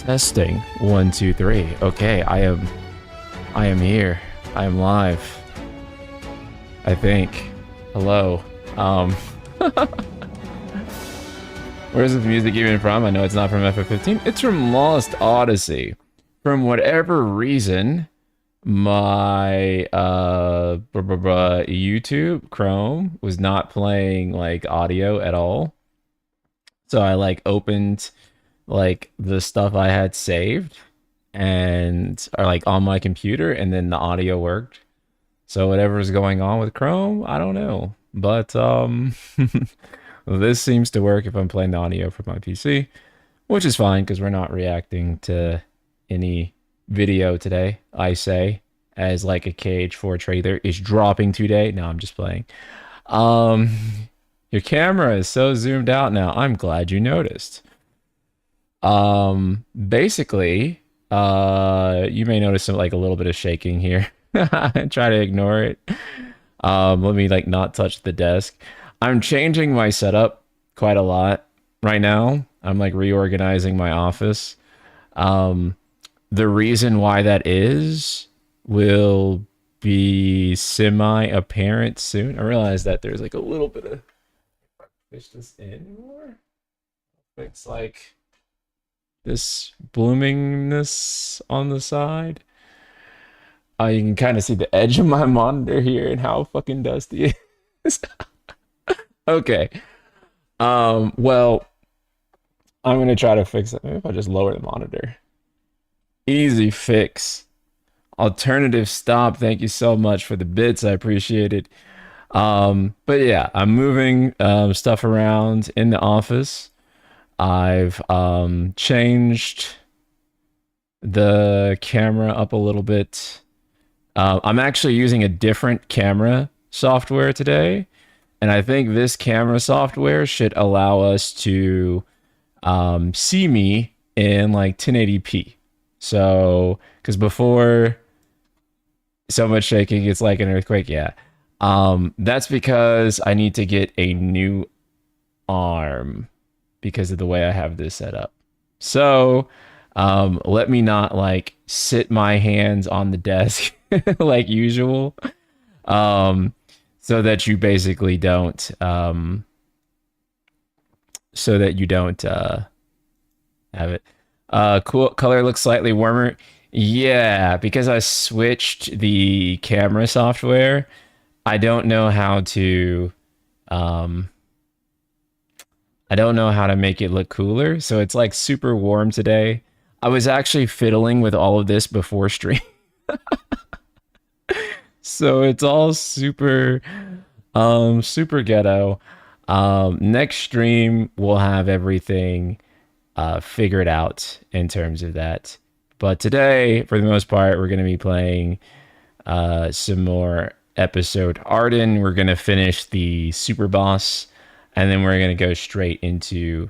Testing. 1, 2, 3. Okay, I am here. I am live. I think. Hello. Where's this music even from? I know it's not from FF15. It's from Lost Odyssey. From whatever reason, my YouTube Chrome was not playing like audio at all. So I like opened like the stuff I had saved and are like on my computer, and then the audio worked. So whatever's going on with Chrome, I don't know. But this seems to work if I'm playing the audio from my PC, which is fine because we're not reacting to any video today, I say, as like a KH4 trailer is dropping today. No, I'm just playing. Your camera is so zoomed out now. I'm glad you noticed. Basically, you may notice some like a little bit of shaking here. Try to ignore it. Let me like not touch the desk. I'm changing my setup quite a lot right now. I'm like reorganizing my office. The reason why that is will be semi-apparent soon. I realize that there's like a little bit of push this in more. It's like this bloomingness on the side. You can kind of see the edge of my monitor here and how fucking dusty it is. Okay. Well, I'm gonna try to fix it. Maybe if I just lower the monitor. Easy fix. Alternative stop. Thank you so much for the bits. I appreciate it. But yeah, I'm moving stuff around in the office. I've changed the camera up a little bit. I'm actually using a different camera software today, and I think this camera software should allow us to see me in like 1080p. So, because before, so much shaking, it's like an earthquake. Yeah. That's because I need to get a new arm because of the way I have this set up. So, let me not like sit my hands on the desk like usual. So that you basically don't, so that you don't, have it. Cool. Color looks slightly warmer. Yeah, because I switched the camera software. I don't know how to, I don't know how to make it look cooler. So it's like super warm today. I was actually fiddling with all of this before stream. So it's all super, super ghetto. Next stream, we'll have everything figured out in terms of that. But today, for the most part, we're going to be playing some more episode Ardyn. We're going to finish the Super Boss, and then we're going to go straight into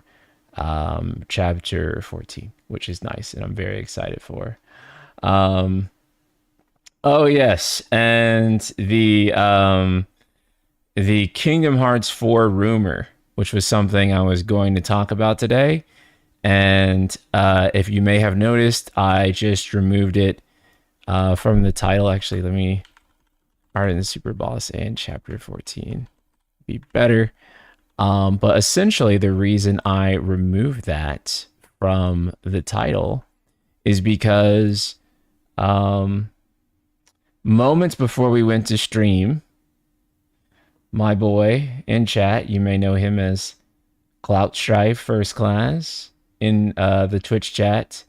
chapter 14, which is nice, and I'm very excited for. Oh yes, and the Kingdom Hearts 4 rumor, which was something I was going to talk about today. And if you may have noticed, I just removed it from the title. Actually, let me Ardyn Super Boss and chapter 14 be better. But essentially, the reason I removed that from the title is because moments before we went to stream, my boy in chat, you may know him as Clout Strife First Class in the Twitch chat,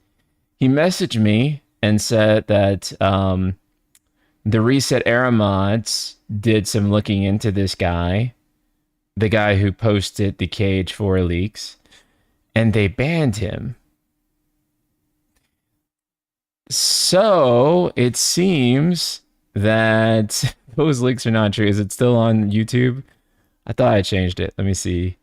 he messaged me and said that the Reset Era mods did some looking into this guy, the guy who posted the KH4 leaks, and they banned him. So it seems that those leaks are not true. Is it still on YouTube? I thought I changed it. Let me see.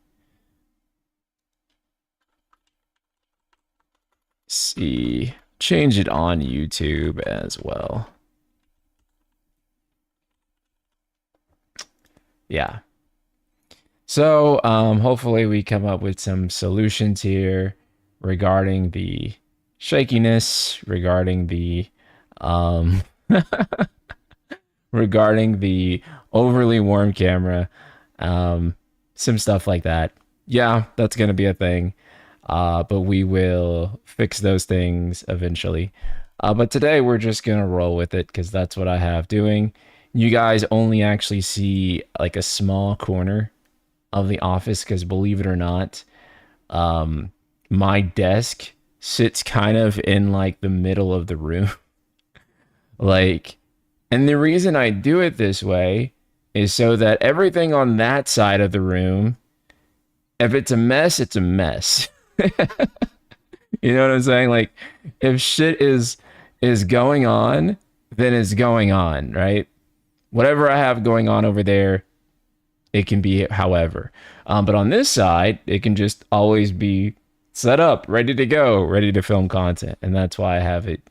Change it on YouTube as well. Yeah. So hopefully we come up with some solutions here regarding the shakiness regarding the um regarding the overly warm camera, um, some stuff like that. Yeah, that's gonna be a thing. But we will fix those things eventually. But today we're just gonna roll with it because that's what I have doing. You guys only actually see like a small corner of the office because believe it or not, um, my desk sits kind of in like the middle of the room. Like, and the reason I do it this way is so that everything on that side of the room, if it's a mess, it's a mess. You know what I'm saying? Like, if shit is going on, then it's going on, right? Whatever I have going on over there, it can be however. But on this side, it can just always be set up, ready to go, ready to film content. And that's why I have it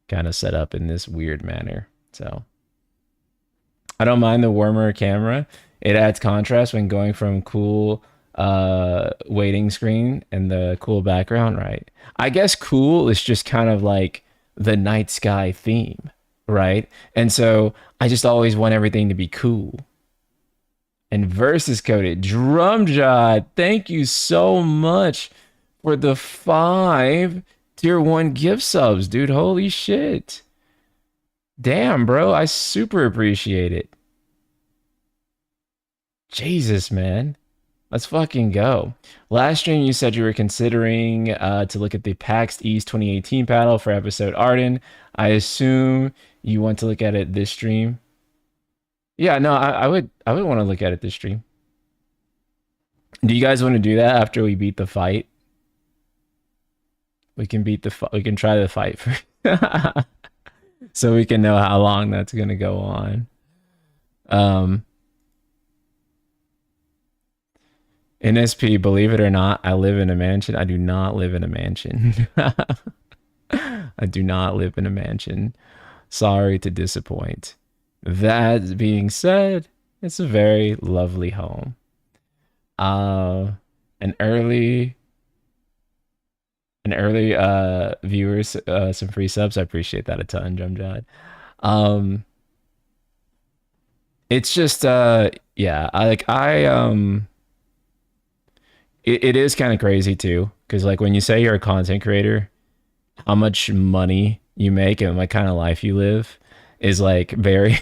kind of set up in this weird manner. So I don't mind the warmer camera. It adds contrast when going from cool waiting screen and the cool background, right? I guess cool is just kind of like the night sky theme, right? And so I just always want everything to be cool. And versus coded Drumjod, thank you so much for the 5 tier 1 gift subs, dude. Holy shit. Damn, bro. I super appreciate it. Jesus, man. Let's fucking go. Last stream, you said you were considering to look at the PAX East 2018 panel for episode Ardyn. I assume you want to look at it this stream. Yeah, no, I would want to look at it this stream. Do you guys want to do that after we beat the fight? We can we can try the fight first. So we can know how long that's gonna go on. NSP, believe it or not, I live in a mansion. I do not live in a mansion. I do not live in a mansion. Sorry to disappoint. That being said, it's a very lovely home. An early viewers, some free subs. I appreciate that a ton, Drumjod. It's just yeah, it is kind of crazy too, because like when you say you're a content creator, how much money you make and what kind of life you live is like very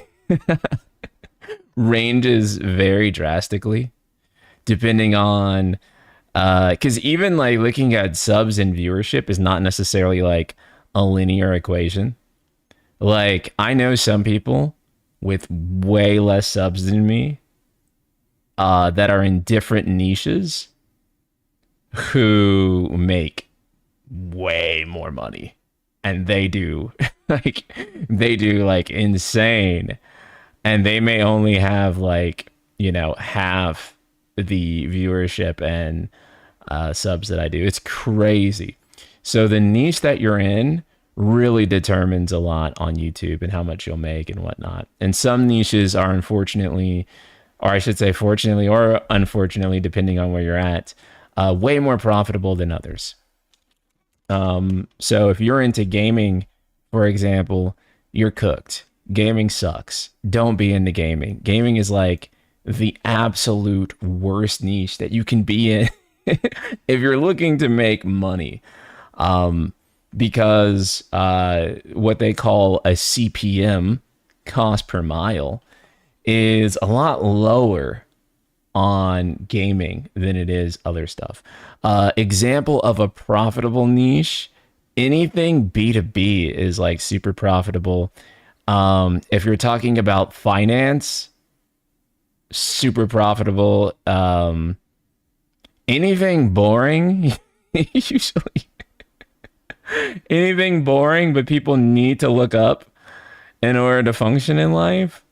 ranges very drastically depending on because even like looking at subs and viewership is not necessarily like a linear equation. Like I know some people with way less subs than me that are in different niches who make way more money, and they do like insane, and they may only have like, you know, half the viewership and subs that I do. It's crazy. So the niche that you're in really determines a lot on YouTube and how much you'll make and whatnot. And some niches are unfortunately, or I should say fortunately or unfortunately, depending on where you're at, way more profitable than others. So if you're into gaming, for example, you're cooked. Gaming sucks. Don't be into gaming. Gaming is like the absolute worst niche that you can be in if you're looking to make money. Because what they call a CPM, cost per mile, is a lot lower on gaming than it is other stuff. Example of a profitable niche, anything B2B is like super profitable. If you're talking about finance, super profitable. Anything boring, usually anything boring, but people need to look up in order to function in life,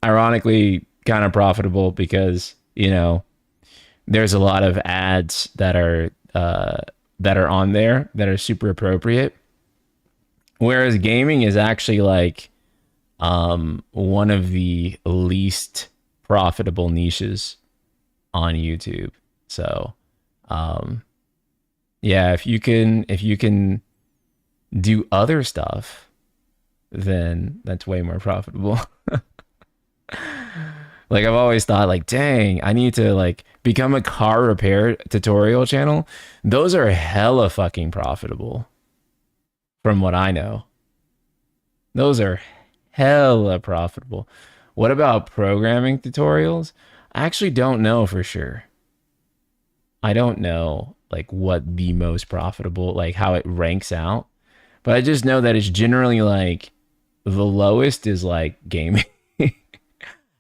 ironically kind of profitable because, you know, there's a lot of ads that are on there that are super appropriate. Whereas gaming is actually like one of the least profitable niches on YouTube. So Yeah, if you can do other stuff, then that's way more profitable. Like I've always thought like, dang, I need to like become a car repair tutorial channel. Those are hella fucking profitable from what I know. Those are hella profitable. What about programming tutorials? I actually don't know for sure. I don't know like what the most profitable, like how it ranks out. But I just know that it's generally like the lowest is like gaming.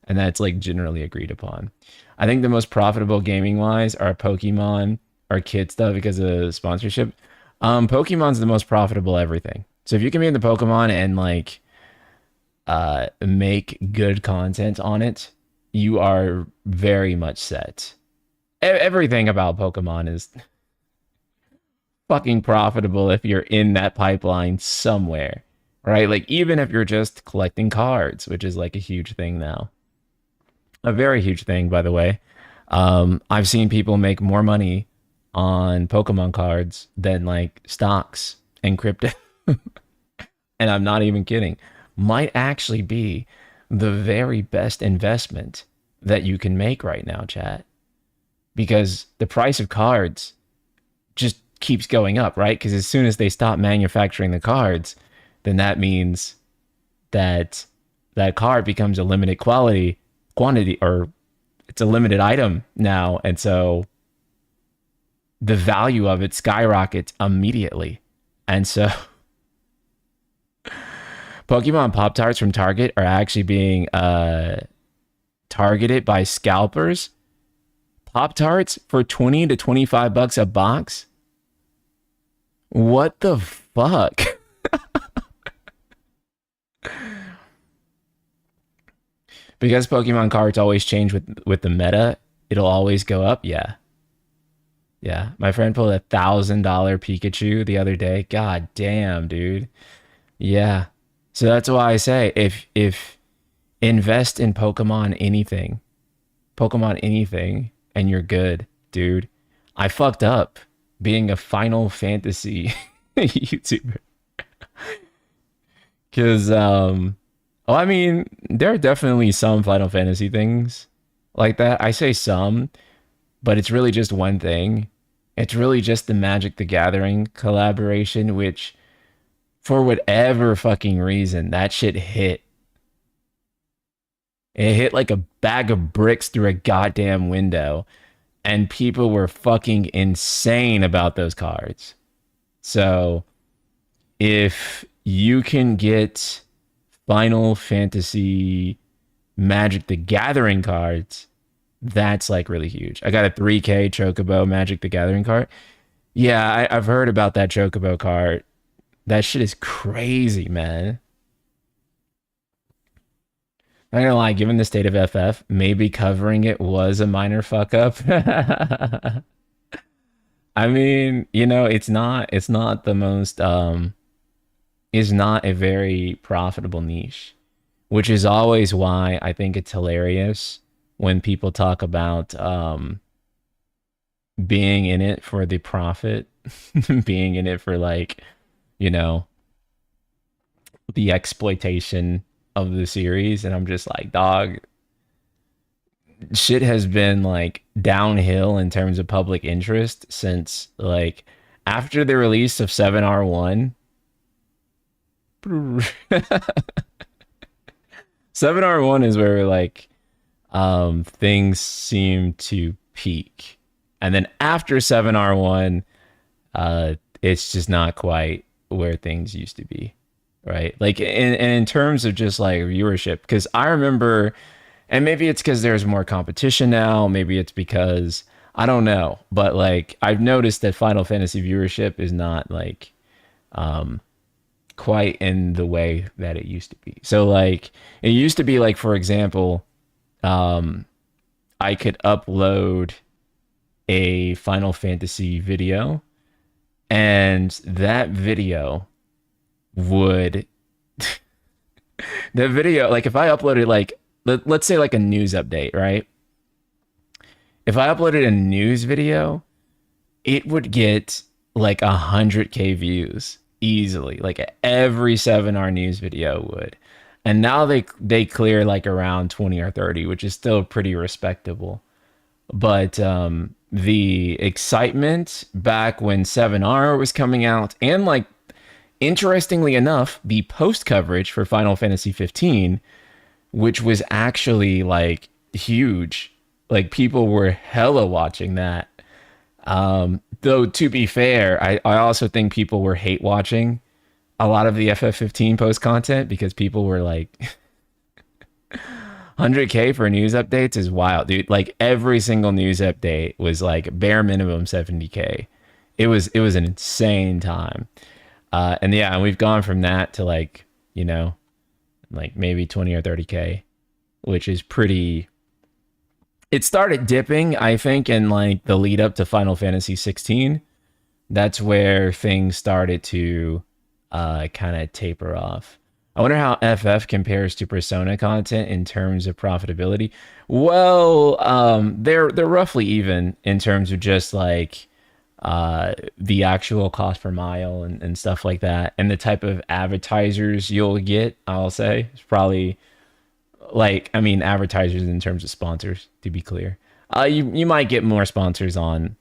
And that's like generally agreed upon. I think the most profitable gaming wise are Pokemon or kid stuff because of sponsorship. Pokemon's the most profitable everything. So if you can be in the Pokemon and like make good content on it, you are very much set. Everything about Pokemon is fucking profitable if you're in that pipeline somewhere, right? Like even if you're just collecting cards, which is like a huge thing now. A very huge thing, by the way. I've seen people make more money on Pokemon cards than like stocks and crypto. And I'm not even kidding. Might actually be the very best investment that you can make right now, chat. Because the price of cards just keeps going up, right? Because as soon as they stop manufacturing the cards, then that means that that card becomes a limited quantity, or it's a limited item now. And so the value of it skyrockets immediately. And so Pokemon Pop Tarts from Target are actually being targeted by scalpers. Pop Tarts for 20 to 25 bucks a box. What the fuck? Because Pokemon cards always change with the meta, it'll always go up. Yeah. Yeah. My friend pulled $1,000 Pikachu the other day. God damn, dude. Yeah. So that's why I say if invest in Pokemon anything, and you're good, dude. I fucked up being a Final Fantasy YouTuber. Cause well, I mean, there are definitely some Final Fantasy things like that. I say some, but it's really just one thing. It's really just the Magic the Gathering collaboration, which for whatever fucking reason, that shit hit. It hit like a bag of bricks through a goddamn window. And people were fucking insane about those cards. So if you can get Final Fantasy Magic the Gathering cards, that's like really huge. I got a 3K Chocobo Magic the Gathering card. Yeah, I've heard about that Chocobo card. That shit is crazy, man. I'm not gonna lie, given the state of FF, maybe covering it was a minor fuck up. I mean, you know, it's not the most is not a very profitable niche, which is always why I think it's hilarious when people talk about being in it for the profit, being in it for like, you know, the exploitation of the series. And I'm just like, dog, shit has been like downhill in terms of public interest since like after the release of 7R1. 7R1 is where like things seem to peak. And then after 7R1, it's just not quite where things used to be. Right. Like in terms of just like viewership, because I remember, and maybe it's because there's more competition now. Maybe it's because I don't know. But like I've noticed that Final Fantasy viewership is not like quite in the way that it used to be. So like it used to be like, for example, I could upload a Final Fantasy video and that video would the video, like if I uploaded like let's say like a news update, right? If I uploaded a news video, it would get like 100K views easily, like every 7 hour news video would. And now they clear like around 20 or 30, which is still pretty respectable. But the excitement back when 7R was coming out, and like interestingly enough, the post coverage for Final Fantasy 15, which was actually like huge. Like people were hella watching that. Though to be fair, I also think people were hate watching a lot of the FF15 post content because people were like 100K for news updates is wild, dude. Like every single news update was like bare minimum 70K. It was an insane time. And yeah, and we've gone from that to like, like maybe 20 or 30K, which is pretty. It started dipping, I think, in like the lead up to Final Fantasy 16. That's where things started to kind of taper off. I wonder how FF compares to Persona content in terms of profitability. Well, they're roughly even in terms of just like the actual cost per mile and stuff like that, and the type of advertisers you'll get. I'll say it's probably like, I mean, advertisers in terms of sponsors. To be clear, you might get more sponsors on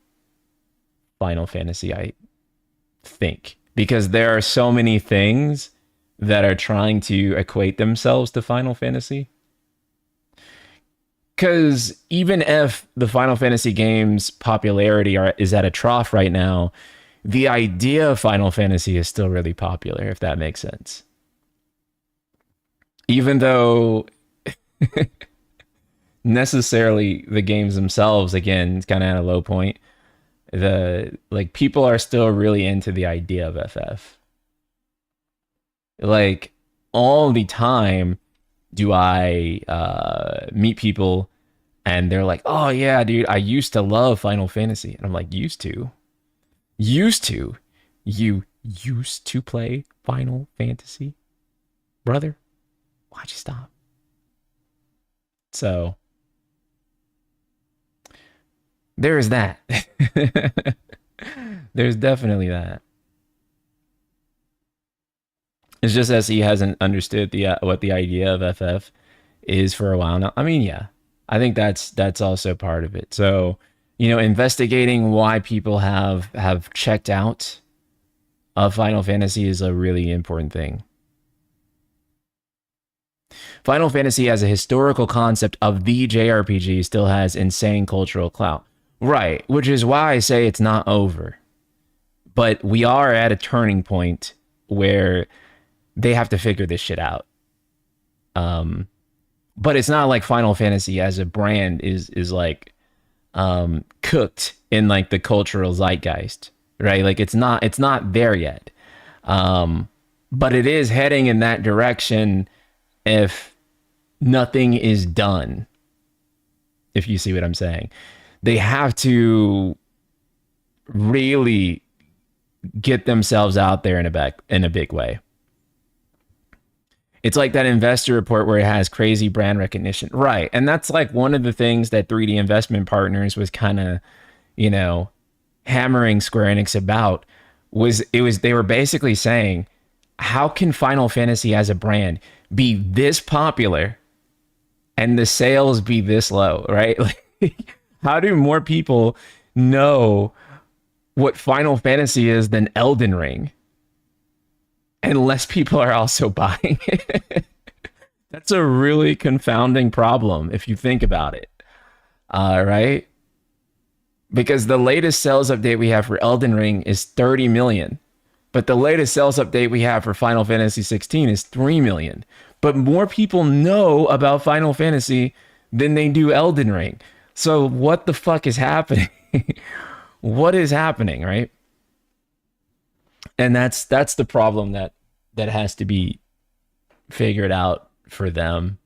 Final Fantasy, I think, because there are so many things that are trying to equate themselves to Final Fantasy. Because even if the Final Fantasy games popularity is at a trough right now, the idea of Final Fantasy is still really popular, if that makes sense. Even though necessarily the games themselves, again, it's kind of at a low point, the like people are still really into the idea of FF. Like all the time do I meet people and they're like, oh yeah, dude, I used to love Final Fantasy. And I'm like, used to? You used to play Final Fantasy? Brother, why'd you stop? So there is that. There's definitely that. It's just as he hasn't understood the what the idea of FF is for a while now. I mean, yeah, I think that's also part of it. So, investigating why people have checked out of Final Fantasy is a really important thing. Final Fantasy as a historical concept of the JRPG still has insane cultural clout. Right, which is why I say it's not over. But we are at a turning point where they have to figure this shit out. But it's not like Final Fantasy as a brand is like cooked in like the cultural zeitgeist, right? Like it's not there yet. But it is heading in that direction if nothing is done. If you see what I'm saying. They have to really get themselves out there in a big way. It's like that investor report where it has crazy brand recognition. Right. And that's like one of the things that 3D Investment Partners was kind of, hammering Square Enix about they were basically saying, how can Final Fantasy as a brand be this popular and the sales be this low, right? Like, how do more people know what Final Fantasy is than Elden Ring? And less people are also buying it. That's a really confounding problem if you think about it. Right? Because the latest sales update we have for Elden Ring is 30 million. But the latest sales update we have for Final Fantasy 16 is 3 million. But more people know about Final Fantasy than they do Elden Ring. So what the fuck is happening? What is happening, right? And that's the problem that has to be figured out for them.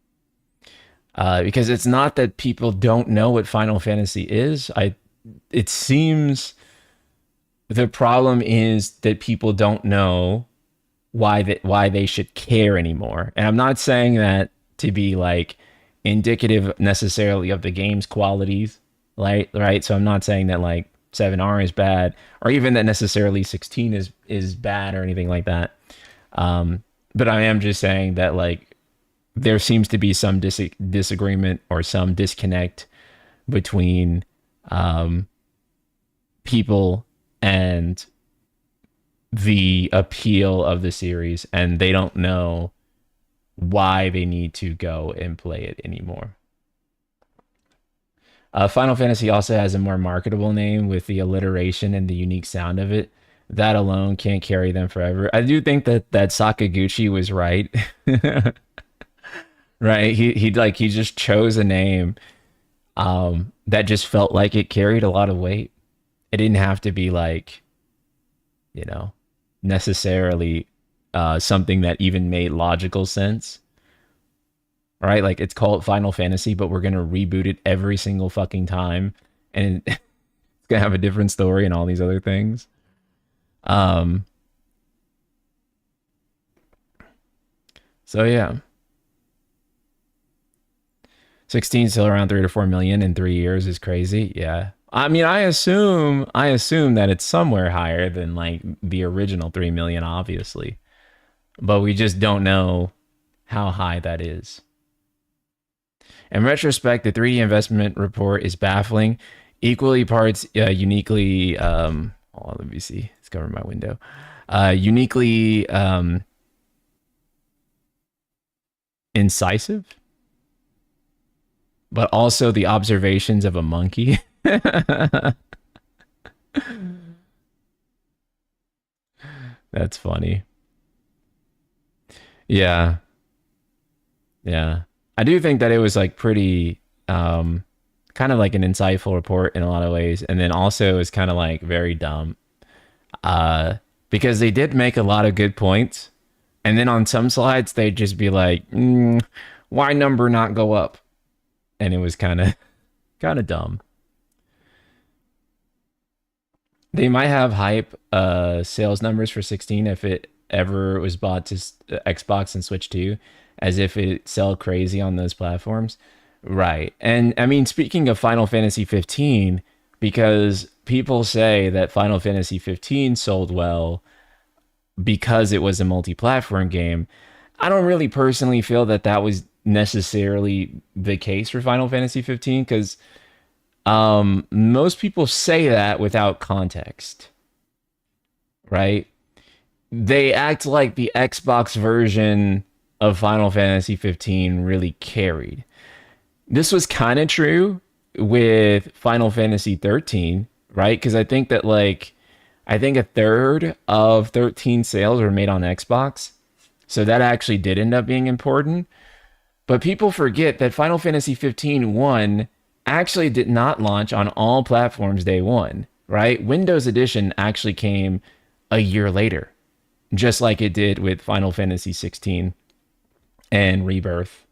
Because it's not that people don't know what Final Fantasy is. It seems the problem is that people don't know why they should care anymore. And I'm not saying that to be like indicative necessarily of the game's qualities, right? So I'm not saying that like 7R is bad, or even that necessarily 16 is bad or anything like that. But I am just saying that like there seems to be some disagreement or some disconnect between people and the appeal of the series, and they don't know why they need to go and play it anymore. Final Fantasy also has a more marketable name with the alliteration and the unique sound of it. That alone can't carry them forever. I do think that Sakaguchi was right. Right? He just chose a name that just felt like it carried a lot of weight. It didn't have to be like, you know, necessarily something that even made logical sense. Right? Like it's called Final Fantasy, but we're gonna reboot it every single fucking time, and it's gonna have a different story and all these other things. So yeah. 16 still around 3 to 4 million in 3 years is crazy. Yeah. I mean, I assume that it's somewhere higher than like the original 3 million, obviously. But we just don't know how high that is. In retrospect, the 3D investment report is baffling. Equally parts uniquely hold on, let me see. Let's cover my window. Uniquely incisive, but also the observations of a monkey. That's funny. Yeah. Yeah. I do think that it was like pretty kind of like an insightful report in a lot of ways, and then also it was kind of like very dumb. Because they did make a lot of good points, and then on some slides they'd just be like, why number not go up? And it was kind of dumb. They might have hype sales numbers for 16 if it ever was bought to Xbox and Switch 2, as if it sell crazy on those platforms. Right. And I mean, speaking of Final Fantasy 15, because people say that Final Fantasy 15 sold well because it was a multi-platform game, I don't really personally feel that that was necessarily the case for Final Fantasy 15, because most people say that without context, right? They act like the Xbox version of Final Fantasy 15 really carried. This was kind of true with Final Fantasy 13, right? Because I think that a third of 13 sales were made on Xbox. So that actually did end up being important. But people forget that Final Fantasy 15 1 actually did not launch on all platforms day one, right? Windows Edition actually came a year later, just like it did with Final Fantasy 16 and Rebirth.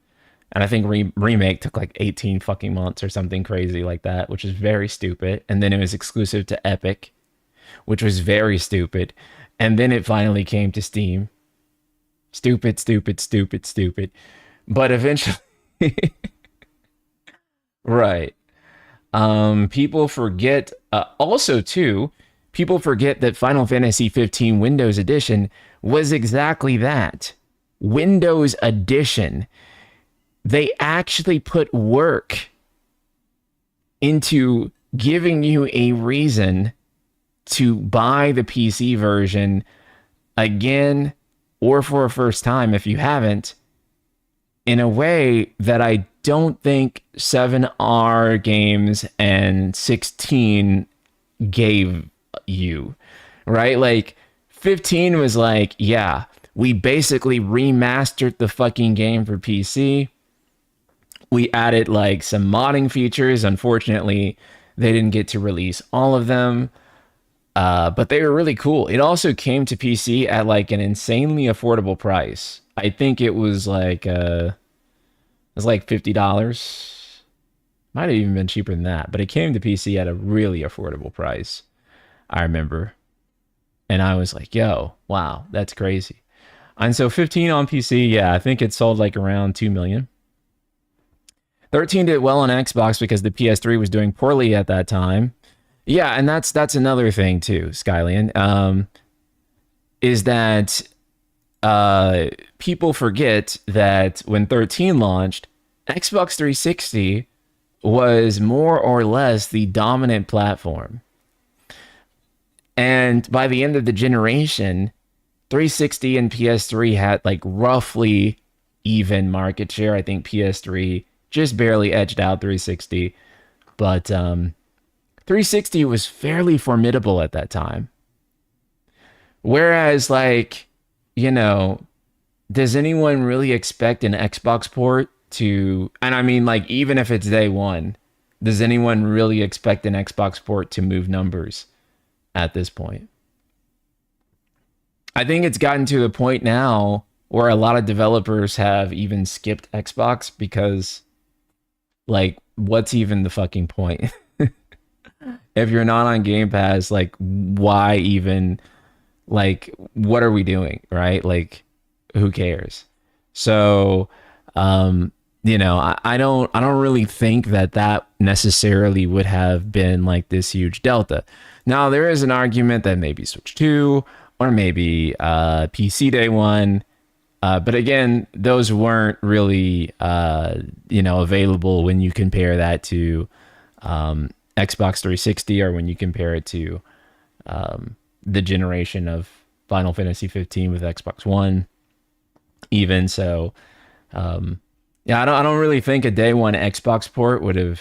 And I think Remake took like 18 fucking months or something crazy like that, which is very stupid. And then it was exclusive to Epic, which was very stupid. And then it finally came to Steam. Stupid, stupid, stupid, stupid. But eventually... Right. People forget... also, too, people forget that Final Fantasy 15 Windows Edition was exactly that. Windows Edition. They actually put work into giving you a reason to buy the PC version again, or for a first time if you haven't, in a way that I don't think 7R games and 16 gave you, right? Like 15 was like, yeah, we basically remastered the fucking game for PC. We added like some modding features. Unfortunately, they didn't get to release all of them, but they were really cool. It also came to PC at like an insanely affordable price. I think it was like $50. Might have even been cheaper than that, but it came to PC at a really affordable price, I remember. And I was like, yo, wow, that's crazy. And so 15 on PC, yeah, I think it sold like around 2 million. 13 did well on Xbox because the PS3 was doing poorly at that time. Yeah, and that's another thing too, Skylian. Is that people forget that when 13 launched, Xbox 360 was more or less the dominant platform. And by the end of the generation, 360 and PS3 had like roughly even market share. I think PS3 just barely edged out 360, but 360 was fairly formidable at that time. Whereas, like, you know, does anyone really expect an Xbox port to, and I mean, like, even if it's day one, does anyone really expect an Xbox port to move numbers at this point? I think it's gotten to the point now where a lot of developers have even skipped Xbox because, like, what's even the fucking point? If you're not on Game Pass, like, why even, like, what are we doing, right? Like, who cares? So, I don't really think that necessarily would have been like this huge delta. Now, there is an argument that maybe Switch 2 or maybe PC Day 1. But again, those weren't really, available when you compare that to Xbox 360 or when you compare it to the generation of Final Fantasy 15 with Xbox One. Even so, yeah, I don't really think a day one Xbox port would have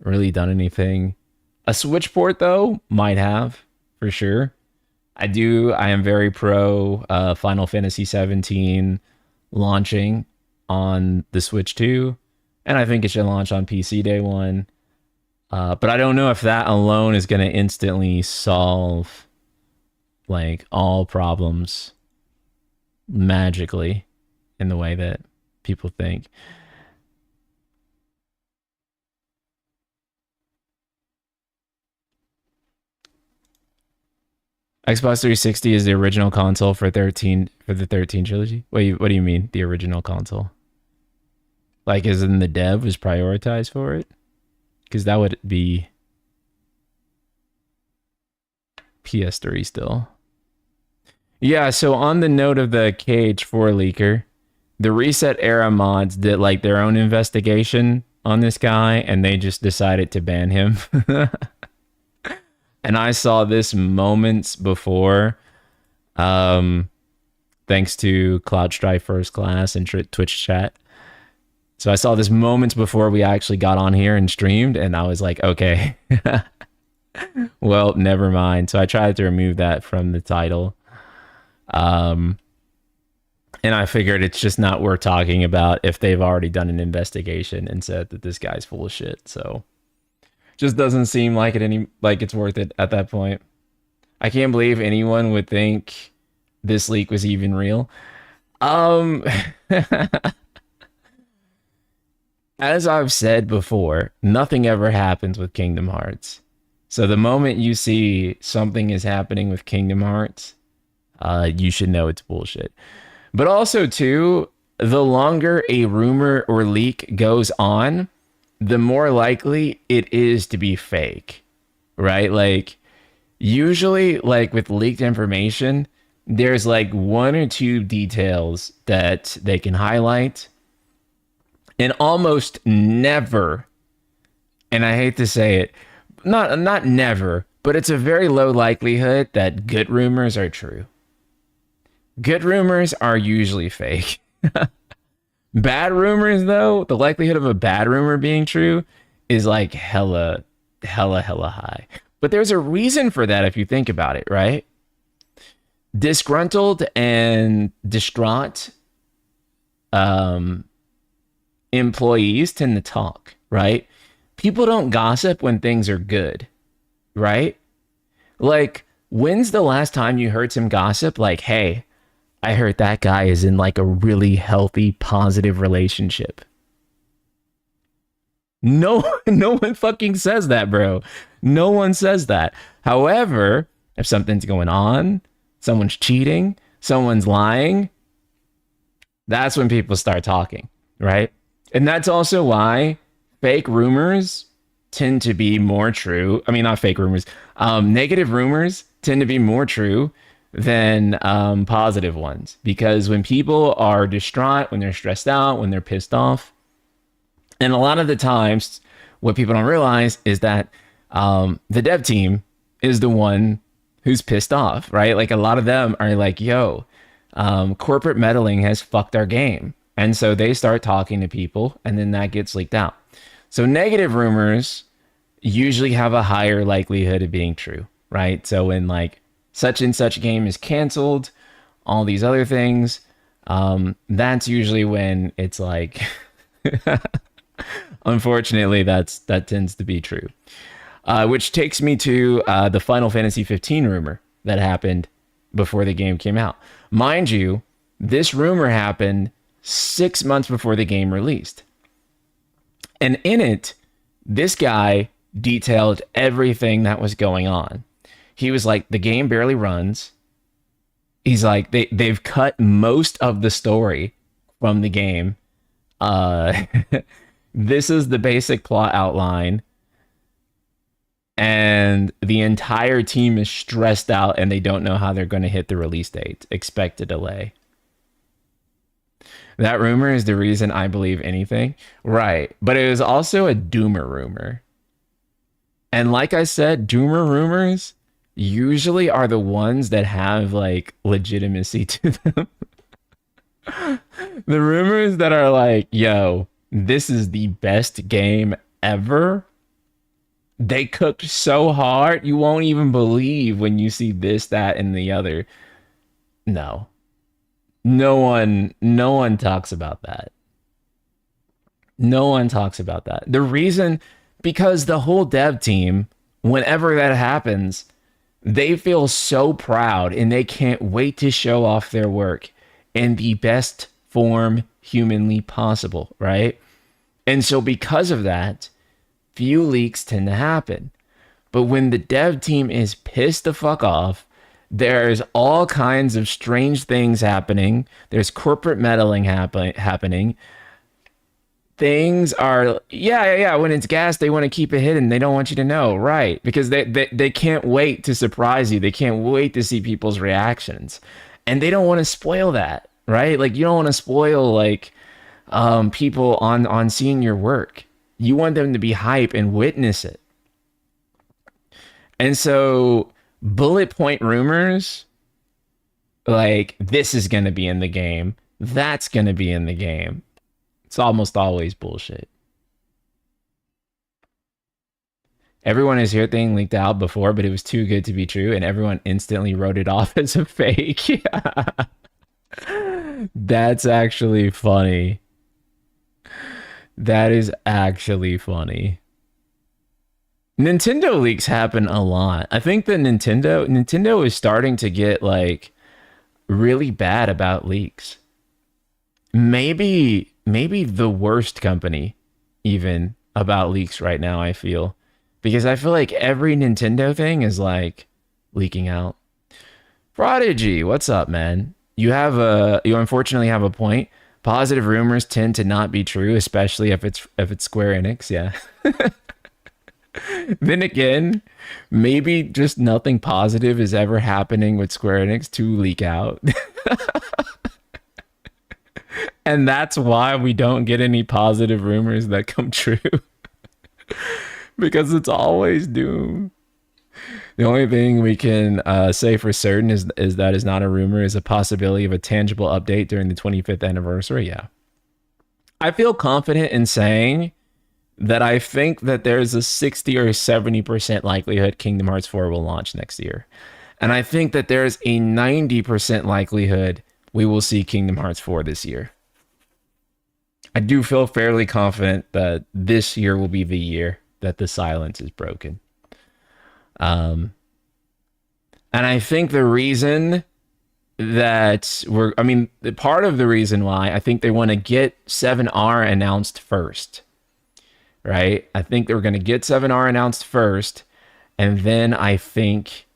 really done anything. A Switch port though might have, for sure. I am very pro Final Fantasy 17 launching on the Switch 2, and I think it should launch on PC day one. But I don't know if that alone is going to instantly solve like all problems magically in the way that people think. Xbox 360 is the original console for the 13 trilogy. What do you mean the original console? Like, as in the dev was prioritized for it? Because that would be PS3 still. Yeah, so on the note of the KH4 leaker, the Reset Era mods did like their own investigation on this guy, and they just decided to ban him. And I saw this moments before, thanks to Cloud Strife First Class and Twitch chat. So I saw this moments before we actually got on here and streamed, and I was like, okay, well, never mind. So I tried to remove that from the title. And I figured it's just not worth talking about if they've already done an investigation and said that this guy's full of shit. So just doesn't seem like it's worth it at that point. I can't believe anyone would think this leak was even real. As I've said before, nothing ever happens with Kingdom Hearts. So the moment you see something is happening with Kingdom Hearts, you should know it's bullshit. But also, too, the longer a rumor or leak goes on, the more likely it is to be fake, right? Like, usually, like with leaked information, there's like one or two details that they can highlight, and almost never, and I hate to say it, not never, but it's a very low likelihood that good rumors are true. Good rumors are usually fake. Bad rumors, though, the likelihood of a bad rumor being true is like hella high. But there's a reason for that if you think about it, right? Disgruntled and distraught employees tend to talk, right? People don't gossip when things are good, right? Like, when's the last time you heard some gossip? Like, hey, I heard that guy is in like a really healthy, positive relationship. No one fucking says that, bro. No one says that. However, if something's going on, someone's cheating, someone's lying, that's when people start talking, right? And that's also why fake rumors tend to be more true. I mean, not fake rumors. Negative rumors tend to be more true than positive ones, because when people are distraught, when they're stressed out, when they're pissed off, and a lot of the times, what people don't realize is that the dev team is the one who's pissed off, right? Like a lot of them are like, yo, corporate meddling has fucked our game. And so they start talking to people, and then that gets leaked out. So negative rumors usually have a higher likelihood of being true, right? So when like such and such game is canceled, all these other things, that's usually when it's like, unfortunately, that tends to be true. Which takes me to the Final Fantasy 15 rumor that happened before the game came out. Mind you, this rumor happened 6 months before the game released. And in it, this guy detailed everything that was going on. He was like, the game barely runs. He's like, they've cut most of the story from the game. This is the basic plot outline. And the entire team is stressed out and they don't know how they're going to hit the release date. Expect a delay. That rumor is the reason I believe anything. Right. But it was also a doomer rumor. And like I said, doomer rumors usually are the ones that have like legitimacy to them. The rumors that are like, yo, this is the best game ever. They cooked so hard, you won't even believe when you see this, that, and the other. No. No one talks about that. No one talks about that. The reason, because the whole dev team, whenever that happens, they feel so proud and they can't wait to show off their work in the best form humanly possible, right? And so because of that, few leaks tend to happen. But when the dev team is pissed the fuck off, there's all kinds of strange things happening. There's corporate meddling happening. Things are, yeah. When it's gas, they want to keep it hidden. They don't want you to know, right? Because they can't wait to surprise you. They can't wait to see people's reactions. And they don't want to spoil that, right? Like, you don't want to spoil, like, people on seeing your work. You want them to be hype and witness it. And so bullet point rumors, like, this is going to be in the game, that's going to be in the game, it's almost always bullshit. Everyone has heard thing leaked out before, but it was too good to be true, and everyone instantly wrote it off as a fake. That's actually funny. That is actually funny. Nintendo leaks happen a lot. I think that Nintendo is starting to get like really bad about leaks. Maybe the worst company even about leaks right now, I feel. Because I feel like every Nintendo thing is like leaking out. Prodigy, what's up, man? You unfortunately have a point. Positive rumors tend to not be true, especially if it's Square Enix, yeah. Then again, maybe just nothing positive is ever happening with Square Enix to leak out. And that's why we don't get any positive rumors that come true. Because it's always doom. The only thing we can say for certain is that is not a rumor, is a possibility of a tangible update during the 25th anniversary. Yeah. I feel confident in saying that I think that there's a 60 or 70% likelihood Kingdom Hearts 4 will launch next year. And I think that there's a 90% likelihood we will see Kingdom Hearts 4 this year. I do feel fairly confident that this year will be the year that the silence is broken. And I think the reason that part of the reason why I think they want to get 7R announced first, right? I think they're going to get 7R announced first, and then I think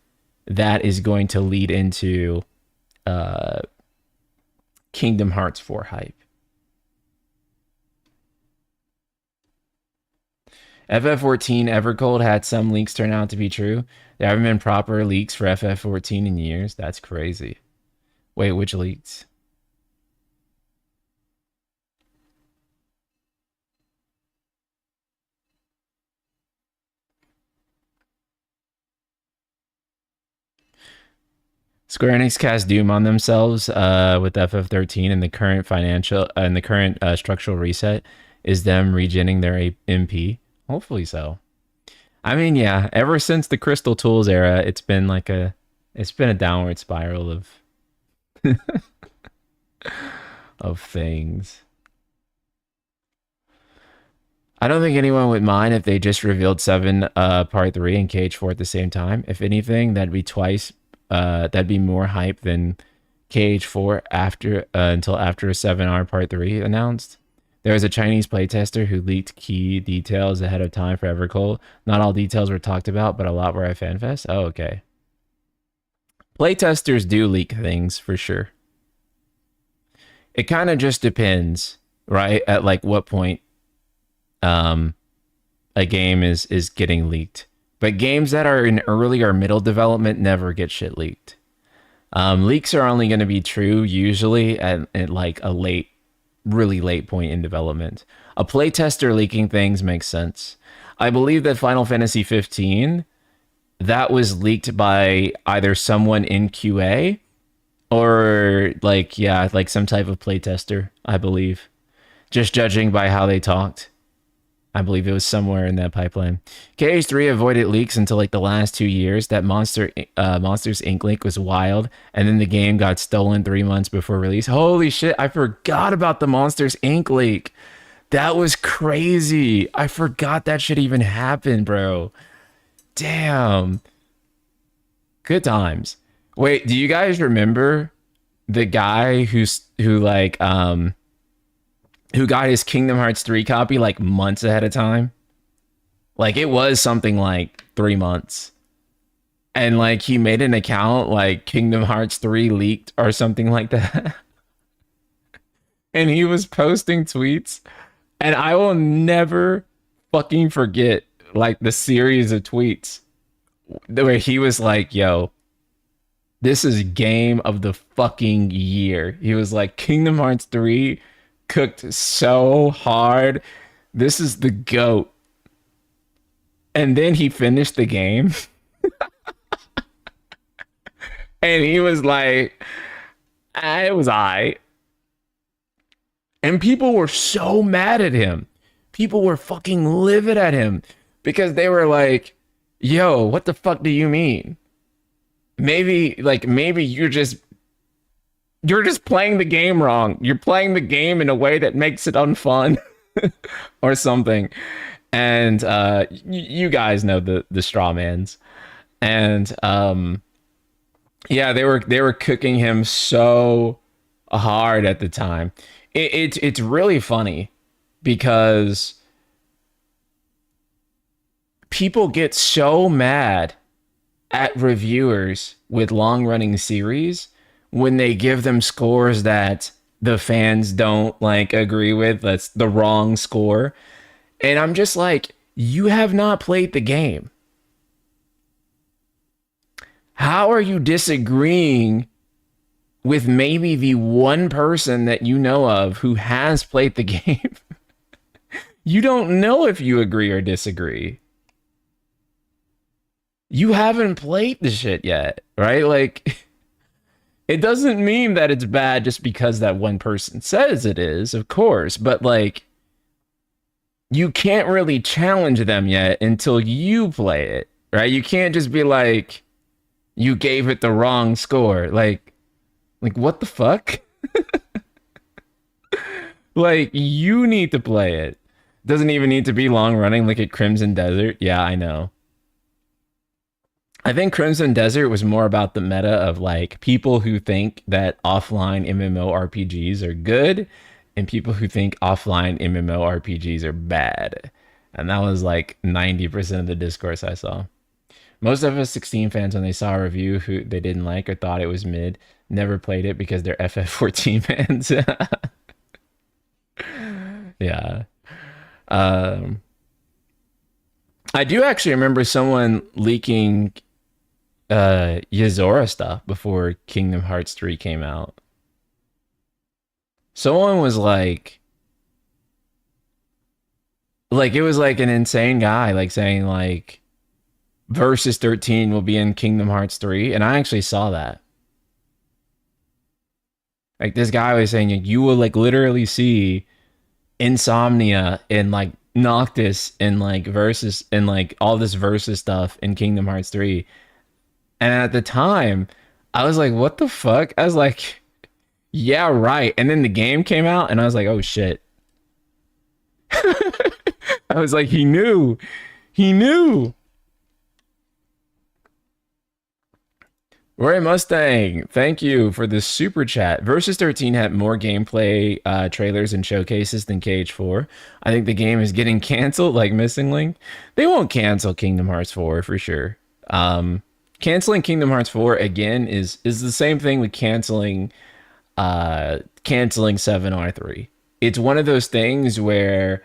that is going to lead into Kingdom Hearts 4 hype. FF14 Evercold had some leaks turn out to be true. There haven't been proper leaks for FF14 in years. That's crazy. Wait, which leaks? Square Enix cast doom on themselves with FF13 and the current financial and the current structural reset is them regenning their MP. Hopefully so. I mean, yeah, ever since the Crystal Tools era, it's been a downward spiral of things. I don't think anyone would mind if they just revealed 7 part 3 and KH4 at the same time. If anything, that'd be twice that'd be more hype than KH4 after until after 7R part 3 announced. There was a Chinese playtester who leaked key details ahead of time for Evercold. Not all details were talked about, but a lot were at FanFest. Oh, okay. Playtesters do leak things for sure. It kind of just depends, right? At like what point a game is getting leaked. But games that are in early or middle development never get shit leaked. Leaks are only going to be true usually at like a really late point in development. A playtester leaking things makes sense. I believe that Final Fantasy 15, that was leaked by either someone in QA or like, yeah, like some type of playtester, I believe. Just judging by how they talked. I believe it was somewhere in that pipeline. KH3 avoided leaks until like the last 2 years. That Monsters Inc. leak was wild, and then the game got stolen 3 months before release. Holy shit, I forgot about the Monsters Inc. leak. That was crazy. I forgot that shit even happened, bro. Damn. Good times. Wait, do you guys remember the guy who got his Kingdom Hearts 3 copy like months ahead of time? Like it was something like 3 months. And like he made an account like Kingdom Hearts 3 leaked or something like that. And he was posting tweets. And I will never fucking forget like the series of tweets where he was like, yo, this is game of the fucking year. He was like, Kingdom Hearts 3 cooked so hard. This is the GOAT. And then he finished the game. And he was like, it was alright. And people were so mad at him. People were fucking livid at him because they were like, yo, what the fuck do you mean? Maybe you're just playing the game wrong. You're playing the game in a way that makes it unfun or something. And you guys know the straw mans. And yeah, they were cooking him so hard at the time. It's really funny because people get so mad at reviewers with long-running series when they give them scores that the fans don't like agree with. That's the wrong score. And I'm just like, you have not played the game. How are you disagreeing with maybe the one person that you know of who has played the game? You don't know if you agree or disagree. You haven't played the shit yet, right? Like, it doesn't mean that it's bad just because that one person says it is, of course, but like, you can't really challenge them yet until you play it, right? You can't just be like, you gave it the wrong score. Like what the fuck? Like, you need to play it. Doesn't even need to be long running like at Crimson Desert. Yeah, I know. I think Crimson Desert was more about the meta of like people who think that offline MMORPGs are good and people who think offline MMORPGs are bad. And that was like 90% of the discourse I saw. Most of us 16 fans, when they saw a review who they didn't like or thought it was mid, never played it because they're FF14 fans. Yeah. I do actually remember someone leaking Yozora stuff before Kingdom Hearts 3 came out. Someone was like it was like an insane guy like saying like Versus 13 will be in Kingdom Hearts 3, and I actually saw that. Like this guy was saying you will like literally see Insomnia and like Noctis and like Versus and like all this Versus stuff in Kingdom Hearts 3. And at the time, I was like, what the fuck? I was like, yeah, right. And then the game came out and I was like, oh shit. I was like, he knew. He knew. Roy Mustang, thank you for the super chat. Versus 13 had more gameplay trailers and showcases than KH4. I think the game is getting canceled like Missing Link. They won't cancel Kingdom Hearts 4 for sure. Canceling Kingdom Hearts 4 again is the same thing with canceling 7R3. It's one of those things where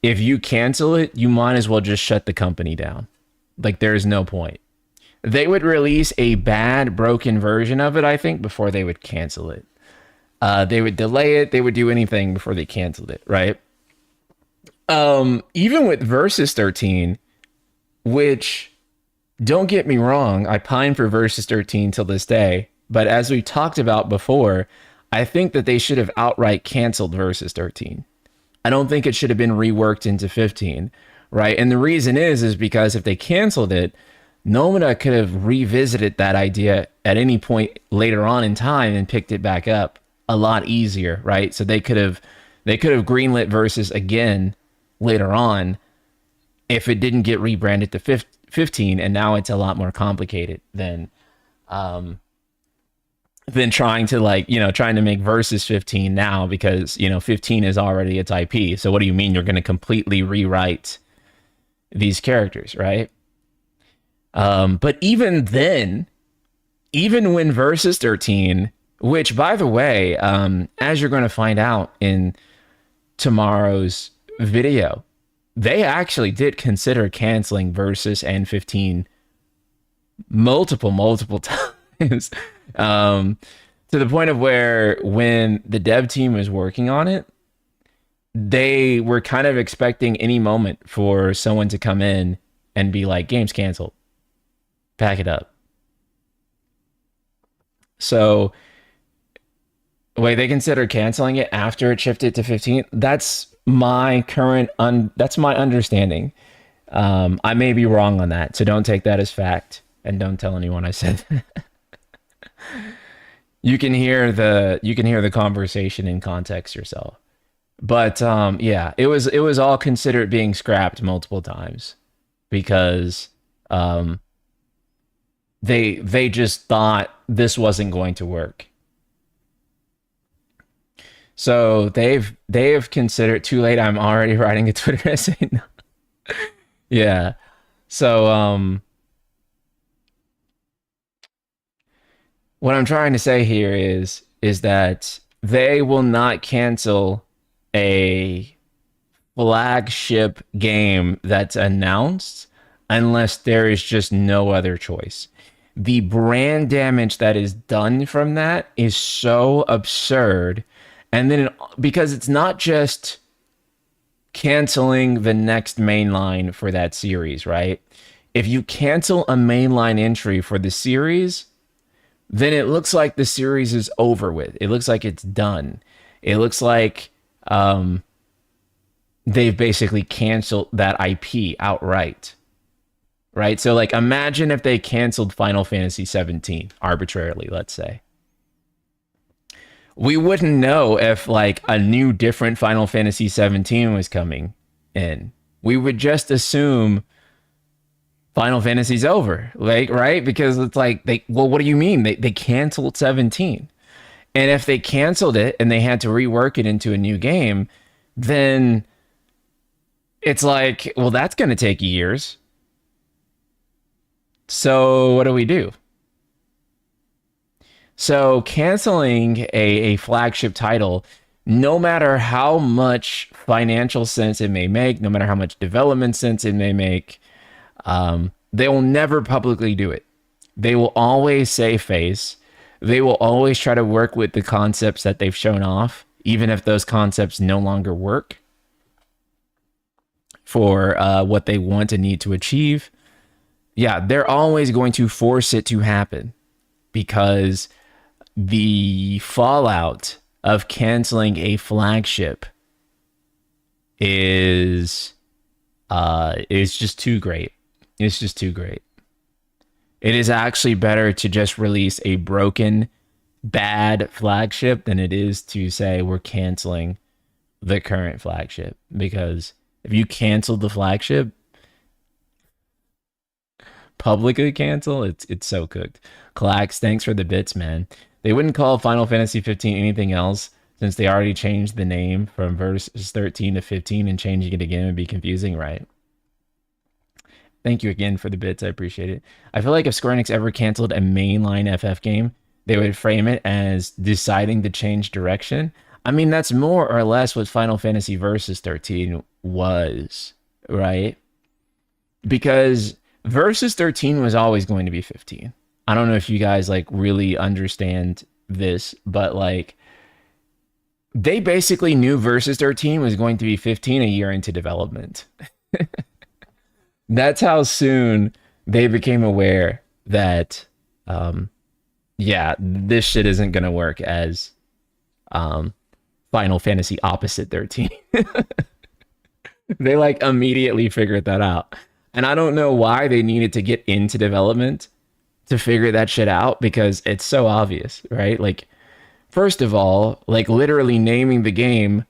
if you cancel it, you might as well just shut the company down. Like there's no point. They would release a bad, broken version of it, I think, before they would cancel it. They would delay it. They would do anything before they canceled it, right? Even with Versus 13, which, don't get me wrong, I pine for Versus 13 till this day. But as we talked about before, I think that they should have outright canceled Versus 13. I don't think it should have been reworked into 15, right? And the reason is because if they canceled it, Nomura could have revisited that idea at any point later on in time and picked it back up a lot easier, right? So they could have greenlit Versus again later on if it didn't get rebranded to 15, and now it's a lot more complicated than trying to make Versus 15 now, because 15 is already its IP. So what do you mean you're going to completely rewrite these characters, right? But even then, even when Versus 13, which by the way, as you're going to find out in tomorrow's video, they actually did consider canceling Versus and 15 multiple times. To the point of where when the dev team was working on it, they were kind of expecting any moment for someone to come in and be like, game's canceled. Pack it up. So, wait, they considered canceling it after it shifted to 15. That's my that's my understanding. I may be wrong on that, so don't take that as fact and don't tell anyone I said that. You can hear the conversation in context yourself. But yeah, it was all considered being scrapped multiple times because they just thought this wasn't going to work. So they have considered. Too late, I'm already writing a Twitter essay now. Yeah. So what I'm trying to say here is that they will not cancel a flagship game that's announced unless there is just no other choice. The brand damage that is done from that is so absurd. And then because it's not just canceling the next mainline for that series, right? If you cancel a mainline entry for the series, then it looks like the series is over with. It looks like it's done. It looks like they've basically canceled that IP outright. Right? So like imagine if they canceled Final Fantasy 17 arbitrarily, let's say. We wouldn't know if like a new different Final Fantasy 17 was coming in. We would just assume Final Fantasy's over, like, right? Because it's like what do you mean? They canceled 17. And if they canceled it and they had to rework it into a new game, then it's like, well, that's going to take years. So what do we do? So canceling a flagship title no matter how much financial sense it may make, no matter how much development sense it may make, they will never publicly do it. They will always save face. They will always try to work with the concepts that they've shown off, even if those concepts no longer work for what they want and need to achieve. Yeah, they're always going to force it to happen because the fallout of canceling a flagship is just too great. It's just too great. It is actually better to just release a broken, bad flagship than it is to say we're canceling the current flagship. Because if you cancel the flagship, publicly cancel, it's so cooked. Clax, thanks for the bits, man. They wouldn't call Final Fantasy 15 anything else since they already changed the name from Versus 13 to 15, and changing it again would be confusing, right? Thank you again for the bits. I appreciate it. I feel like if Square Enix ever canceled a mainline FF game, they would frame it as deciding to change direction. I mean, that's more or less what Final Fantasy Versus 13 was, right? Because Versus 13 was always going to be 15. I don't know if you guys like really understand this, but like they basically knew Versus 13 was going to be 15 a year into development. That's how soon they became aware that, yeah, this shit isn't going to work as Final Fantasy opposite 13. They like immediately figured that out. And I don't know why they needed to get into development to figure that shit out, because it's so obvious, right? Like, first of all, like literally naming the game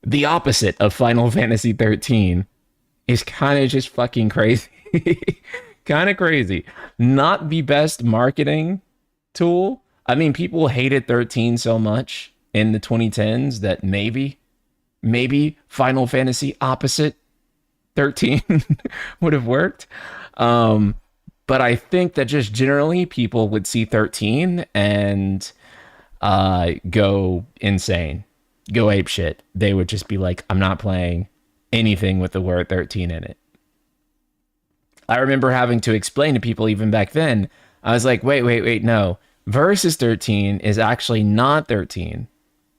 the opposite of Final Fantasy 13 is kind of just fucking crazy. Kind of crazy. Not the best marketing tool. I mean, people hated 13 so much in the 2010s that maybe Final Fantasy opposite 13 would have worked. But I think that just generally people would see 13 and go insane, go ape shit. They would just be like, I'm not playing anything with the word 13 in it. I remember having to explain to people even back then. I was like, wait, no. Versus 13 is actually not 13.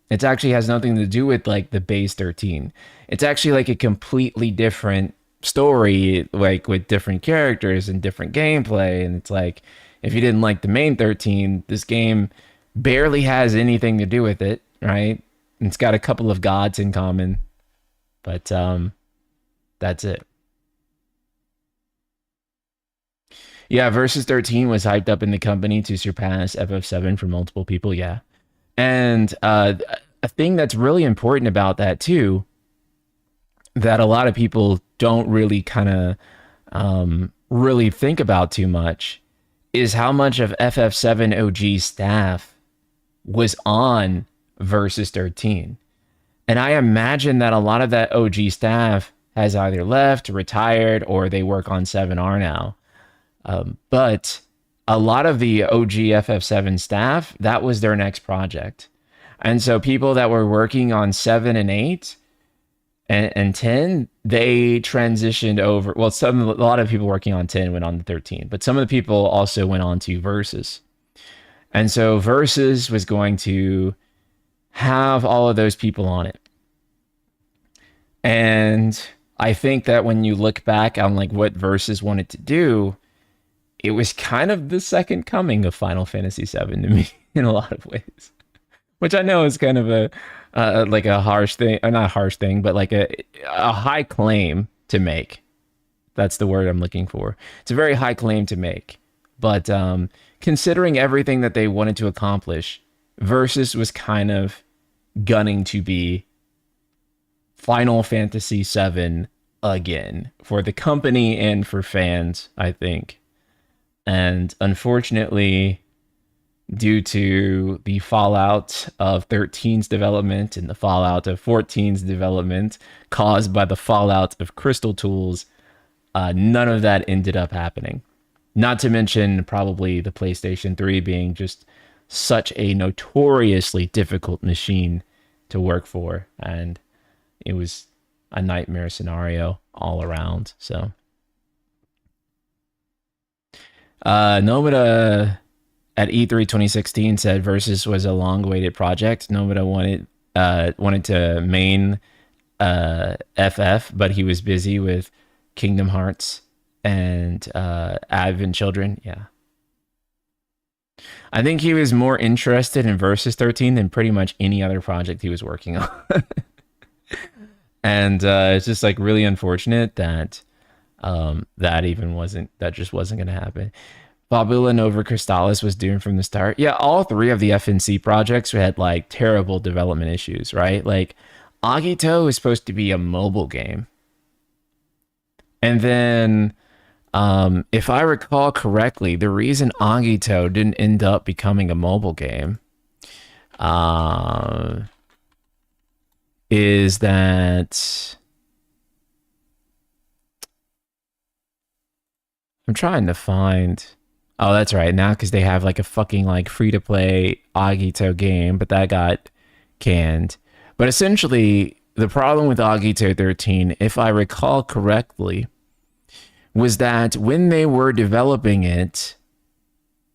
It actually has nothing to do with like the base 13. It's actually like a completely different story, like with different characters and different gameplay. And it's like, if you didn't like the main 13, this game barely has anything to do with it, right? And it's got a couple of gods in common, but that's it. Yeah, Versus 13 was hyped up in the company to surpass FF7 for multiple people, yeah. And a thing that's really important about that too, that a lot of people don't really kind of really think about too much, is how much of FF7 OG staff was on Versus 13. And I imagine that a lot of that OG staff has either left, retired, or they work on 7R now. But a lot of the OG FF7 staff, that was their next project. And so people that were working on 7 and 8 and 10, they transitioned over. Well, a lot of people working on 10 went on to 13, but some of the people also went on to Versus. And so Versus was going to have all of those people on it. And I think that when you look back on like what Versus wanted to do, it was kind of the second coming of Final Fantasy VII to me in a lot of ways, which I know is kind of a like a harsh thing, or not a harsh thing, but like a high claim to make. That's the word I'm looking for. It's a very high claim to make, but considering everything that they wanted to accomplish, Versus was kind of gunning to be Final Fantasy VII again for the company and for fans, I think. And unfortunately, due to the fallout of 13's development and the fallout of 14's development caused by the fallout of Crystal Tools, none of that ended up happening. Not to mention probably the PlayStation 3 being just such a notoriously difficult machine to work for, and it was a nightmare scenario all around. So Nomada at E3 2016 said Versus was a long-awaited project. Nomada wanted to main FF, but he was busy with Kingdom Hearts and Advent Children. Yeah. I think he was more interested in Versus 13 than pretty much any other project he was working on. And it's just like really unfortunate that that just wasn't going to happen. Fabula Nova Crystallis was doomed from the start. Yeah, all three of the FNC projects had like terrible development issues, right? Like Agito is supposed to be a mobile game. And then if I recall correctly, the reason Agito didn't end up becoming a mobile game is that I'm trying to find. Oh, that's right. Now because they have like a fucking like free to play Agito game, but that got canned. But essentially, the problem with Agito 13, if I recall correctly, was that when they were developing it,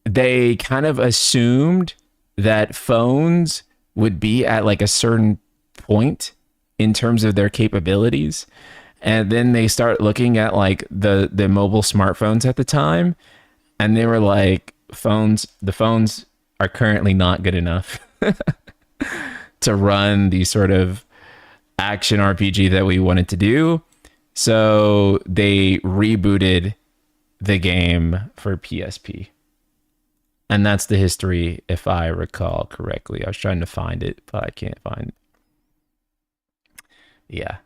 they kind of assumed that phones would be at like a certain point in terms of their capabilities. And then they start looking at like the mobile smartphones at the time, and they were like, the phones are currently not good enough to run the sort of action RPG that we wanted to do. So they rebooted the game for PSP. And that's the history, if I recall correctly. I was trying to find it, but I can't find it. Yeah.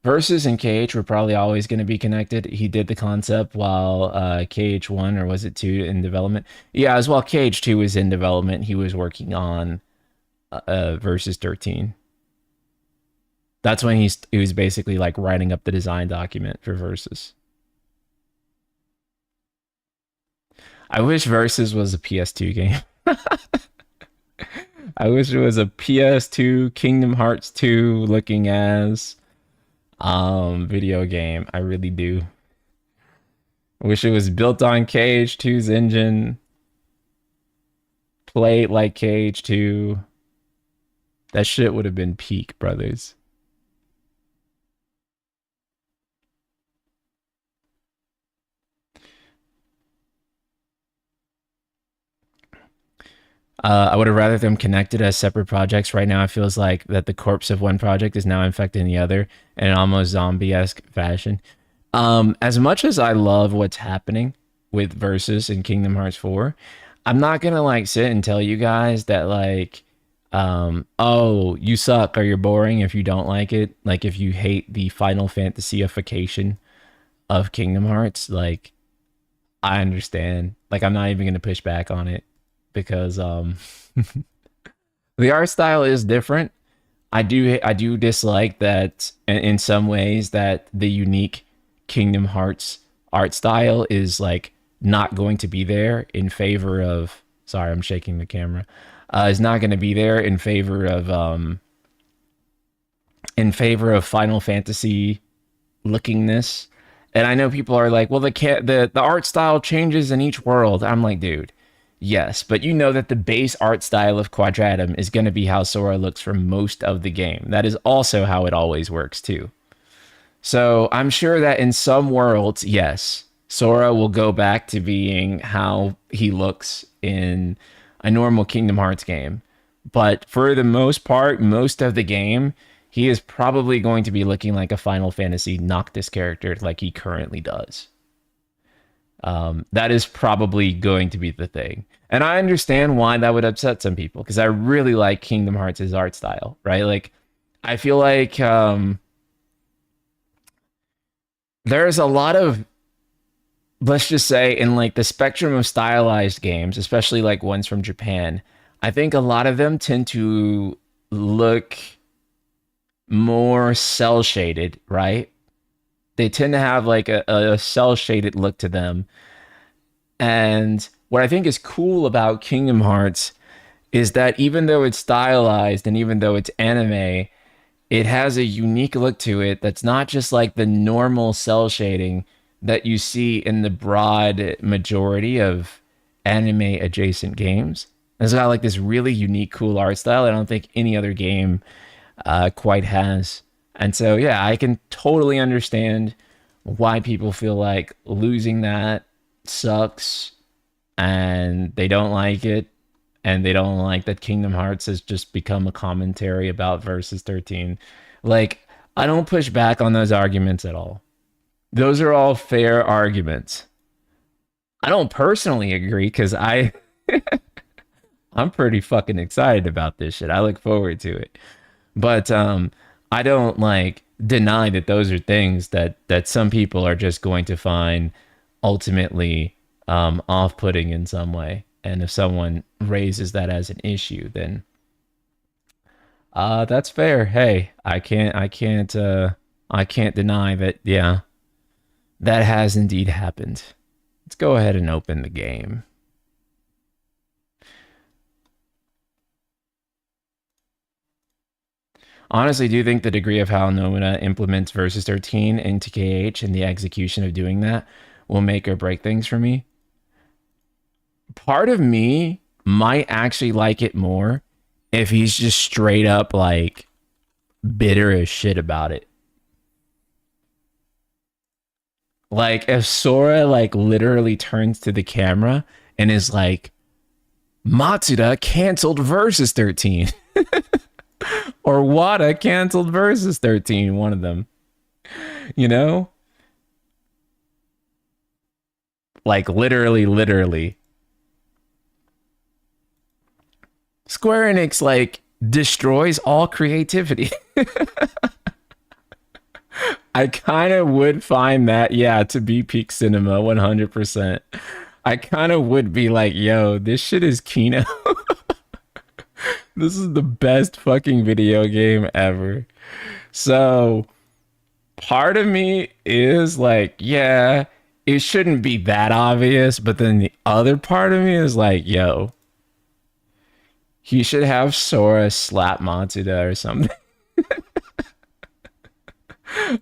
Versus and KH were probably always going to be connected. He did the concept while KH1, or was it 2, in development? Yeah, as well, KH2 was in development. He was working on Versus 13. That's when he was basically like writing up the design document for Versus. I wish Versus was a PS2 game. I wish it was a PS2 Kingdom Hearts 2 looking as video game. I really do. I wish it was built on KH2's engine, played like KH2. That shit would have been peak, brothers. I would have rather them connected as separate projects. Right now, it feels like that the corpse of one project is now infecting the other in an almost zombie-esque fashion. As much as I love what's happening with Versus in Kingdom Hearts 4, I'm not gonna like sit and tell you guys that like, oh, you suck or you're boring if you don't like it. Like if you hate the Final Fantasyification of Kingdom Hearts, like I understand. Like I'm not even gonna push back on it, because the art style is different. I do dislike that in some ways that the unique Kingdom Hearts art style is like not going to be there in favor of, sorry, I'm shaking the camera. Is not going to be there in favor of Final Fantasy lookingness. And I know people are like, well, the art style changes in each world. I'm like, dude, yes, but you know that the base art style of Quadratum is going to be how Sora looks for most of the game. That is also how it always works too. So I'm sure that in some worlds, yes, Sora will go back to being how he looks in a normal Kingdom Hearts game. But for the most part, most of the game, he is probably going to be looking like a Final Fantasy Noctis character like he currently does. That is probably going to be the thing. And I understand why that would upset some people, because I really like Kingdom Hearts' art style, right? Like, I feel like there's a lot of, let's just say, in like the spectrum of stylized games, especially like ones from Japan, I think a lot of them tend to look more cell shaded, right? They tend to have like a cell shaded look to them. And what I think is cool about Kingdom Hearts is that even though it's stylized and even though it's anime, it has a unique look to it that's not just like the normal cell shading that you see in the broad majority of anime adjacent games. It's got like this really unique, cool art style I don't think any other game quite has. And so, yeah, I can totally understand why people feel like losing that sucks and they don't like it. And they don't like that Kingdom Hearts has just become a commentary about Versus 13. Like, I don't push back on those arguments at all. Those are all fair arguments. I don't personally agree because I'm pretty fucking excited about this shit. I look forward to it. But I don't like deny that those are things that some people are just going to find ultimately off-putting in some way. And if someone raises that as an issue, then that's fair. Hey, I can't deny that. Yeah, that has indeed happened. Let's go ahead and open the game. Honestly, do you think the degree of how Nomina implements Versus 13 into KH and the execution of doing that will make or break things for me? Part of me might actually like it more if he's just straight up like bitter as shit about it. Like if Sora like literally turns to the camera and is like, Matsuda canceled Versus 13. Or Wada canceled Versus 13, one of them. You know? Like literally. Square Enix like destroys all creativity. I kind of would find that, yeah, to be peak cinema 100%. I kind of would be like, yo, this shit is Kino. This is the best fucking video game ever. So part of me is like, yeah, it shouldn't be that obvious. But then the other part of me is like, yo, he should have Sora slap Matsuda or something.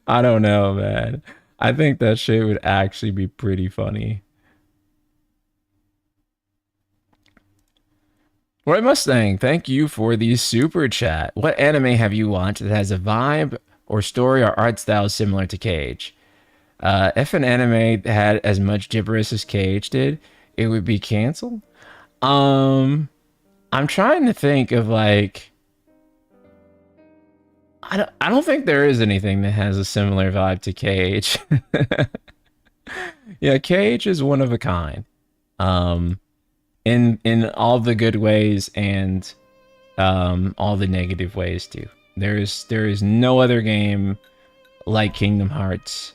I don't know, man. I think that shit would actually be pretty funny. Roy Mustang, thank you for the super chat. What anime have you watched that has a vibe or story or art style similar to KH? If an anime had as much gibberish as KH did, it would be canceled. I'm trying to think of like, I don't think there is anything that has a similar vibe to KH. Yeah, KH is one of a kind. In all the good ways and all the negative ways too. There is no other game like Kingdom Hearts,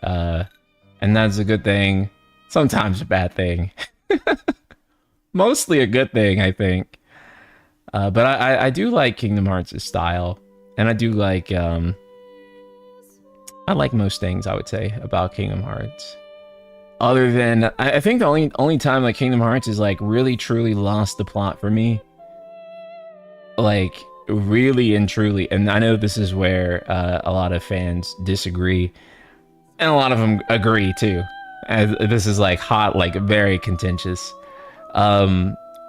and that's a good thing. Sometimes a bad thing. Mostly a good thing, I think. But I do like Kingdom Hearts' style, and I do like I like most things, I would say, about Kingdom Hearts. Other than, I think the only time like Kingdom Hearts is like really truly lost the plot for me. Like really and truly, and I know this is where a lot of fans disagree, and a lot of them agree too. And this is like hot, like very contentious.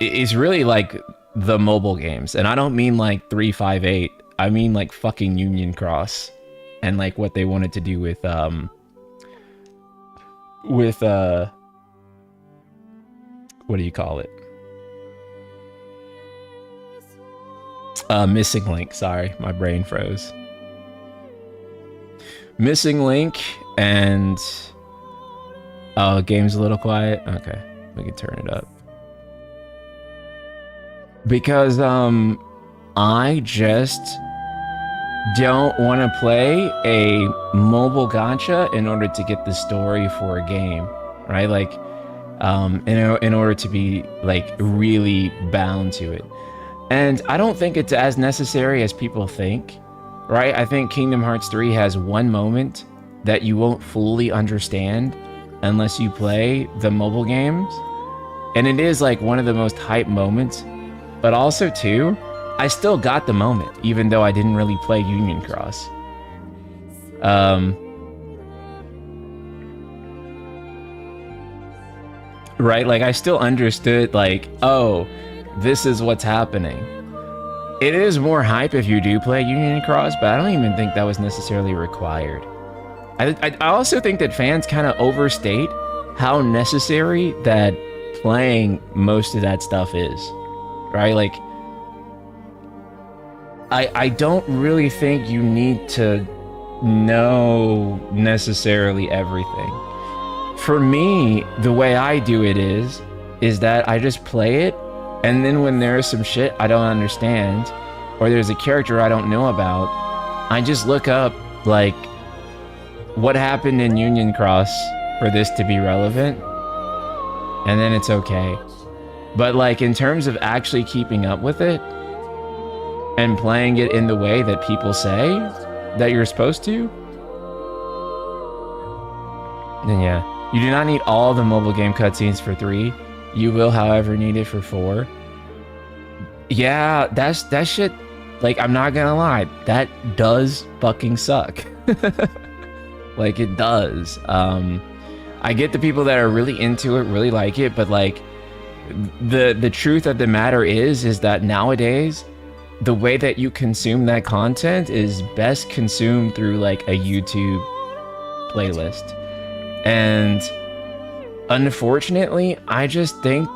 It's really like the mobile games, and I don't mean like 358. I mean like fucking Union Cross, and like what they wanted to do with what do you call it? Missing Link. Sorry, my brain froze. Missing Link and game's a little quiet. Okay, we can turn it up. Because I just don't want to play a mobile gacha in order to get the story for a game, right? Like, in order to be like really bound to it. And I don't think it's as necessary as people think, right? I think Kingdom Hearts 3 has one moment that you won't fully understand unless you play the mobile games. And it is like one of the most hype moments But also too, I still got the moment, even though I didn't really play Union Cross. Right? Like, I still understood, like, oh, this is what's happening. It is more hype if you do play Union Cross, but I don't even think that was necessarily required. I also think that fans kind of overstate how necessary that playing most of that stuff is, right? Like, I don't really think you need to know necessarily everything. For me, the way I do it is that I just play it, and then when there's some shit I don't understand, or there's a character I don't know about, I just look up, like, what happened in Union Cross for this to be relevant, and then it's okay. But, like, in terms of actually keeping up with it, and playing it in the way that people say that you're supposed to, then yeah. You do not need all the mobile game cutscenes for 3. You will, however, need it for 4. Yeah, that shit, like, I'm not gonna lie, that does fucking suck. Like, it does. I get the people that are really into it, really like it, but, like, the truth of the matter is that nowadays, the way that you consume that content is best consumed through, like, a YouTube playlist. And unfortunately, I just think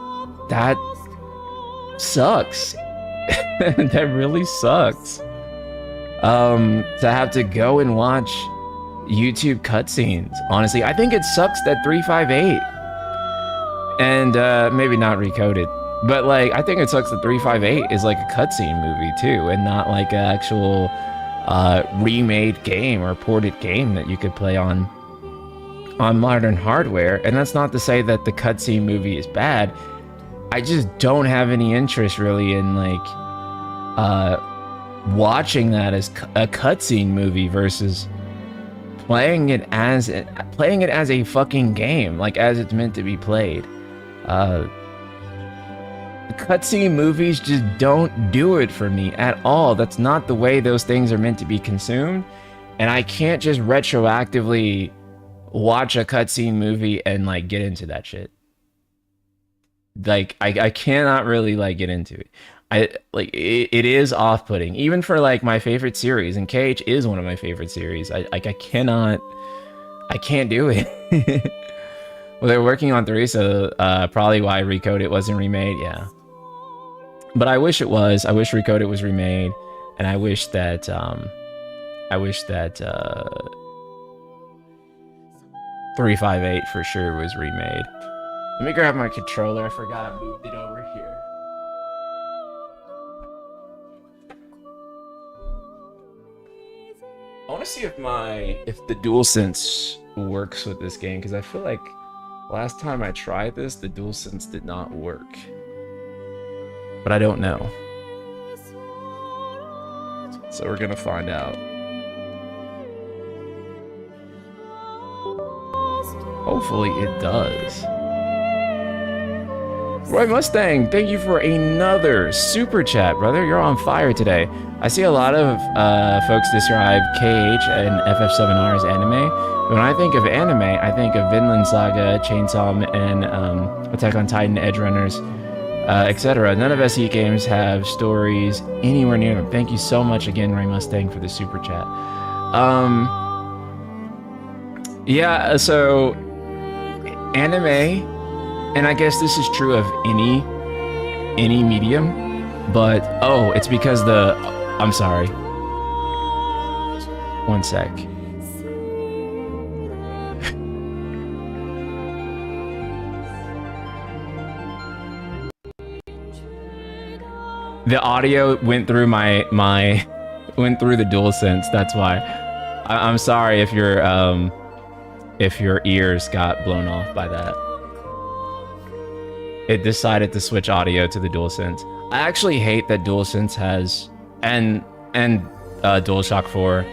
that sucks. That really sucks. To have to go and watch YouTube cutscenes. Honestly, I think it sucks that 358 and maybe not Recoded, but, like, I think it sucks that 358 is like a cutscene movie too, and not like an actual remade game or ported game that you could play on modern hardware. And that's not to say that the cutscene movie is bad. I just don't have any interest really in, like, watching that as a cutscene movie versus playing it as a fucking game, like, as it's meant to be played. Cutscene movies just don't do it for me at all. That's not the way those things are meant to be consumed, and I can't just retroactively watch a cutscene movie and, like, get into that shit. Like, I cannot really, like, get into it. It is off-putting, even for, like, my favorite series, and KH is one of my favorite series. I can't do it. Well, they're working on 3, so probably why Recode It wasn't remade, yeah. But I wish it was. I wish Recode It was remade, and I wish that 358 for sure was remade. Let me grab my controller. I forgot I moved it over here. I want to see if the DualSense works with this game, because I feel like last time I tried this, the DualSense did not work. But I don't know. So we're gonna find out. Hopefully it does. Roy Mustang, thank you for another super chat, brother. You're on fire today. I see a lot of folks describe KH and FF7R as anime. When I think of anime, I think of Vinland Saga, Chainsaw, and Attack on Titan, Edge Runners, etc. None of SE games have stories anywhere near them. Thank you so much again, Roy Mustang, for the super chat. Yeah, so anime, and I guess this is true of any medium, but oh, it's because I'm sorry. One sec. The audio went through went through the DualSense. That's why. I'm sorry if your ears got blown off by that. It decided to switch audio to the DualSense. I actually hate that DualSense has and DualShock 4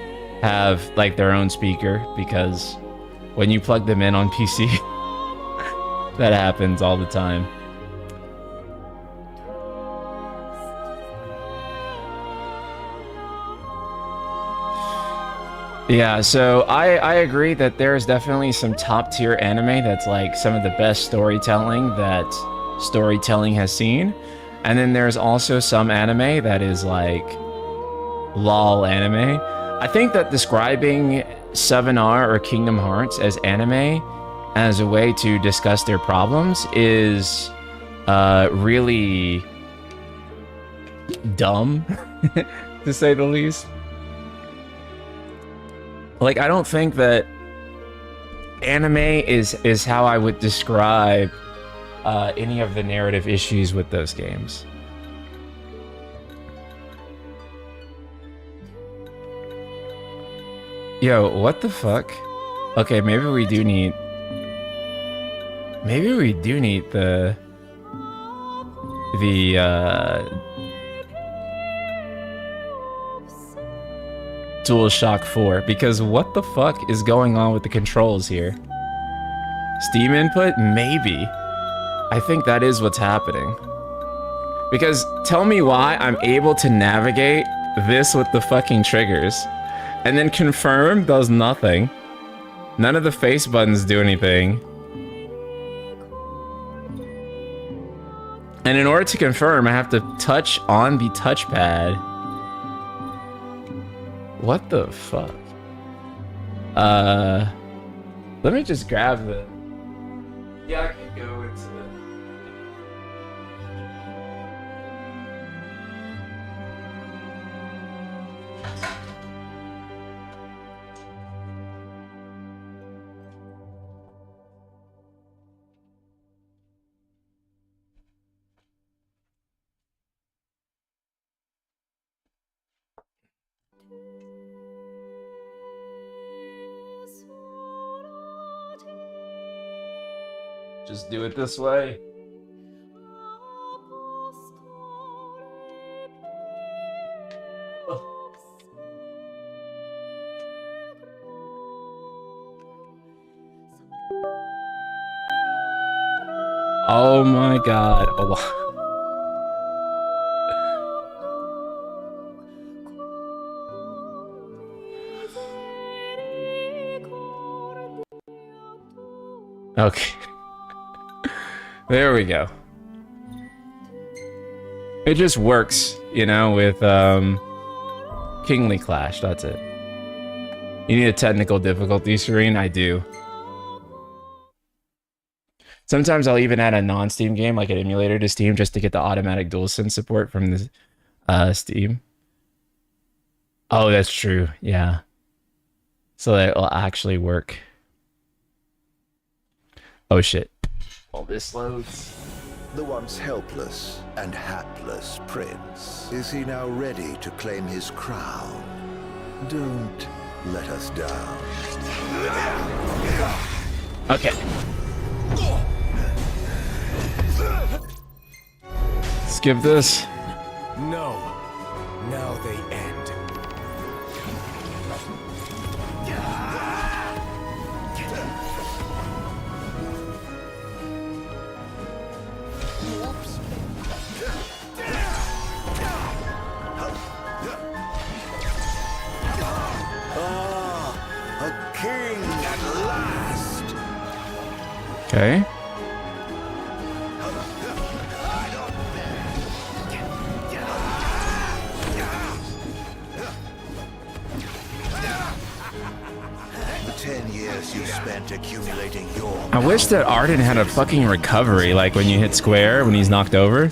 have like their own speaker, because when you plug them in on PC, that happens all the time. Yeah, so I agree that there's definitely some top tier anime that's like some of the best storytelling that storytelling has seen. And then there's also some anime that is like lol anime. I think that describing 7R or Kingdom Hearts as anime as a way to discuss their problems is really dumb, to say the least. Like, I don't think that anime is how I would describe any of the narrative issues with those games. Yo, what the fuck? Okay, maybe we do need the DualShock 4, because what the fuck is going on with the controls here? Steam input? Maybe. I think that is what's happening. Because tell me why I'm able to navigate this with the fucking triggers, and then confirm does nothing. None of the face buttons do anything. And in order to confirm, I have to touch on the touchpad. What the fuck? Let me just grab the... Yeah, I can go into the... Just do it this way. Oh my god. Oh. Okay. There we go. It just works, you know, with Kingly Clash, that's it. You need a technical difficulty screen? I do. Sometimes I'll even add a non-Steam game, like an emulator to Steam, just to get the automatic DualSense support from the Steam. Oh, that's true, yeah. So that it'll actually work. Oh shit. All this loads. The once helpless and hapless prince. Is he now ready to claim his crown? Don't let us down. Okay. Skip this. No. Now they end. King at last. Okay. The 10 years you spent accumulating your... I wish that Ardyn had a fucking recovery, like when you hit square, when he's knocked over.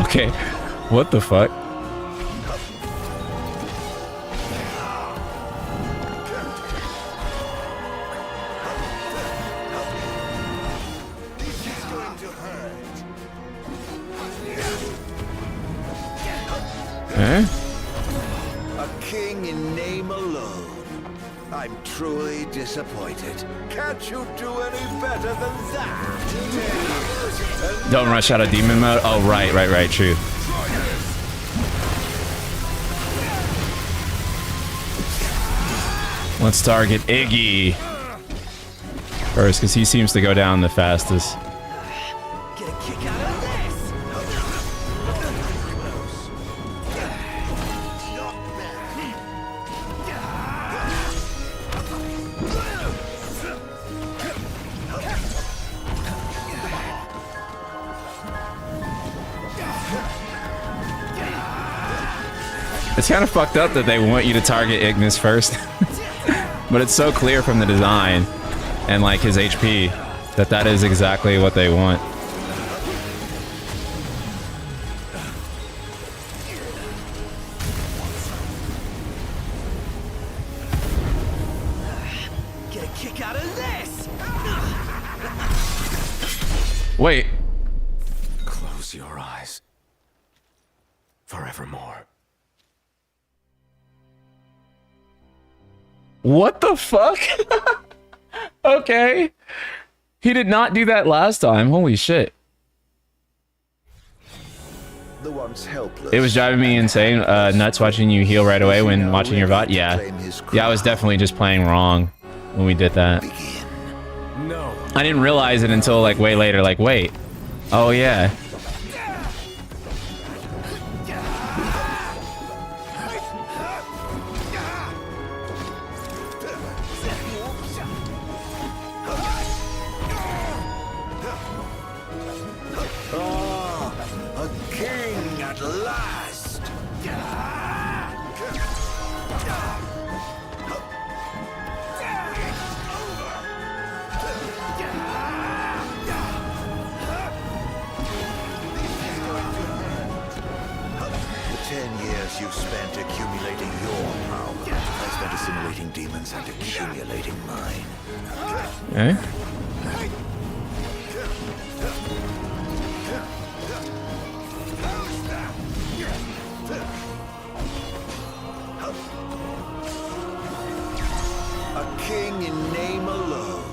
Okay. What the fuck? Eh? A king in name alone. I'm truly disappointed. Can't you do any better than that? Don't rush out of demon mode? Oh, right, true. Let's target Iggy first, because he seems to go down the fastest. Get a kick out of this. It's kind of fucked up that they want you to target Ignis first. But it's so clear from the design and like his HP that that is exactly what they want. Get a kick out of this! Wait. Close your eyes. Forevermore. What the fuck? Okay. He did not do that last time. Holy shit. The once helpless. It was driving me insane, nuts watching you heal right away when watching your VOD. Yeah. Yeah, I was definitely just playing wrong when we did that. No. I didn't realize it until like way later, like, wait. Oh yeah. A king at last. The 10 years you spent accumulating your power, I spent assimilating demons and accumulating mine. Okay. A king in name alone.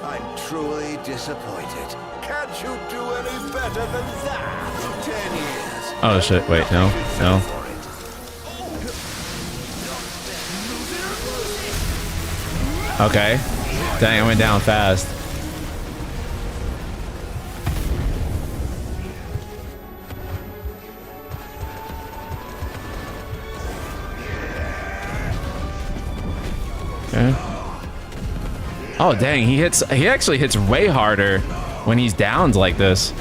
I'm truly disappointed. Can't you do any better than that? 10 years. Oh shit, wait, no, no. Okay. Dang, I went down fast. Okay. Oh dang, he actually hits way harder when he's downed like this.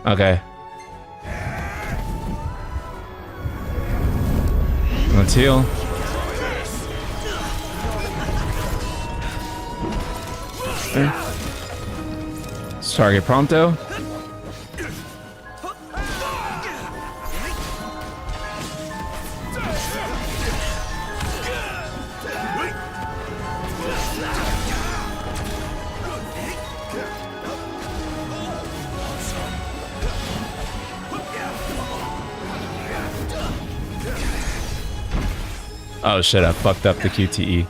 Okay. Let's heal. Okay. Let's target Prompto. Oh shit, I fucked up the QTE.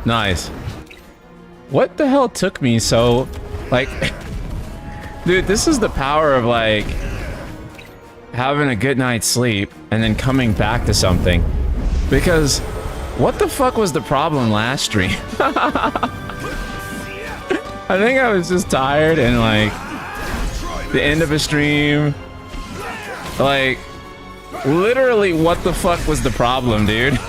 Nice. What the hell took me so, like... Dude, this is the power of, like, having a good night's sleep and then coming back to something. Because, what the fuck was the problem last stream? I think I was just tired and, like, the end of a stream. Like, literally, what the fuck was the problem, dude?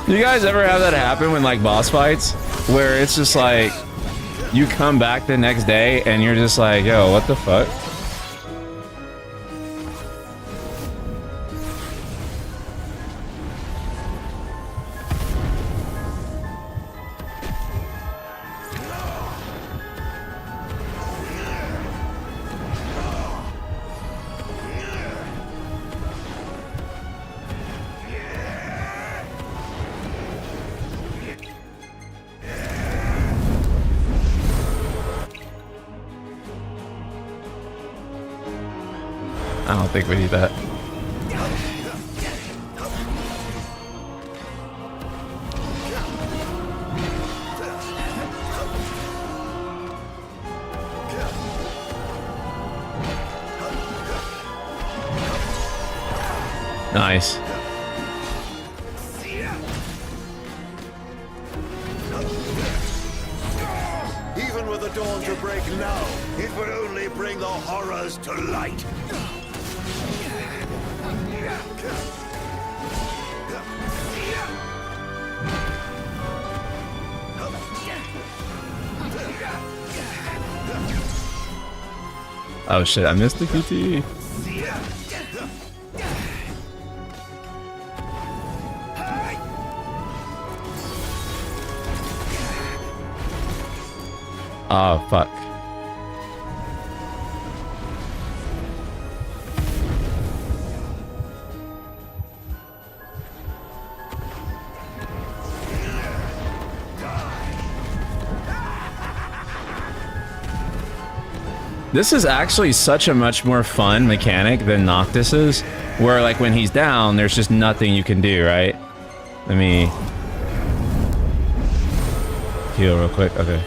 You guys ever have that happen when, like, boss fights? Where it's just like, you come back the next day and you're just like, yo, what the fuck? I don't think we need that. Nice. now. It would only bring the horrors to light. Oh shit, I missed the QT. Oh fuck. This is actually such a much more fun mechanic than Noctis's, where like when he's down, there's just nothing you can do, right? Let me heal real quick. Okay.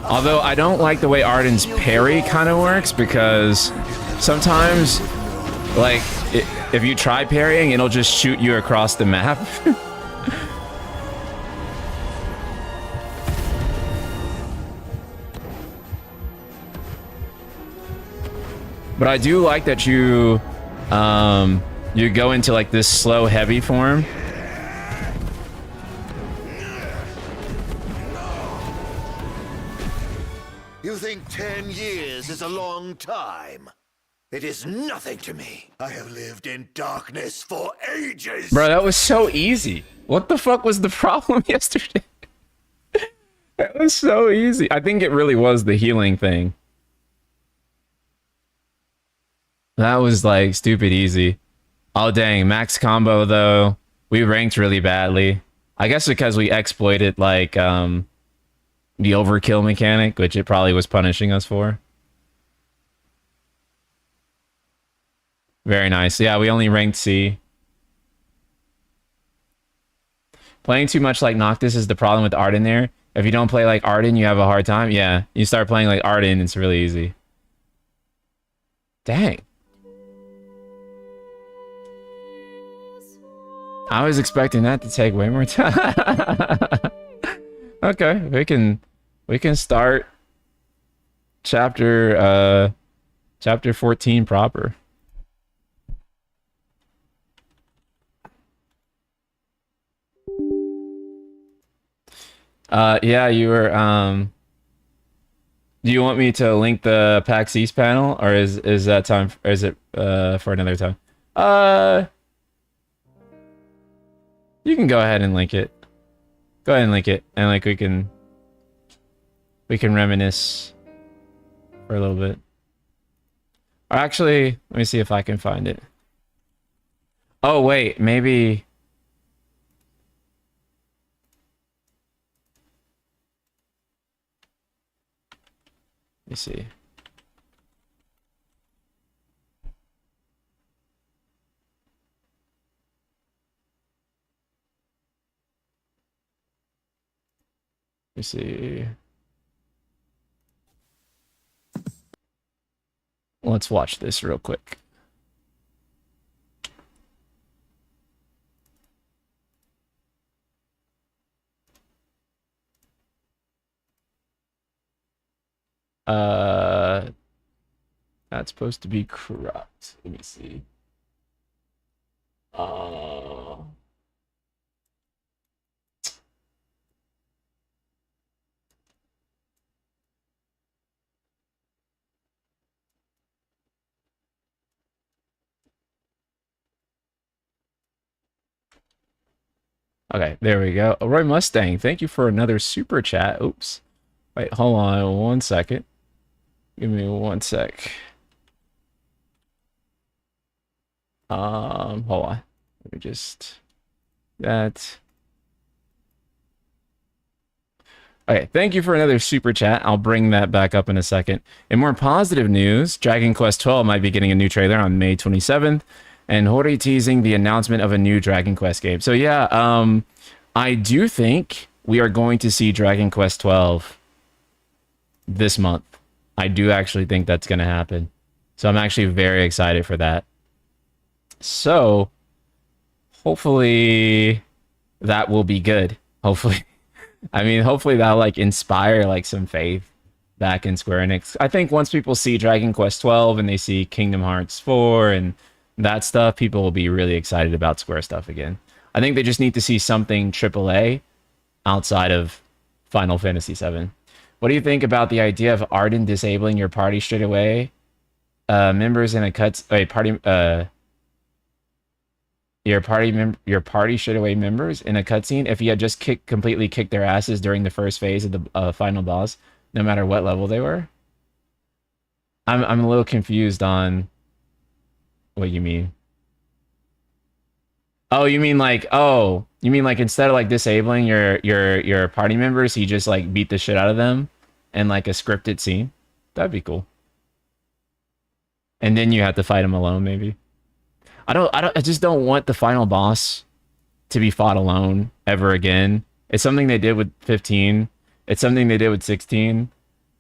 Although I don't like the way Ardyn's parry kind of works, because sometimes, like, if you try parrying, it'll just shoot you across the map. But I do like that you go into like this slow heavy form. You think 10 years is a long time? It is nothing to me. I have lived in darkness for ages. Bro, that was so easy. What the fuck was the problem yesterday? That was so easy. I think it really was the healing thing. That was like stupid easy. Oh dang, max combo though. We ranked really badly. I guess because we exploited like the overkill mechanic, which it probably was punishing us for. Very nice. Yeah, we only ranked C. Playing too much like Noctis is the problem with Ardyn there. If you don't play like Ardyn, you have a hard time. Yeah, you start playing like Ardyn, it's really easy. Dang. I was expecting that to take way more time. Okay, we can start chapter 14 proper. Yeah, you were do you want me to link the PAX East panel, or is that time, or is it for another time? You can go ahead and link it. Go ahead and link it, and like we can reminisce for a little bit. Or actually, let me see if I can find it. Oh wait, maybe. Let me see. Let me see. Let's watch this real quick. That's supposed to be corrupt. Let me see. Okay, there we go. Roy Mustang, thank you for another super chat. Oops. Wait, hold on 1 second. Give me 1 sec. Hold on. Let me just that. Okay, thank you for another super chat. I'll bring that back up in a second. In more positive news, Dragon Quest XII might be getting a new trailer on May 27th, and Hori teasing the announcement of a new Dragon Quest game. So yeah, I do think we are going to see Dragon Quest XII this month. I do actually think that's going to happen. So I'm actually very excited for that. So hopefully that will be good. Hopefully, I mean, hopefully that'll like inspire like some faith back in Square Enix. I think once people see Dragon Quest 12 and they see Kingdom Hearts 4 and that stuff, people will be really excited about Square stuff again. I think they just need to see something AAA outside of Final Fantasy 7. What do you think about the idea of Ardyn disabling your party straight away? Members in a party your party straight away members in a cutscene if he had just completely kicked their asses during the first phase of the final boss, no matter what level they were. I'm a little confused on what you mean. Oh, you mean like instead of like disabling your party members, he just like beat the shit out of them in like a scripted scene? That'd be cool. And then you have to fight him alone, maybe. I just don't want the final boss to be fought alone ever again. It's something they did with 15. It's something they did with 16.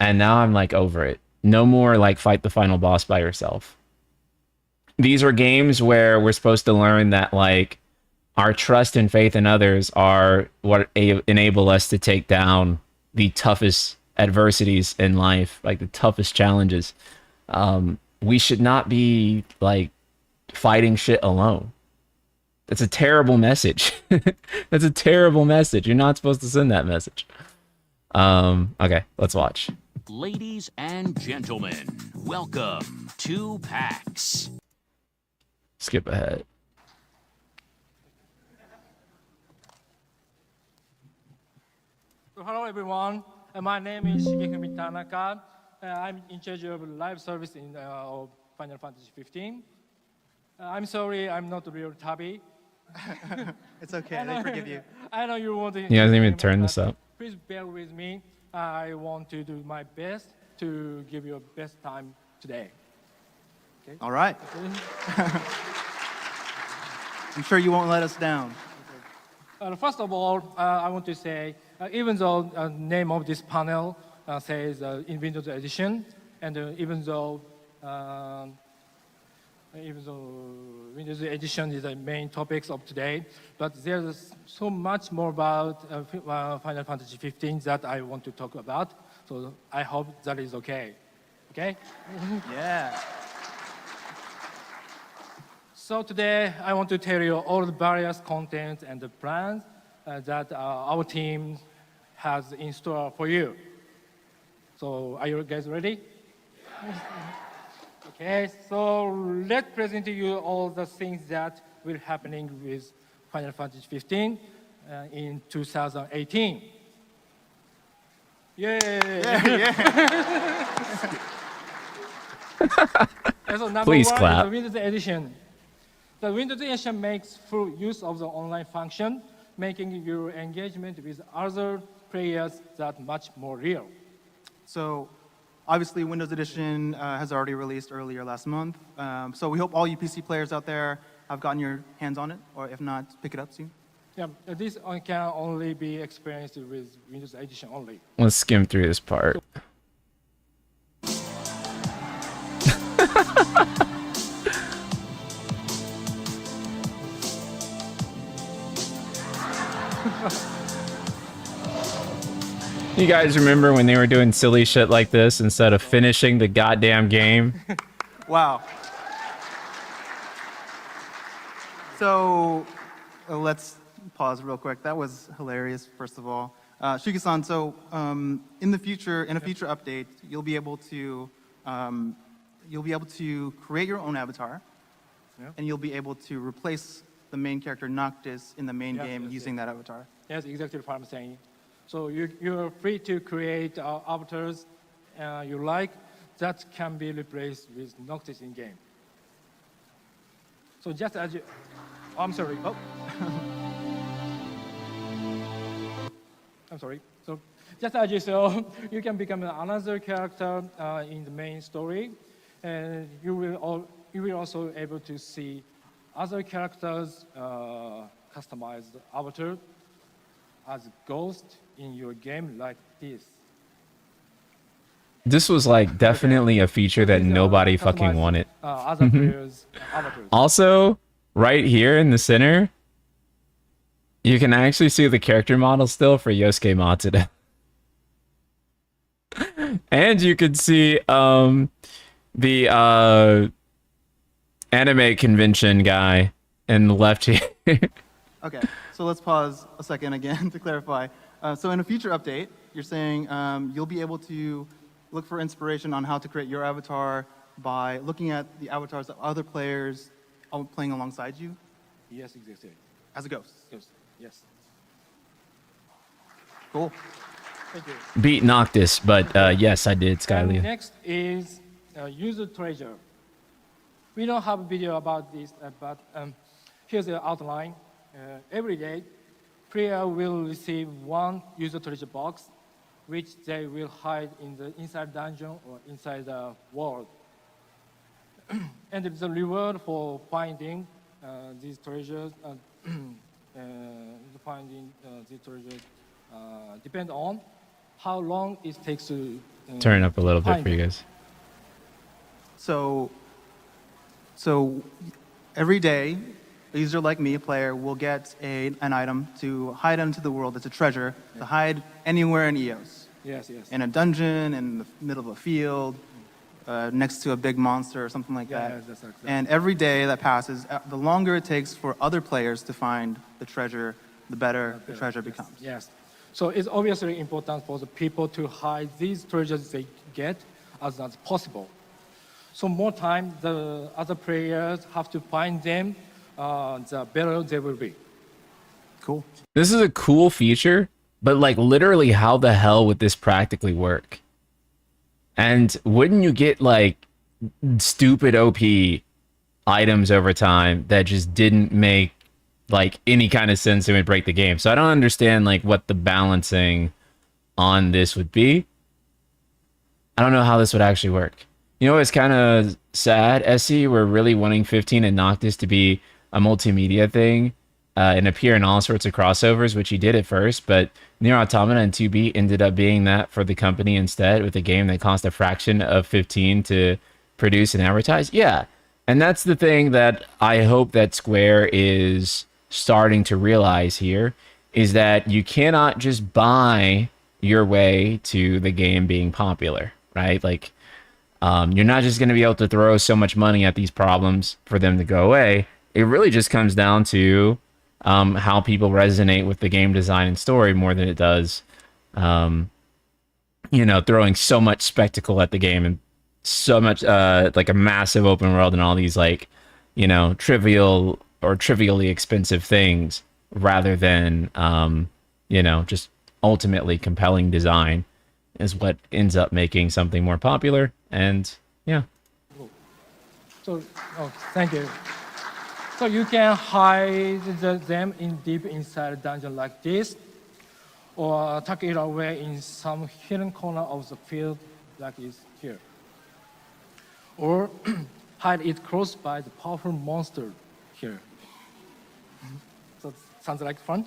And now I'm like over it. No more like fight the final boss by yourself. These are games where we're supposed to learn that like our trust and faith in others are what enable us to take down the toughest adversities in life, like the toughest challenges. We should not be like fighting shit alone. That's a terrible message. That's a terrible message. You're not supposed to send that message. Okay, let's watch. Ladies and gentlemen, welcome to PAX. Skip ahead. So hello everyone, my name is Shigefumi Tanaka. I'm in charge of live service in of Final Fantasy 15. I'm sorry, I'm not real Tabi. It's okay, they forgive you. I know you want to. He hasn't even turned this up. Please bear with me. I want to do my best to give you a best time today. Okay? All right. I'm sure you won't let us down. First of all, I want to say, even though the name of this panel says in Windows Edition, and even though Windows Edition is the main topics of today, but there's so much more about Final Fantasy 15 that I want to talk about. So I hope that is okay. Okay? Yeah. So today I want to tell you all the various content and the plans that our team has in store for you. So are you guys ready? Okay, so let's present to you all the things that will happening with Final Fantasy 15 in 2018. Yay! So number Please one clap. is the Windows Edition. The Windows Edition makes full use of the online function, making your engagement with other players that much more real. So, obviously, Windows Edition has already released earlier last month. So we hope all you PC players out there have gotten your hands on it, or if not, pick it up soon. Yeah, this can only be experienced with Windows Edition only. Let's skim through this part. You guys remember when they were doing silly shit like this instead of finishing the goddamn game? Wow. So, let's pause real quick. That was hilarious, first of all. Shiki-san, so in a future update, you'll be able to create your own avatar, and you'll be able to replace the main character Noctis in the main game using that avatar. Yes, exactly what I'm saying. So you're free to create avatars you like that can be replaced with Noctis in game. So just as you, oh, I'm sorry. Oh. I'm sorry. So just as you saw, you can become another character in the main story, and you will also able to see other characters customized avatar as ghost in your game like this. This was like definitely a feature that nobody fucking wanted. Other players' avatars. Also, right here in the center, you can actually see the character model still for Yosuke Matsuda. And you can see the anime convention guy in the left here. Okay, so let's pause a second again to clarify. So in a future update, you're saying you'll be able to look for inspiration on how to create your avatar by looking at the avatars of other players playing alongside you Yes, exactly. as a ghost. Yes. Cool. Thank you. Beat Noctis, but yes, I did, And Skylia. next is user treasure. We don't have a video about this, but here's the outline. Every day, player will receive one user treasure box, which they will hide in the inside dungeon or inside the world. And the reward for finding these treasures, depend on how long it takes to Turn it up a little bit find for you it. guys. So every day, a user like me, a player, will get an item to hide into the world. It's a treasure to hide anywhere in EOS. Yes. In a dungeon, in the middle of a field, next to a big monster or something like Yeah, that. yes, that's exactly. And every day that passes, the longer it takes for other players to find the treasure, the better the treasure becomes. Yes. So it's obviously important for the people to hide these treasures they get as much as possible. So more time the other players have to find them, the better they will be. Cool. This is a cool feature, but like literally how the hell would this practically work? And wouldn't you get like stupid OP items over time that just didn't make like any kind of sense and would break the game? So I don't understand like what the balancing on this would be. I don't know how this would actually work. You know, it's kind of sad, SE, we're really wanting 15 and Noctis to be a multimedia thing and appear in all sorts of crossovers, which he did at first, but Nier Automata and 2B ended up being that for the company instead, with a game that cost a fraction of 15 to produce and advertise. Yeah, and that's the thing that I hope that Square is starting to realize here, is that you cannot just buy your way to the game being popular, right? Like, you're not just going to be able to throw so much money at these problems for them to go away. It really just comes down to how people resonate with the game design and story more than it does, you know, throwing so much spectacle at the game and so much like a massive open world and all these like, you know, trivial or trivially expensive things rather than, you know, just ultimately compelling design is what ends up making something more popular. And yeah. So, thank you. So you can hide them in deep inside a dungeon like this, or tuck it away in some hidden corner of the field like is here. Or hide it close by the powerful monster here. So sounds like fun?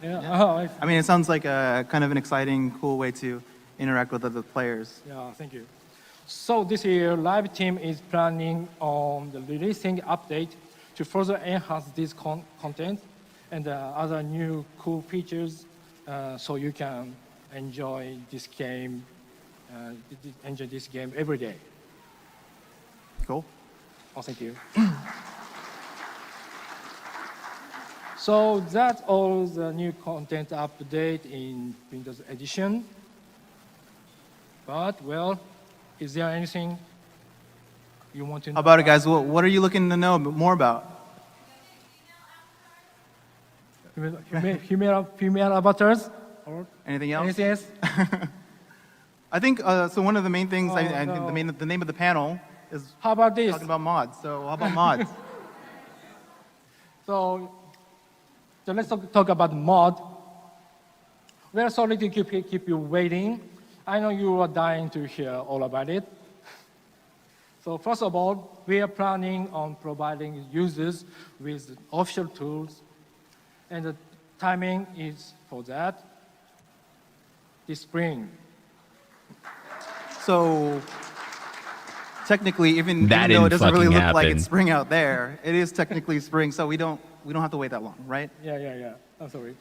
Yeah. I mean, it sounds like a kind of an exciting, cool way to interact with other players. Yeah, thank you. So this year, Live Team is planning on the releasing update to further enhance this content and other new cool features, so you can enjoy this game every day. Cool. Oh, thank you. So that's all the new content update in Windows Edition. But, well, is there anything you want to know? How about it, guys? What are you looking to know more about? Female avatars? Or Anything else? anything else? I think so. One of the main things, I no. think the name of the panel is How about this? talking about mods. So how about mods? So let's talk about mod. We're sorry to keep you waiting. I know you are dying to hear all about it. So first of all, we are planning on providing users with official tools, and the timing is for that this spring. So technically, even That though it didn't doesn't really fucking look like happen. it's spring out there, it is technically spring, so we don't have to wait that long, right? Yeah. I'm sorry.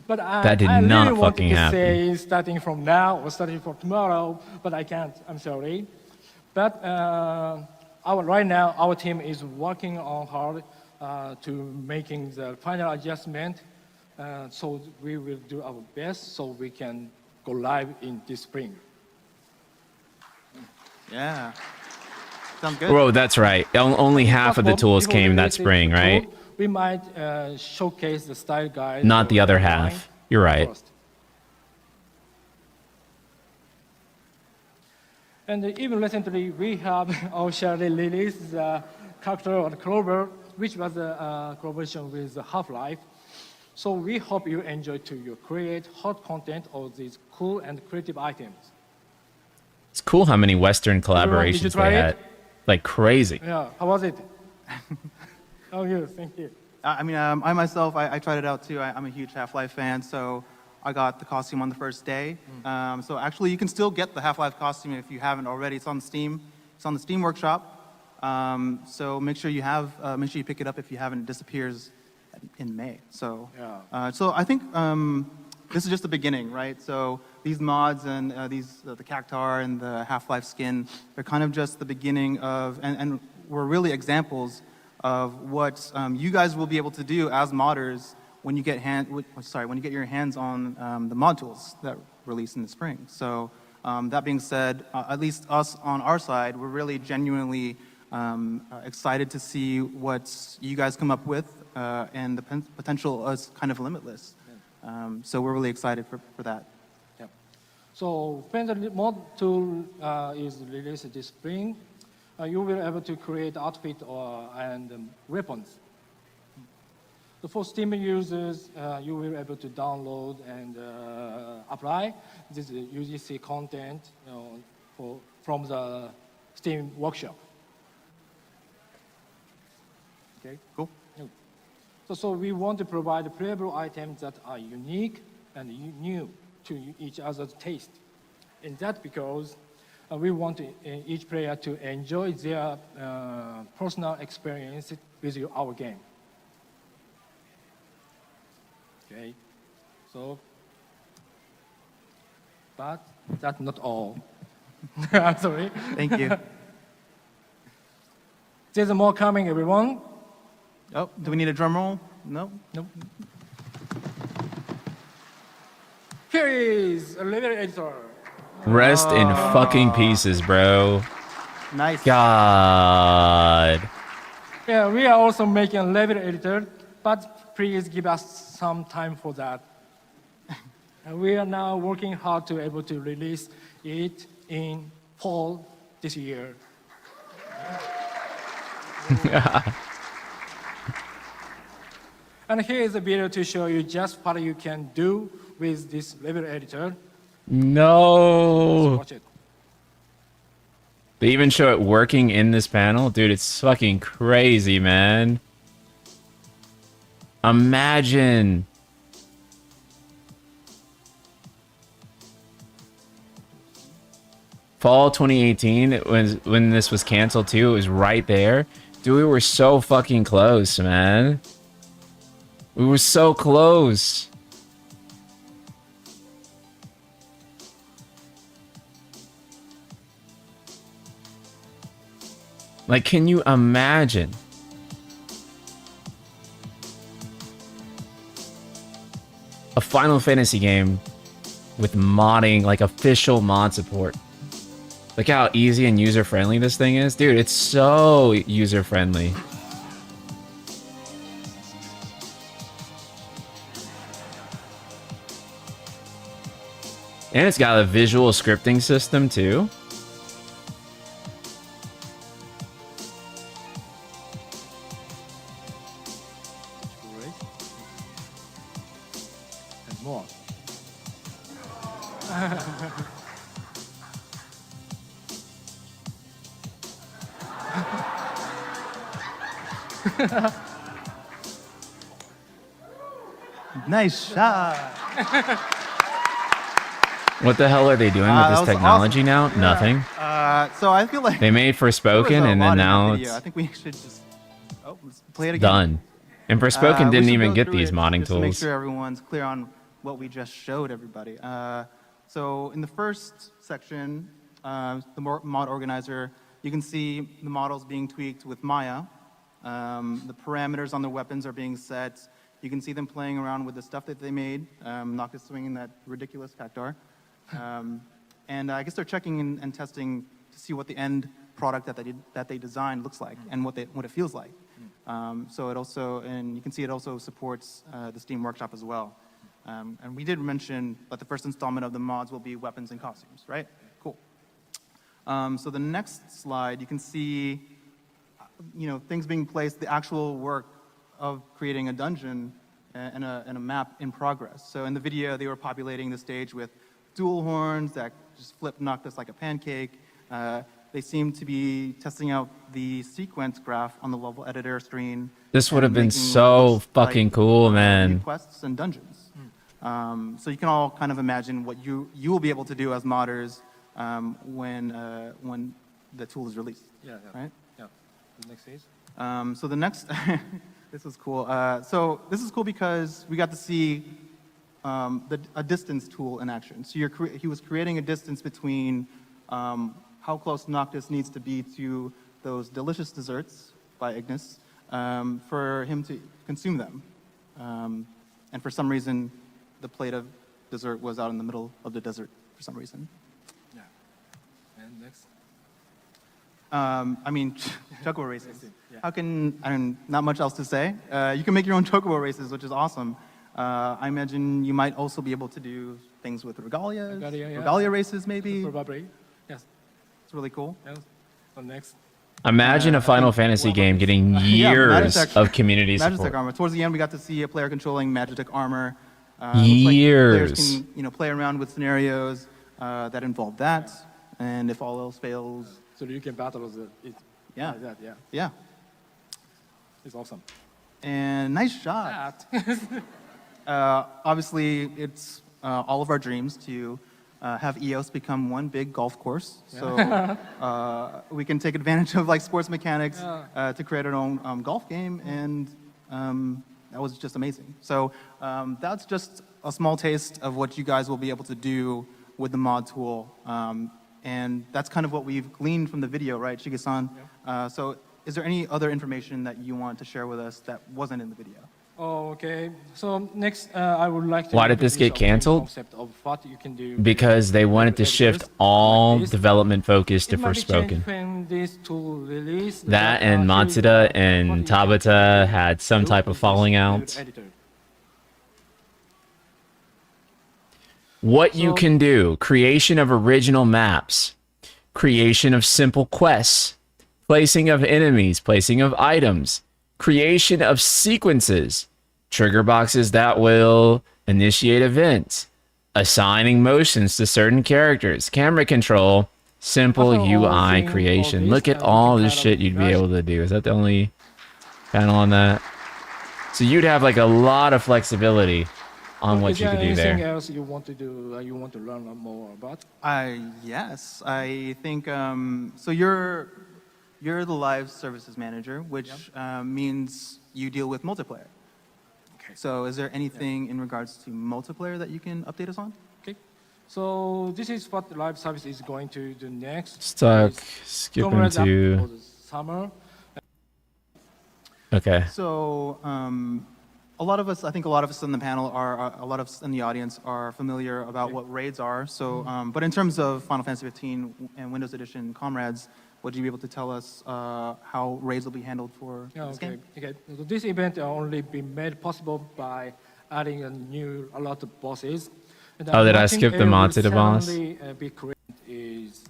But That did I not really wanted fucking to happen. say starting from now or starting from tomorrow, but I can't. I'm sorry. But right now, our team is working on hard to making the final adjustment. So we will do our best so we can go live in this spring. Yeah. Sounds good. Bro, that's right. Only half of the Possible, tools before we came that release the spring, tool, right? We might showcase the style guide. Not the other online half. You're right. first. And even recently, we have officially released the character of Clover, which was a collaboration with Half-Life. So we hope you enjoy to create hot content of these cool and creative items. It's cool how many Western did you collaborations try they it? had. Like crazy. Yeah, how was it? Oh, yes, thank you. I mean, I myself, I tried it out too. I'm a huge Half-Life fan, so I got the costume on the first day. So actually, you can still get the Half-Life costume if you haven't already. It's on Steam. It's on the Steam Workshop. So make sure you pick it up if you haven't. It disappears in May. So, so I think this is just the beginning, right? So these mods and the Cactar and the Half-Life skin, they're kind of just the beginning of, and were really examples of what you guys will be able to do as modders when you get your hands on the mod tools that release in the spring. So that being said, at least us on our side, we're really genuinely excited to see what you guys come up with, and the potential is kind of limitless. So we're really excited for that. Yeah. So when the mod tool is released this spring, you will be able to create outfit and weapons. So for Steam users, you will be able to download and apply this UGC content from the Steam workshop. Okay. Cool. So we want to provide playable items that are unique and new to each other's taste. And that's because we want each player to enjoy their personal experience with our game. Okay, so, but that's not all. I'm sorry. Thank you. There's more coming, everyone. Oh, do we need a drum roll? No? Nope. Here is a level editor. Rest in fucking pieces, bro. Nice. God. Yeah, we are also making a level editor, but please give us some time for that. And we are now working hard to be able to release it in fall this year. And here is a video to show you just what you can do with this level editor. No. Watch it. They even show it working in this panel? Dude, it's fucking crazy, man. Imagine. Fall 2018, when this was canceled too, it was right there. Dude, we were so fucking close, man. We were so close. Like, can you imagine? A Final Fantasy game with modding, like official mod support. Look how easy and user-friendly this thing is. Dude, it's so user-friendly. And it's got a visual scripting system, too. And more. Nice shot. What the hell are they doing with That this was technology awesome. now? Yeah. Nothing. So I feel like They made there was Forspoken, a and lot then in that now video. I it's think we should just let's play it again. done. And Forspoken We didn't should even go get through these it modding just to make tools. sure everyone's clear on what we just showed everybody. So in the first section, the mod organizer, you can see the models being tweaked with Maya. The parameters on their weapons are being set. You can see them playing around with the stuff that they made. Noctis swinging that ridiculous cactar. And I guess they're checking and testing to see what the end product that they designed looks like and what it feels like. So it also, and you can see it also supports the Steam Workshop as well. And we did mention that the first installment of the mods will be weapons and costumes, right? Cool. So the next slide, you can see, things being placed, the actual work of creating a dungeon and a map in progress. So in the video, they were populating the stage with dual horns that just flip Noctis like a pancake. They seem to be testing out the sequence graph on the level editor screen. This would have and been making so levels fucking like, cool, new man. quests and dungeons. So you can all kind of imagine what you will be able to do as modders when the tool is released. Yeah. Right? Yeah. The next phase. So the next, this was cool. So this is cool because we got to see a distance tool in action. So he was creating a distance between how close Noctis needs to be to those delicious desserts by Ignis for him to consume them. And for some reason, the plate of dessert was out in the middle of the desert for some reason. Yeah. And next. I mean, chocobo races. Yeah. How can, not much else to say. You can make your own chocobo races, which is awesome. I imagine you might also be able to do things with regalias, Regalia, yeah. regalia races maybe. Probably. Yes. It's really cool. Yes. So next. Imagine a Final Fantasy game getting Yeah, years Magitech- of community Magitech support. armor. Towards the end, we got to see a player controlling Magitech armor. Years. Looks like players can, play around with scenarios that involve that, and if all else fails, So you can battle it. Yeah. Like that, yeah. yeah. It's awesome. And nice shot. Obviously, it's all of our dreams to have EOS become one big golf course. So we can take advantage of sports mechanics to create our own golf game, and that was just amazing. So that's just a small taste of what you guys will be able to do with the mod tool. And that's kind of what we've gleaned from the video, right, Shige-san? So is there any other information that you want to share with us that wasn't in the video? Oh, okay. So next, I would like to. Why did this get introduce a canceled? Concept of what you can do Because they wanted to with shift editors all like this. development focus to It might be changed Forspoken. when this tool release. That and Matsuda and Tabata had some type of falling out. What you So- can do: creation of original maps, creation of simple quests, placing of enemies, placing of items, creation of sequences, trigger boxes that will initiate events, assigning motions to certain characters, camera control, simple After all UI seeing all creation. this, Look at you all can this kind of shit you'd be imagine- able to do. Is that the only panel on that? So you'd have a lot of flexibility on what you could do Anything there. else you want to do? You want to learn more about? Yes, I think so. You're the live services manager, which means you deal with multiplayer. Okay. So, is there anything in regards to multiplayer that you can update us on? Okay. So this is what the live service is going to do next. Stuck. Is Skipping Comrades Up to. for the summer. Okay. So, a lot of us, I think, a lot of us in the panel a lot of us in the audience are familiar about what raids are. So, but in terms of Final Fantasy 15 and Windows Edition Comrades, would you be able to tell us how raids will be handled for Yeah, this okay. game? Okay. So this event only been made possible by adding a lot of bosses. And Oh, did I nothing skip the will Matsuda boss? suddenly, be created is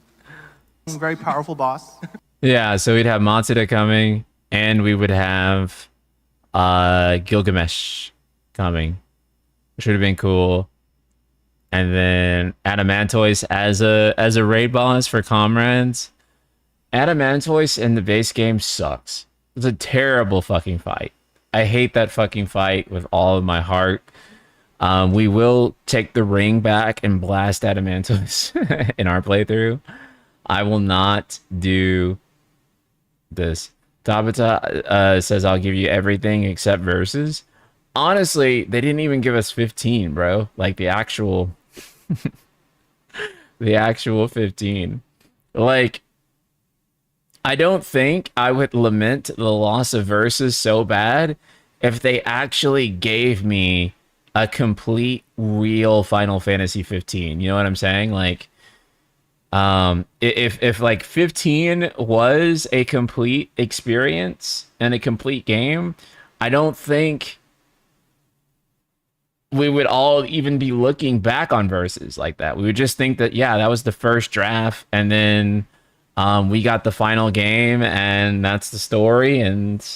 Very powerful boss. Yeah, so we'd have Matsuda coming, and we would have Gilgamesh coming, which would have been cool. And then Adamantoise as a raid boss for Comrades. Adamantoise in the base game sucks. It's a terrible fucking fight. I hate that fucking fight with all of my heart. We will take the ring back and blast Adamantoise in our playthrough. I will not do this. Tabata says I'll give you everything except verses. Honestly, they didn't even give us 15, bro. Like the actual the actual 15. Like I don't think I would lament the loss of verses so bad if they actually gave me a complete real Final Fantasy 15. You know what I'm saying? Like if like 15 was a complete experience and a complete game, I don't think we would all even be looking back on verses like that. We would just think that, yeah, that was the first draft, and then we got the final game, and that's the story. And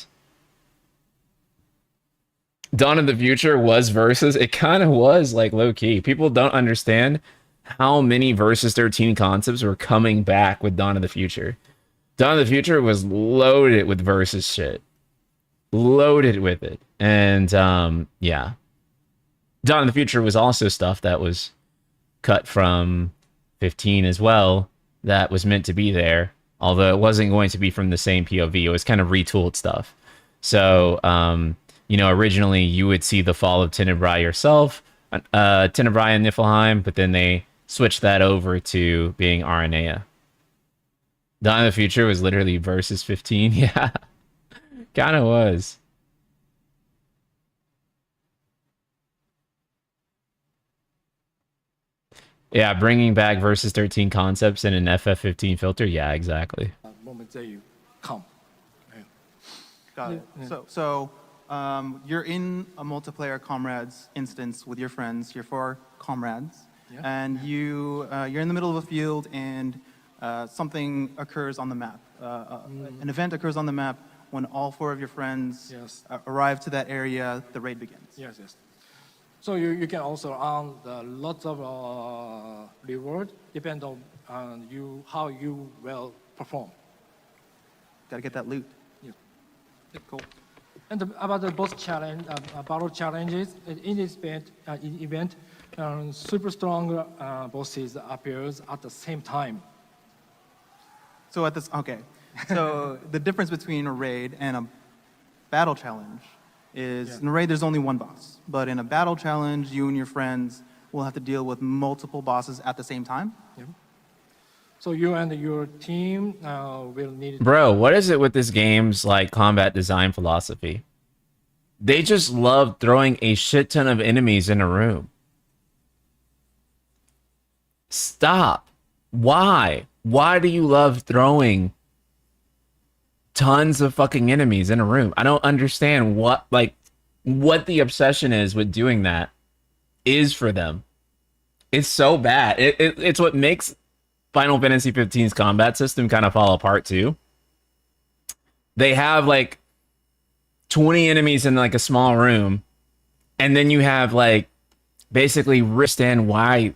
Dawn of the Future was versus. It kind of was like low key. People don't understand how many versus 13 concepts were coming back with Dawn of the Future. Dawn of the Future was loaded with versus shit, loaded with it, and yeah. Dawn of the Future was also stuff that was cut from 15 as well, that was meant to be there, although it wasn't going to be from the same POV. It was kind of retooled stuff. So, you know, originally you would see the fall of Tenebrae yourself, Tenebrae and Niflheim, but then they switched that over to being Aranea. Dawn of the Future was literally versus 15. Yeah, kind of was. Yeah, bringing back versus 13 concepts in an FF15 filter. Yeah, exactly. Moment that you come. Got it. So you're in a multiplayer comrades instance with your friends, your 4 comrades, and you're in the middle of a field, and something occurs on the map. An event occurs on the map. When all 4 of your friends arrive to that area, the raid begins. Yes, yes. So you can also earn lots of reward, depend on how you will perform. Got to get that loot. Yeah. Cool. And about the boss challenge, battle challenges, in this event, super strong bosses appears at the same time. So so the difference between a raid and a battle challenge is in a raid there's only one boss, but in a battle challenge you and your friends will have to deal with multiple bosses at the same time. Yeah. So you and your team will need. Bro, what is it with this game's like combat design philosophy? They just love throwing a shit ton of enemies in a room. Stop. Why? Why do you love throwing tons of fucking enemies in a room? I don't understand what the obsession is with doing that is for them. It's so bad. It's what makes Final Fantasy 15's combat system kind of fall apart too. They have like 20 enemies in like a small room, and then you have like basically understand why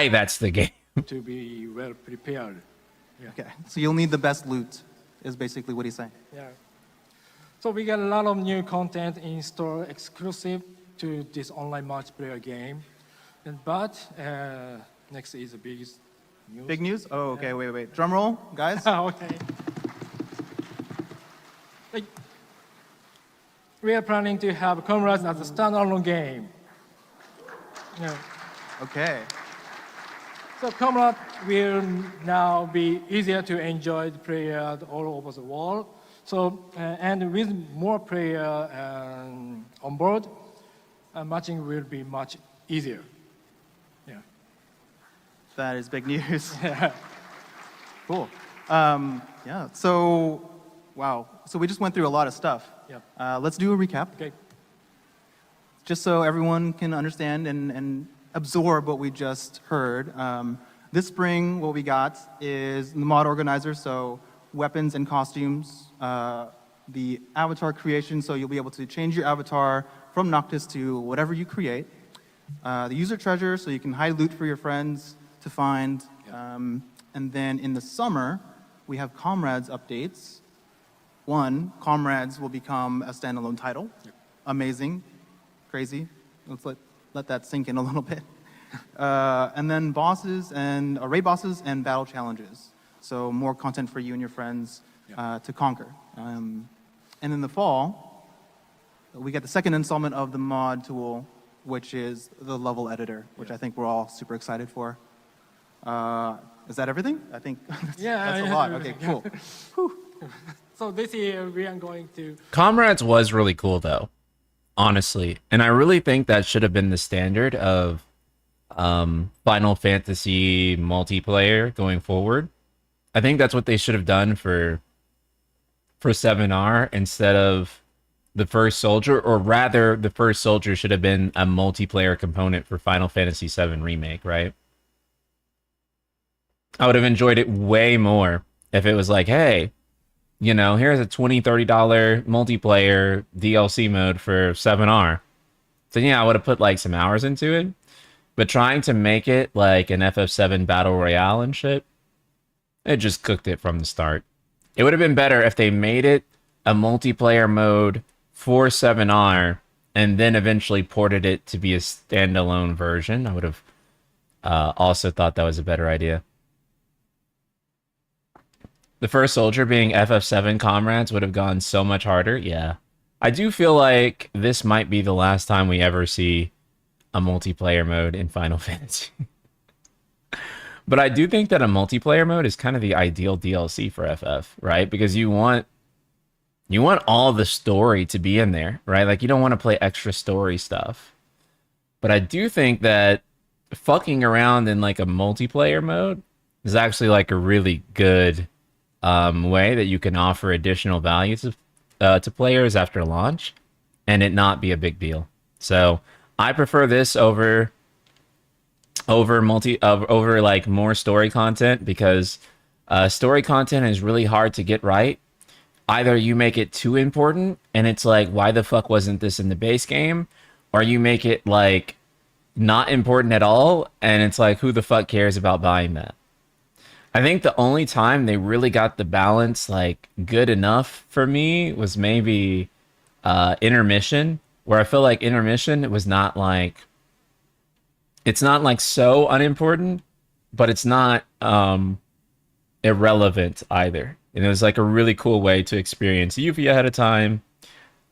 that's the game. To be well prepared. Yeah. Okay, so you'll need the best loot, is basically what he's saying. Yeah. So we get a lot of new content in store exclusive to this online multiplayer game. But next is the biggest news. Big news? Oh, okay, wait. Drum roll, guys. Okay. We are planning to have Comrades as a standalone game. Yeah. Okay. So Comrade will now be easier to enjoy the player all over the world. So, and with more player on board, matching will be much easier. Yeah. That is big news. Yeah. Cool. Yeah, so, wow. So we just went through a lot of stuff. Yeah. Let's do a recap. Okay. Just so everyone can understand and absorb what we just heard. This spring, what we got is the mod organizer, so weapons and costumes, the avatar creation, so you'll be able to change your avatar from Noctis to whatever you create. The user treasure, so you can hide loot for your friends to find. And then in the summer, we have Comrades updates. 1, Comrades will become a standalone title. Amazing, crazy. Let's let that sink in a little bit. And then bosses and raid bosses and battle challenges. So more content for you and your friends to conquer. And in the fall, we get the second installment of the mod tool, which is the level editor, which I think we're all super excited for. Is that everything? I think that's a lot. Okay, cool. So this year we are going to. Comrades was really cool though, honestly, and I really think that should have been the standard of Final Fantasy multiplayer going forward. I think that's what they should have done for 7R instead of the first soldier, or rather the first soldier should have been a multiplayer component for Final Fantasy VII Remake, right? I would have enjoyed it way more if it was like, hey, you know, here's a $20, $30 multiplayer DLC mode for 7R. So yeah, I would have put like some hours into it. But trying to make it like an FF7 Battle Royale and shit, it just cooked it from the start. It would have been better if they made it a multiplayer mode for 7R and then eventually ported it to be a standalone version. I would have also thought that was a better idea. The first soldier being FF7 Comrades would have gone so much harder. Yeah. I do feel like this might be the last time we ever see a multiplayer mode in Final Fantasy. But I do think that a multiplayer mode is kind of the ideal DLC for FF, right? Because you want all the story to be in there, right? Like you don't want to play extra story stuff. But I do think that fucking around in like a multiplayer mode is actually like a really good way that you can offer additional value to players after launch and it not be a big deal. So I prefer this over like more story content, because story content is really hard to get right. Either you make it too important and it's like, why the fuck wasn't this in the base game? Or you make it like not important at all and it's like, who the fuck cares about buying that? I think the only time they really got the balance like good enough for me was maybe Intermission, where I feel like Intermission, it was not like, it's not like so unimportant, but it's not irrelevant either. And it was like a really cool way to experience Yuffie ahead of time.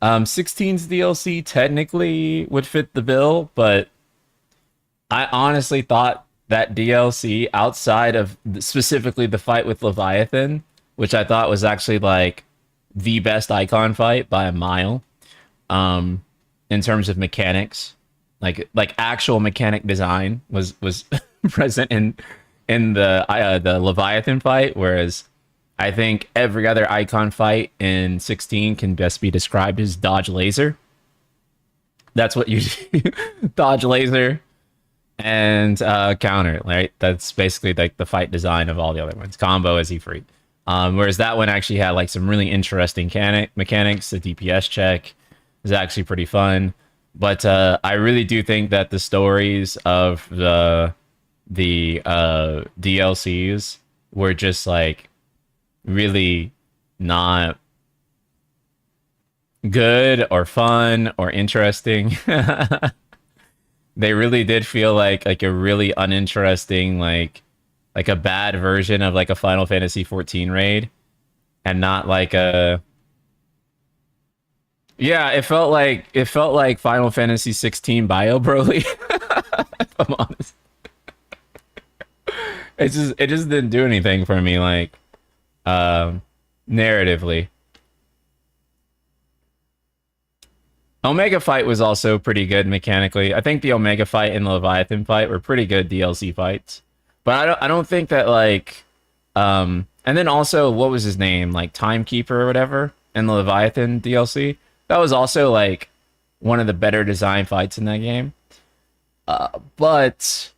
16's DLC technically would fit the bill, but I honestly thought that DLC, outside of specifically the fight with Leviathan, which I thought was actually like the best icon fight by a mile, in terms of mechanics, like actual mechanic design was present in the Leviathan fight, whereas I think every other icon fight in 16 can best be described as dodge laser. That's what you dodge laser and counter, right? That's basically like the fight design of all the other ones. Combo as Ifrit. Whereas that one actually had like some really interesting mechanics. The DPS check is actually pretty fun. But I really do think that the stories of the DLCs were just like really not good or fun or interesting. They really did feel like a really uninteresting, like a bad version of like a Final Fantasy XIV raid, and not like a. Yeah, it felt like Final Fantasy XVI Bio Broly. If I'm honest, it just didn't do anything for me, like narratively. Omega fight was also pretty good mechanically. I think the Omega fight and the Leviathan fight were pretty good DLC fights. But I don't think that like and then also, what was his name? Like Timekeeper or whatever in the Leviathan DLC. That was also like one of the better design fights in that game. But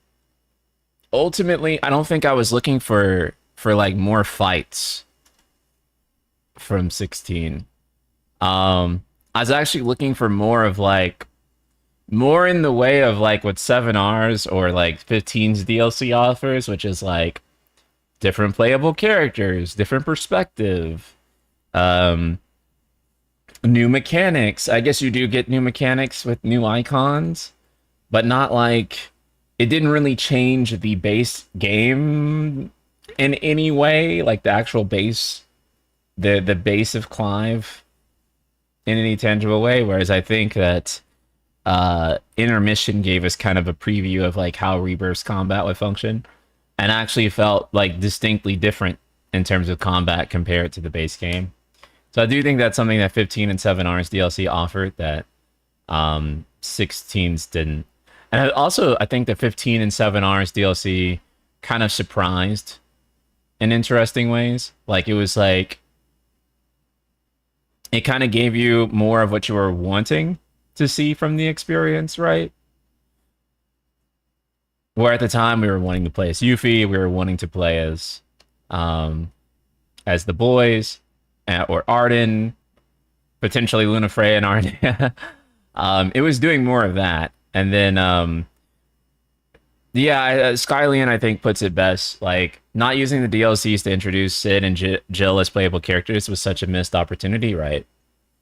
ultimately, I don't think I was looking for like more fights from 16. I was actually looking for more of like, more in the way of like what 7R's or like 15's DLC offers, which is like different playable characters, different perspective, new mechanics. I guess you do get new mechanics with new icons, but not like it didn't really change the base game in any way, like the actual base, the base of Clive in any tangible way. Whereas I think that Intermission gave us kind of a preview of like how Rebirth's combat would function, and actually felt like distinctly different in terms of combat compared to the base game. So I do think that's something that 15 and 7R's DLC offered that 16's didn't. And also, I think the 15 and 7R's DLC kind of surprised in interesting ways. Like, it was like, it kind of gave you more of what you were wanting to see from the experience, right? Where at the time we were wanting to play as Yuffie, we were wanting to play as the boys, or Ardyn, potentially Lunafreya and Ardyn. It was doing more of that. And then, Skylian, I think, puts it best. Like, not using the DLCs to introduce Sid and Jill as playable characters was such a missed opportunity, right?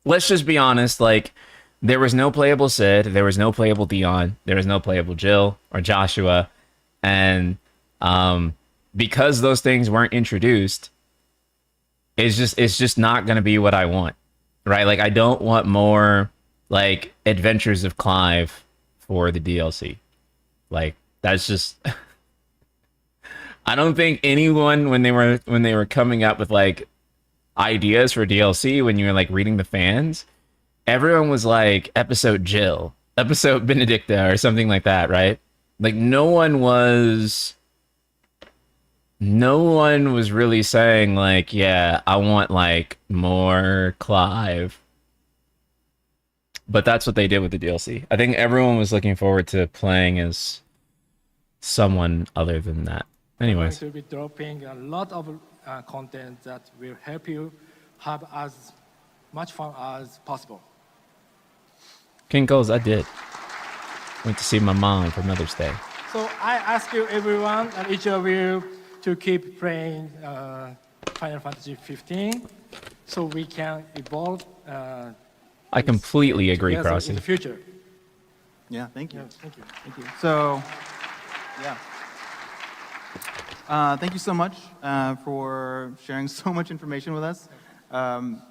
Let's just be honest, like, there was no playable Sid, there was no playable Dion, there was no playable Jill or Joshua, and because those things weren't introduced, it's just not going to be what I want, right? Like, I don't want more, like, Adventures of Clive for the DLC. Like, that's just I don't think anyone, when they were coming up with like ideas for DLC, when you were like reading the fans, everyone was like episode Jill, episode Benedicta, or something like that, right? Like, no one was really saying like, yeah, I want like more Clive. But that's what they did with the DLC. I think everyone was looking forward to playing as someone other than that. Anyways. We're going to be dropping a lot of content that will help you have as much fun as possible. King Goals, I did. Went to see my mom for Mother's Day. So I ask you, everyone, and each of you, to keep playing Final Fantasy 15 so we can evolve. I completely agree, Crossy. In the future. Yeah, thank you. Yeah, thank you. Thank you. So, yeah. Thank you so much for sharing so much information with us.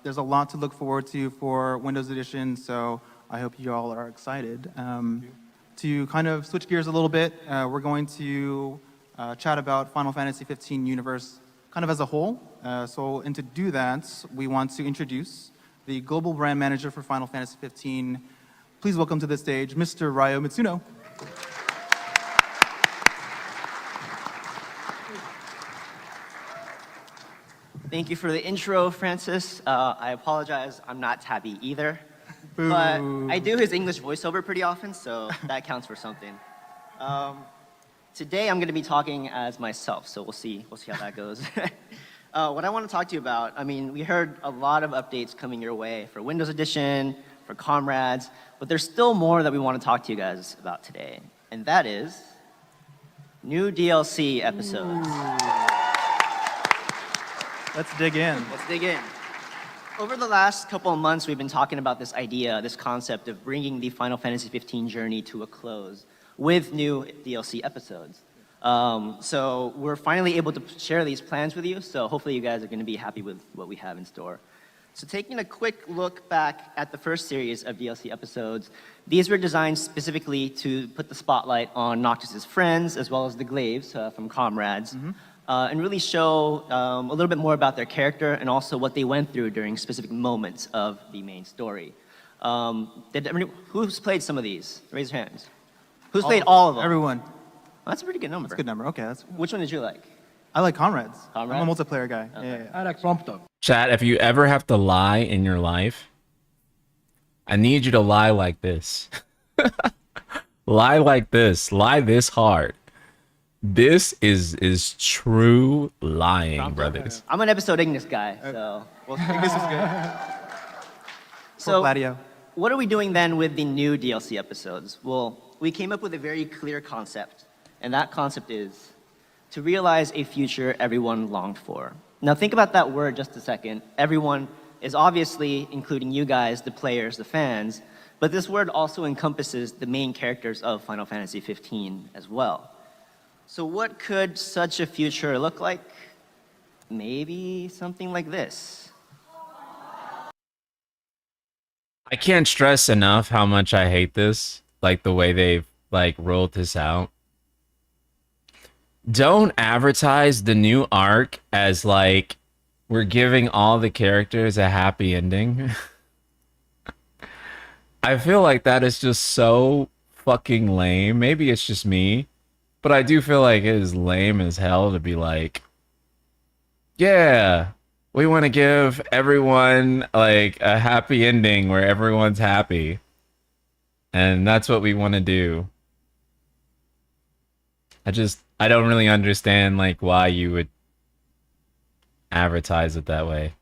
There's a lot to look forward to for Windows Edition, so I hope you all are excited. To kind of switch gears a little bit, we're going to chat about Final Fantasy 15 universe kind of as a whole. And to do that, we want to introduce the Global Brand Manager for Final Fantasy 15. Please welcome to the stage, Mr. Ryo Mitsuno. Thank you for the intro, Francis. I apologize, I'm not tabby either. Boo. But I do his English voiceover pretty often, so that counts for something. Today I'm going to be talking as myself, so we'll see how that goes. What I want to talk to you about, I mean, we heard a lot of updates coming your way for Windows Edition, for Comrades, but there's still more that we want to talk to you guys about today, and that is new DLC episodes. Let's dig in. Let's dig in. Over the last couple of months, we've been talking about this idea, this concept of bringing the Final Fantasy 15 journey to a close with new DLC episodes. So we're finally able to share these plans with you, so hopefully you guys are going to be happy with what we have in store. So taking a quick look back at the first series of DLC episodes, these were designed specifically to put the spotlight on Noctis's friends, as well as the Glaives from Comrades, and really show a little bit more about their character and also what they went through during specific moments of the main story. Who's played some of these? Raise your hands. Who's played all of them? Everyone. Well, that's a pretty good number. That's a good number. Okay. Which one did you like? I like Comrades. Comrades? I'm a multiplayer guy. Okay. Yeah. I like Prompto. Chat, if you ever have to lie in your life, I need you to lie like this. Lie like this. Lie this hard. This is true lying, brothers. I'm an episode Ignis guy, so. Well, I think this is good. So, Gladio. what are we doing then with the new DLC episodes? Well, we came up with a very clear concept, and that concept is to realize a future everyone longed for. Now think about that word just a second. Everyone is obviously including you guys, the players, the fans, But this word also encompasses the main characters of Final Fantasy 15 as well. So what could such a future look like? Maybe something like this. I can't stress enough how much I hate this, like the way they've like rolled this out. Don't advertise the new arc as like we're giving all the characters a happy ending. I feel like that is just so fucking lame. Maybe it's just me, but I do feel like it is lame as hell to be like, yeah, we want to give everyone like a happy ending where everyone's happy. And that's what we want to do. I don't really understand like why you would advertise it that way.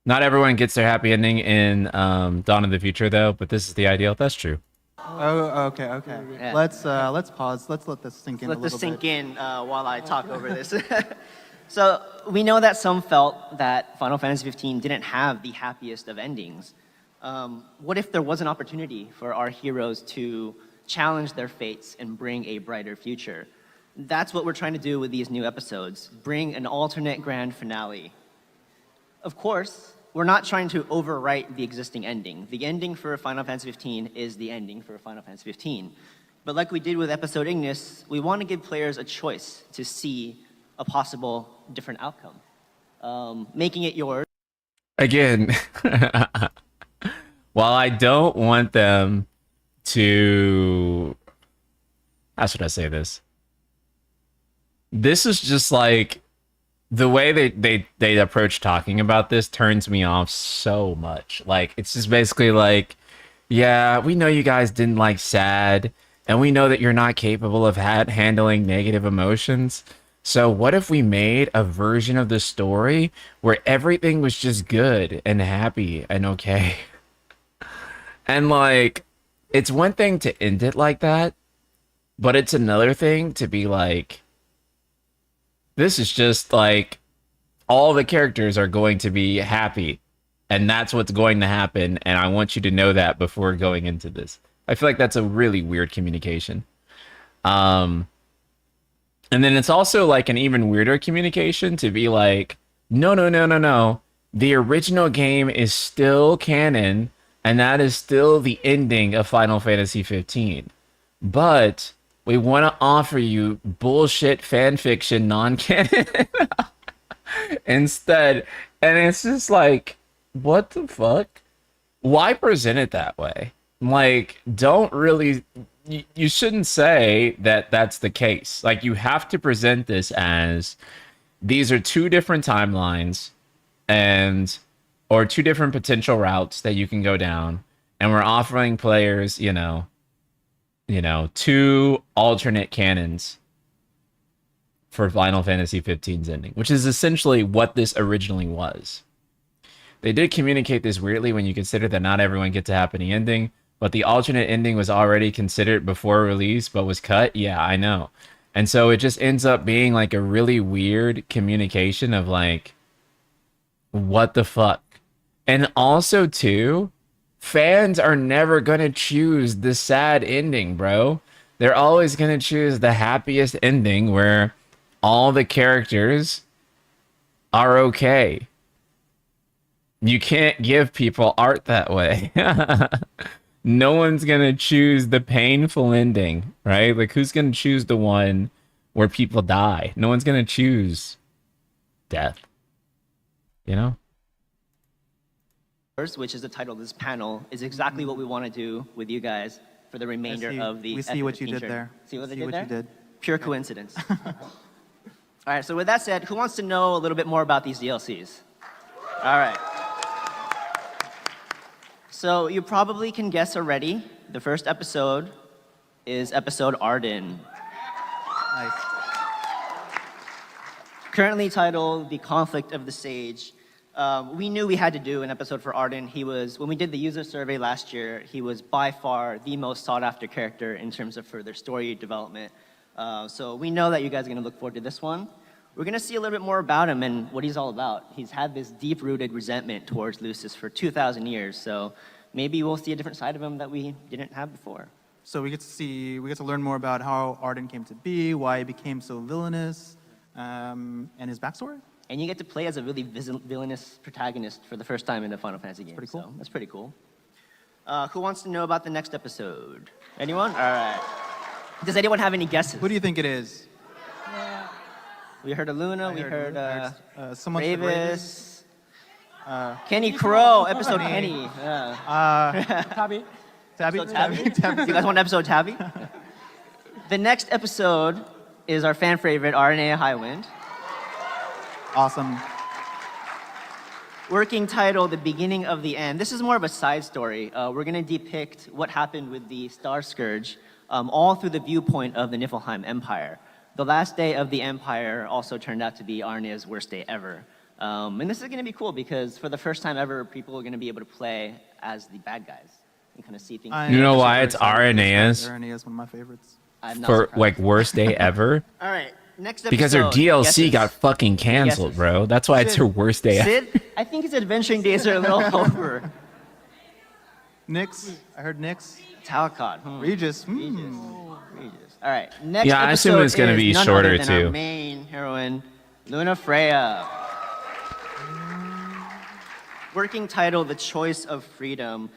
Not everyone gets their happy ending in Dawn of the Future though, but this is the ideal. That's true. Oh, okay. Yeah. Let's pause. Let's let this sink in a Let little this sink bit. in while I talk over this. So we know that some felt that Final Fantasy 15 didn't have the happiest of endings. What if there was an opportunity for our heroes to challenge their fates and bring a brighter future? That's what we're trying to do with these new episodes, bring an alternate grand finale. Of course, we're not trying to overwrite the existing ending. The ending for Final Fantasy 15 is the ending for Final Fantasy 15. But like we did with episode Ignis, we want to give players a choice to see a possible different outcome, making it yours. Again, while I don't want them to, how should I say this? This is just like the way they approach talking about this turns me off so much. Like it's just basically like, yeah, we know you guys didn't like sad, and we know that you're not capable of handling negative emotions. So what if we made a version of the story where everything was just good and happy and okay? And like, it's one thing to end it like that, but it's another thing to be like, this is just like, all the characters are going to be happy, and that's what's going to happen, and I want you to know that before going into this. I feel like that's a really weird communication. And then it's also like an even weirder communication to be like, no. The original game is still canon, and that is still the ending of Final Fantasy 15. But we want to offer you bullshit fanfiction non-canon instead. And it's just like, what the fuck? Why present it that way? Like, don't really... You shouldn't say that that's the case. Like, you have to present this as these are two different timelines or two different potential routes that you can go down, and we're offering players, you know, two alternate canons for Final Fantasy 15's ending, which is essentially what this originally was. They did communicate this weirdly when you consider that not everyone gets a happy ending, but the alternate ending was already considered before release, but was cut. Yeah, I know. And so it just ends up being like a really weird communication of like, what the fuck? And also, too, fans are never going to choose the sad ending, bro. They're always going to choose the happiest ending where all the characters are okay. You can't give people art that way. No one's gonna choose the painful ending, right? Like, who's gonna choose the one where people die? No one's gonna choose death, you know? Which is the title of this panel, is exactly what we want to do with you guys for the remainder of the We see what you FF15 did journey. there. See what We they see did what there? you did. Pure coincidence. All right, so with that said, who wants to know a little bit more about these DLCs? All right. So you probably can guess already, the first episode is episode Ardyn. Nice. Currently titled The Conflict of the Sage. We knew we had to do an episode for Ardyn. When we did the user survey last year, he was by far the most sought after character in terms of further story development. So we know that you guys are gonna look forward to this one. We're gonna see a little bit more about him and what he's all about. He's had this deep-rooted resentment towards Lucis for 2,000 years, so maybe we'll see a different side of him that we didn't have before. So we get to learn more about how Ardyn came to be, why he became so villainous, and his backstory. And you get to play as a really villainous protagonist for the first time in a Final Fantasy game. Pretty cool. So that's pretty cool. Who wants to know about the next episode? Anyone? All right. Does anyone have any guesses? Who do you think it is? We heard of Luna. I we heard heard someone said Ravis. Kenny Crow, episode Kenny. Kenny. Yeah. Tabby. Tabby. Episode Tabby. Tabby. You guys want episode Tabby? The next episode is our fan favorite, RNA Highwind. Awesome. Working title, The Beginning of the End. This is more of a side story. We're going to depict what happened with the Star Scourge, all through the viewpoint of the Niflheim Empire. The last day of the Empire also turned out to be Arnea's worst day ever. And this is going to be cool because for the first time ever, people are going to be able to play as the bad guys and kind of see things. You know why it's RNAs? RNA is one of my favorites. I'm not For surprised. like worst day ever? All right, next episode. Because their DLC guesses. got fucking canceled, Guesses. bro. That's why it's Sid. her worst day ever. Sid, I think his adventuring days are a little over. Nyx. I heard Nyx. Talcott. Regis. Regis. All right, next Yeah, I assume episode it's gonna is be none shorter, other than our too. main heroine, Luna Freya. Working title, The Choice of Freedom.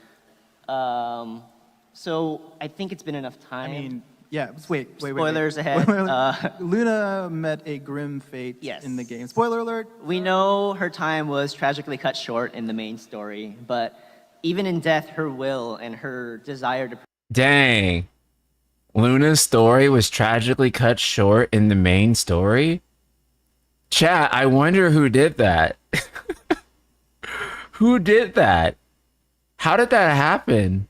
So I think it's been enough time. I mean, yeah. Wait. Spoilers ahead. Luna met a grim fate Yes. in the game. Spoiler alert. We know her time was tragically cut short in the main story, but even in death, her will and her desire to Dang. Luna's story was tragically cut short in the main story? Chat, I wonder who did that. Who did that? How did that happen?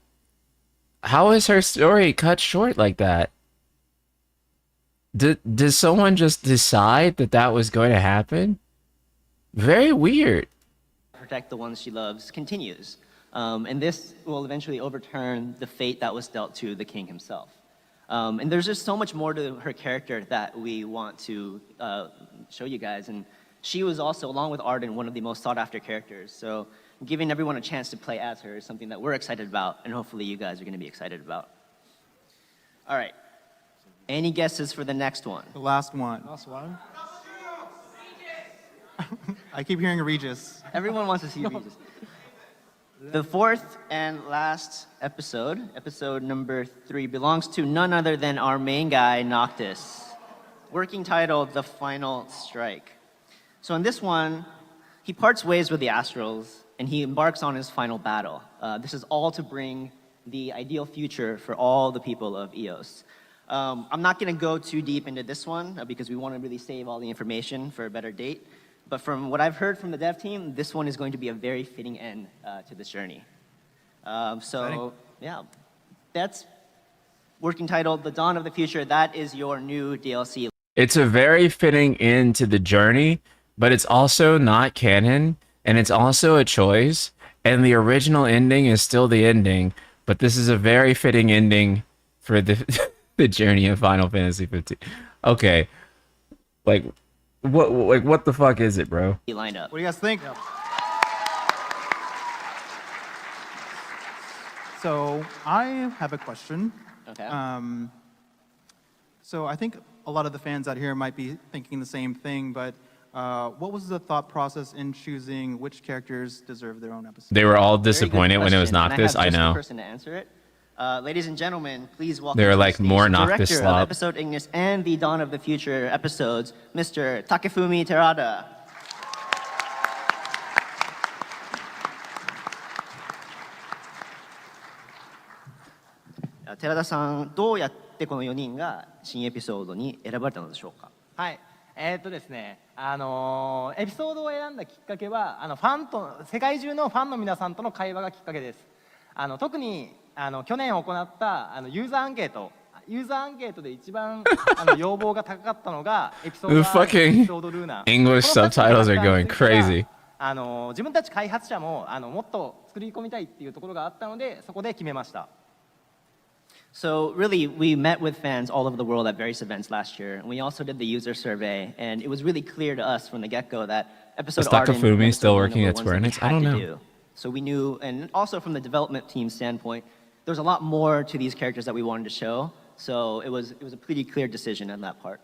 How is her story cut short like that? Did someone just decide that that was going to happen? Very weird. protect the ones she loves continues. And this will eventually overturn the fate that was dealt to the king himself. And there's just so much more to her character that we want to show you guys. And she was also, along with Ardyn, one of the most sought after characters. So giving everyone a chance to play as her is something that we're excited about, and hopefully you guys are going to be excited about. All right. Any guesses for the next one? The last one. Last one. I keep hearing Regis. Everyone wants to see Regis. The fourth and last episode, episode number 3, belongs to none other than our main guy, Noctis. Working title, The Final Strike. So in this one, he parts ways with the Astrals, and he embarks on his final battle. This is all to bring the ideal future for all the people of Eos. I'm not going to go too deep into this one because we want to really save all the information for a better date. But from what I've heard from the dev team, this one is going to be a very fitting end to this journey. So, yeah, that's working title, The Dawn of the Future. That is your new DLC. It's a very fitting end to the journey, but it's also not canon, and it's also a choice, and the original ending is still the ending, but this is a very fitting ending for the the journey of Final Fantasy 15. Okay. What the fuck is it, bro? Lined up. What do you guys think? So I have a question. Okay. So I think a lot of the fans out here might be thinking the same thing, but what was the thought process in choosing which characters deserve their own episode? They were all Very good disappointed when it was question, and Noctis, I have just the know. person to answer it. Ladies and gentlemen, please welcome They were to the like stage more the Noctis director of slop. episode Ignis and the Dawn of the Future episodes, Mr. Takefumi Terada. 寺田さん、どうやってこの4人が新エピソードに選ばれたのでしょうか。はい、ですね、エピソードを選んだきっかけは、ファンと世界中のファンの皆さんとの会話がきっかけです。特に去年行ったユーザーアンケートで一番要望が高かったのがエピソード The fucking エピソードルーナ。 English この二つの subtitles are キャラクター going については crazy. 自分たち開発者ももっと作り込みたいっていうところがあったので、そこで決めました。So really, we met with fans all over the world at various events last year, and we also did the user survey, and it was really clear to us from the get-go that episode Is Ardyn and Takefumi episode still Luna working were at ones Square that we Enix? I had don't to know. do. So we knew, and also from the development team standpoint, there's a lot more to these characters that we wanted to show. So it was a pretty clear decision on that part.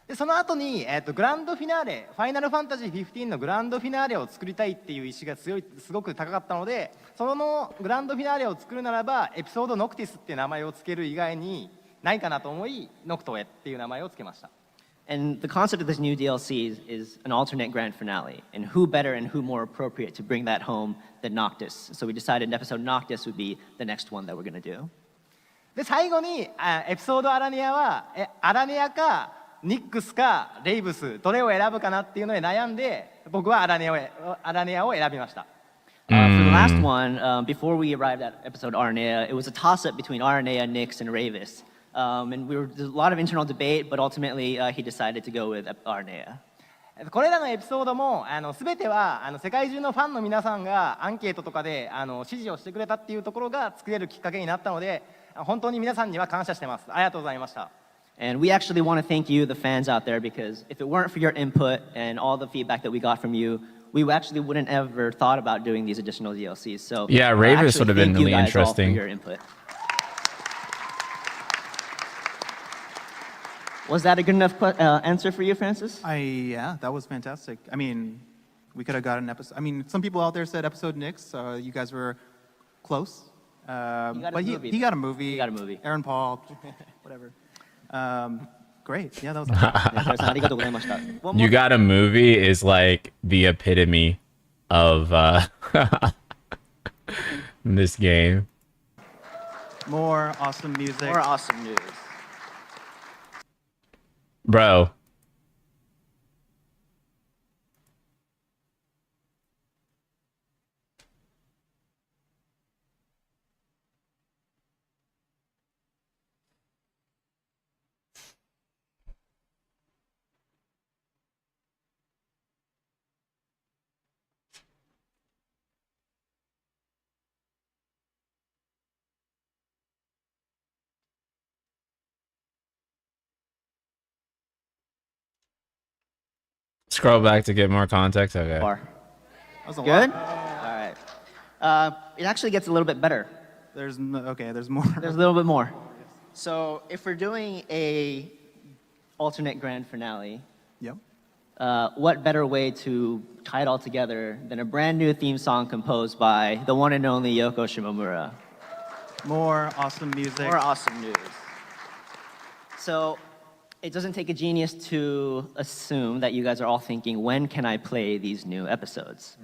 でその後に、グランドフィナーレ、ファイナルファンタジー15のグランドフィナーレを作りたいっていう意思がすごく高かったので、そのグランドフィナーレを作るならば、エピソードノクティスっていう名前を付ける以外にないかなと思い、ノクトエっていう名前を付けました。And the concept of this new DLC is an alternate grand finale. And who better and who more appropriate to bring that home than Noctis? So we decided episode Noctis would be the next one that we're going to do. で、最後にエピソードアラネアは、アラネアか、ニックスかレイブスどれを選ぶかなっていうので悩んで僕はアラネアを選びました。For the last one, before we arrived at episode Arnea, it was a toss-up between Arnea, Nyx, and Ravis. And there's a lot of internal debate, but ultimately he decided to go with Arnea. これらのエピソードも全ては世界中のファンの皆さんがアンケートとかで支持をしてくれたっていうところが作れるきっかけになったので本当に皆さんには感謝してます。ありがとうございました。And we actually want to thank you, the fans out there, because if it weren't for your input and all the feedback that we got from you, we actually wouldn't ever thought about doing these additional DLCs. So yeah, Ravis would have been really interesting. interesting. Your input. Was that a good enough answer for you, Francis? Yeah, that was fantastic. I mean, we could have got an episode. I mean, some people out there said episode Nyx. You guys were close. But he got a movie. He got a movie. Aaron Paul, whatever. Great. Yeah, that was You got a movie is like the epitome of this game. More awesome music. More awesome news. Bro. Scroll back to get more context. Okay. Far. That was a Good? lot. All right. It actually gets a little bit better. There's more. There's a little bit more. So if we're doing a alternate grand finale, Yep. What better way to tie it all together than a brand new theme song composed by the one and only Yoko Shimomura? More awesome music. More awesome news. So it doesn't take a genius to assume that you guys are all thinking, when can I play these new episodes?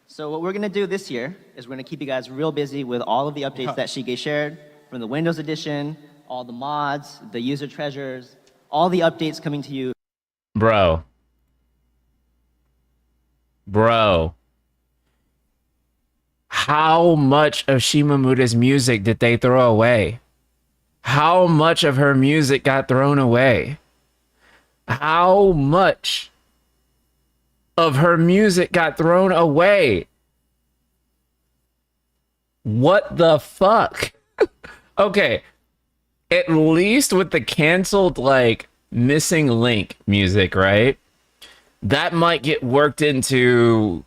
So what we're going to do this year is we're going to keep you guys real busy with all of the updates that Shige shared from the Windows Edition, all the mods, the user treasures, all the updates coming to you. Bro. How much of Shimomura's music did they throw away? How much of her music got thrown away? How much of her music got thrown away? What the fuck? Okay, at least with the canceled, like, missing link music, right? That might get worked into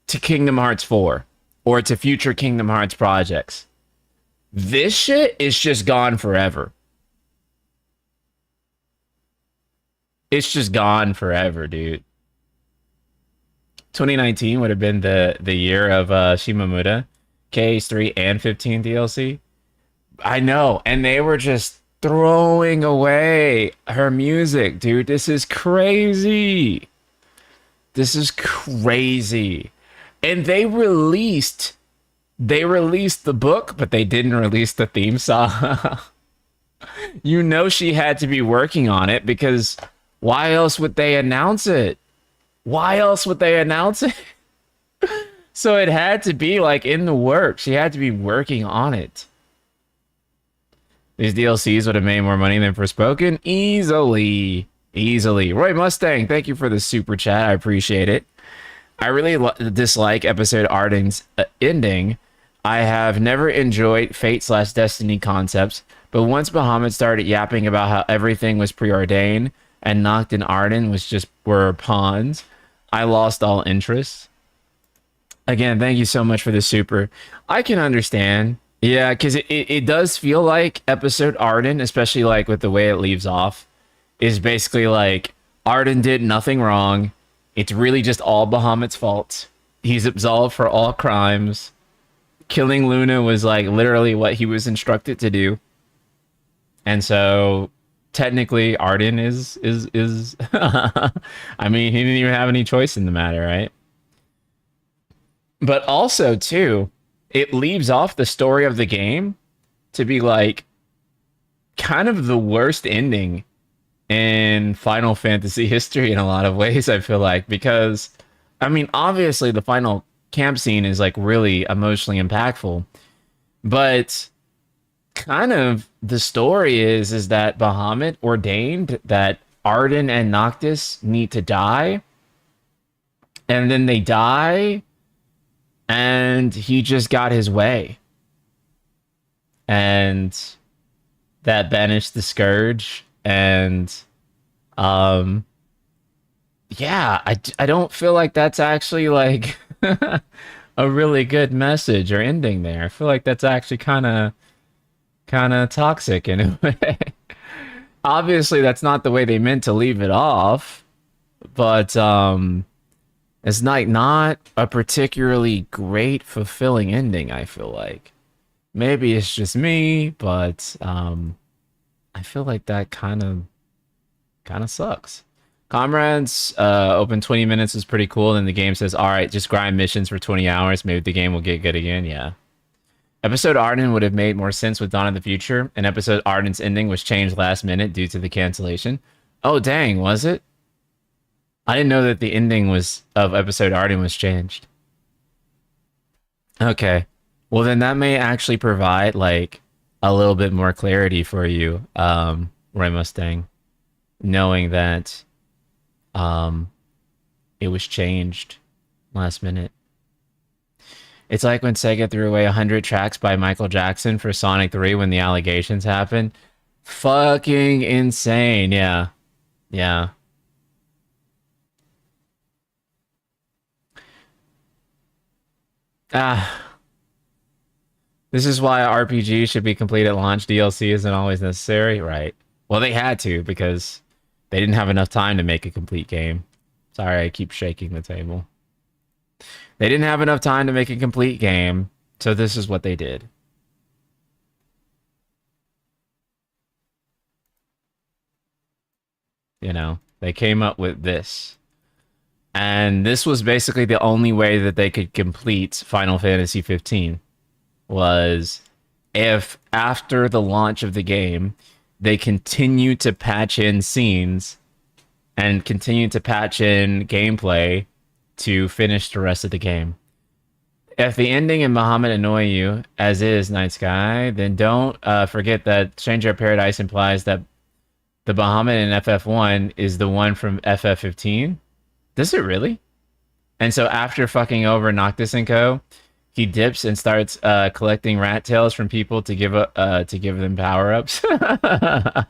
Kingdom Hearts 4 or to future Kingdom Hearts projects. This shit is just gone forever. It's just gone forever, dude. 2019 would have been the year of Shimomura, KH3 and 15 DLC. I know, and they were just throwing away her music, dude. This is crazy. This is crazy. And they released the book, but they didn't release the theme song. You know she had to be working on it, because why else would they announce it? Why else would they announce it? So it had to be like in the works. She had to be working on it. These DLCs would have made more money than Forspoken. Easily. Roy Mustang, thank you for the super chat. I appreciate it. I really dislike episode Ardyn's ending. I have never enjoyed Fate/Destiny concepts, but once Bahamut started yapping about how everything was preordained and Noct and Ardyn were pawns, I lost all interest. Again, thank you so much for the super. I can understand. Yeah, because it does feel like episode Ardyn, especially like with the way it leaves off, is basically like Ardyn did nothing wrong. It's really just all Bahamut's fault. He's absolved for all crimes. Killing Luna was like literally what he was instructed to do. And so technically Ardyn is I mean, he didn't even have any choice in the matter, right? But also too, it leaves off the story of the game to be like kind of the worst ending in Final Fantasy history in a lot of ways, I feel like, because I mean, obviously the final camp scene is like really emotionally impactful, but kind of the story is that Bahamut ordained that Ardyn and Noctis need to die, and then they die, and he just got his way, and that banished the scourge. And yeah, I don't feel like that's actually like a really good message or ending there. I feel like that's actually kind of toxic in a way. Obviously that's not the way they meant to leave it off, but it's not a particularly great fulfilling ending, I feel like. Maybe it's just me, but I feel like that kind of sucks. Comrades, open 20 minutes is pretty cool. Then the game says, all right, just grind missions for 20 hours. Maybe the game will get good again. Yeah. Episode Ardyn would have made more sense with Dawn of the Future. And episode Ardyn's ending was changed last minute due to the cancellation. Oh, dang, was it? I didn't know that the ending of episode Ardyn was changed. Okay. Well, then that may actually provide, like, a little bit more clarity for you, Roy Mustang. Knowing that it was changed last minute. It's like when Sega threw away 100 tracks by Michael Jackson for Sonic 3 when the allegations happened. Fucking insane, yeah. Yeah. This is why RPG should be complete at launch. DLC isn't always necessary, right? Well, they had to because they didn't have enough time to make a complete game. Sorry, I keep shaking the table. They didn't have enough time to make a complete game, so this is what they did. You know, they came up with this. And this was basically the only way that they could complete Final Fantasy 15 was if after the launch of the game, they continue to patch in scenes and continue to patch in gameplay to finish the rest of the game. If the ending in Bahamut annoy you, as is Night Sky, then don't forget that Stranger of Paradise implies that the Bahamut in FF1 is the one from FF15. Does it really? And so after fucking over Noctis and Co., he dips and starts collecting rat tails from people to give them power-ups. I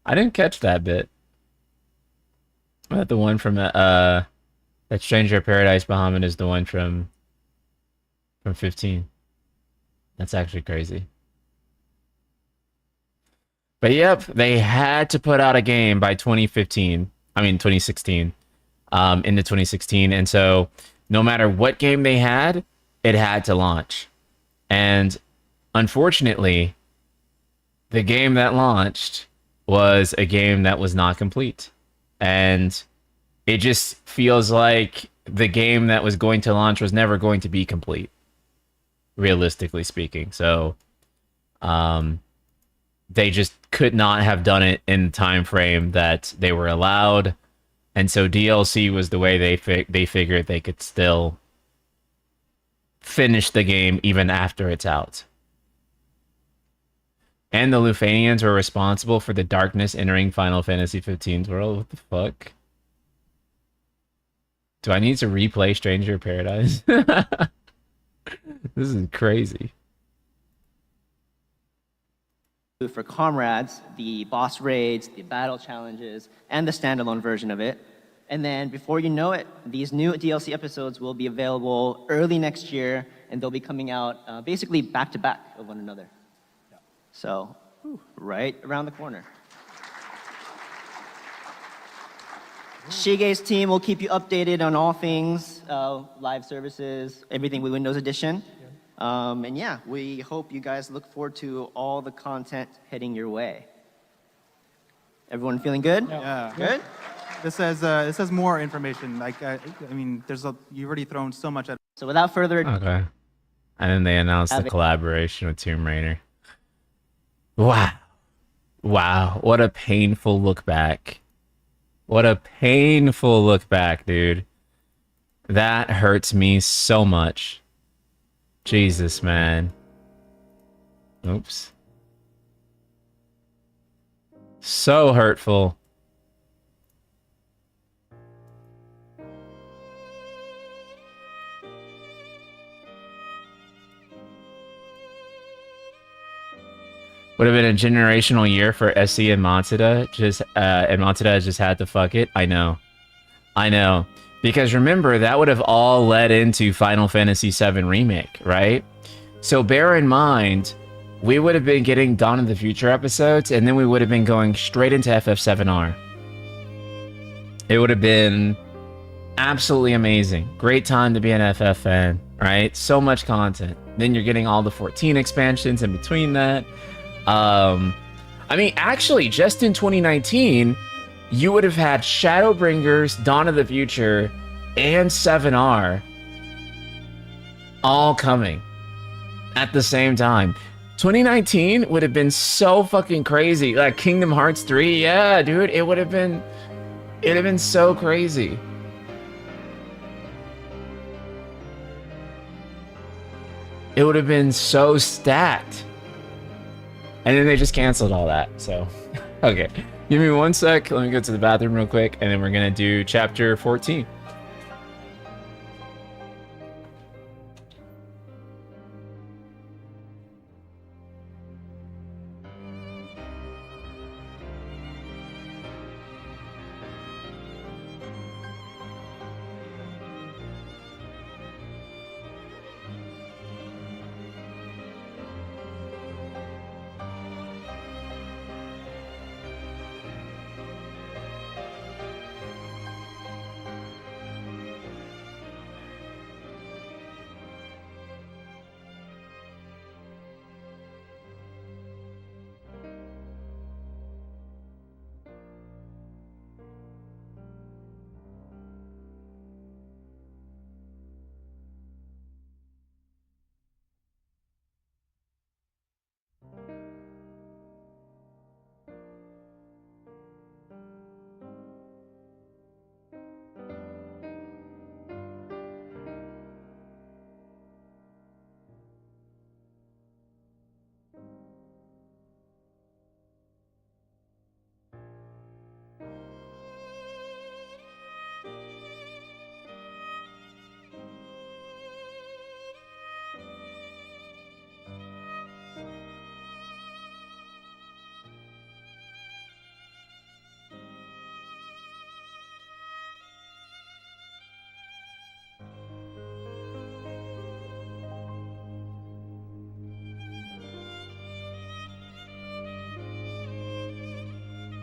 didn't catch that bit. But the one from that Stranger of Paradise Bahamut is the one from 15. That's actually crazy. But yep, they had to put out a game by 2016, into 2016. And so no matter what game they had, it had to launch. And unfortunately, the game that launched was a game that was not complete. And it just feels like the game that was going to launch was never going to be complete, realistically speaking. So they just could not have done it in the time frame that they were allowed. And so DLC was the way they figured they could still finish the game even after it's out. And the Lufanians were responsible for the darkness entering Final Fantasy XV's world. What the fuck? Do I need to replay Stranger of Paradise? This is crazy. For Comrades, the boss raids, the battle challenges, and the standalone version of it. And then before you know it, these new DLC episodes will be available early next year, and they'll be coming out basically back to back of one another. So, right around the corner. Shige's team will keep you updated on all things live services, everything with Windows Edition. And yeah, we hope you guys look forward to all the content heading your way. Everyone feeling good? Yeah. Good? This has more information. Like, I mean, you've already thrown so much at. So without further ado, Okay. And then they announced the collaboration with Tomb Raider. Wow. Wow. What a painful look back. What a painful look back, dude. That hurts me so much. Jesus, man. Oops. So hurtful. Would have been a generational year for SE and Matsuda. And Matsuda just had to fuck it. I know. Because remember, that would have all led into Final Fantasy VII Remake, right? So bear in mind, we would have been getting Dawn of the Future episodes, and then we would have been going straight into FF7R. It would have been absolutely amazing. Great time to be an FF fan, right? So much content. Then you're getting all the 14 expansions in between that. I mean, actually, just in 2019, you would have had Shadowbringers, Dawn of the Future, and 7R all coming at the same time. 2019 would have been so fucking crazy. Like Kingdom Hearts 3, yeah, dude, it would have been so crazy. It would have been so stacked. And then they just canceled all that, so. Okay, give me 1 sec. Let me go to the bathroom real quick, and then we're gonna do chapter 14.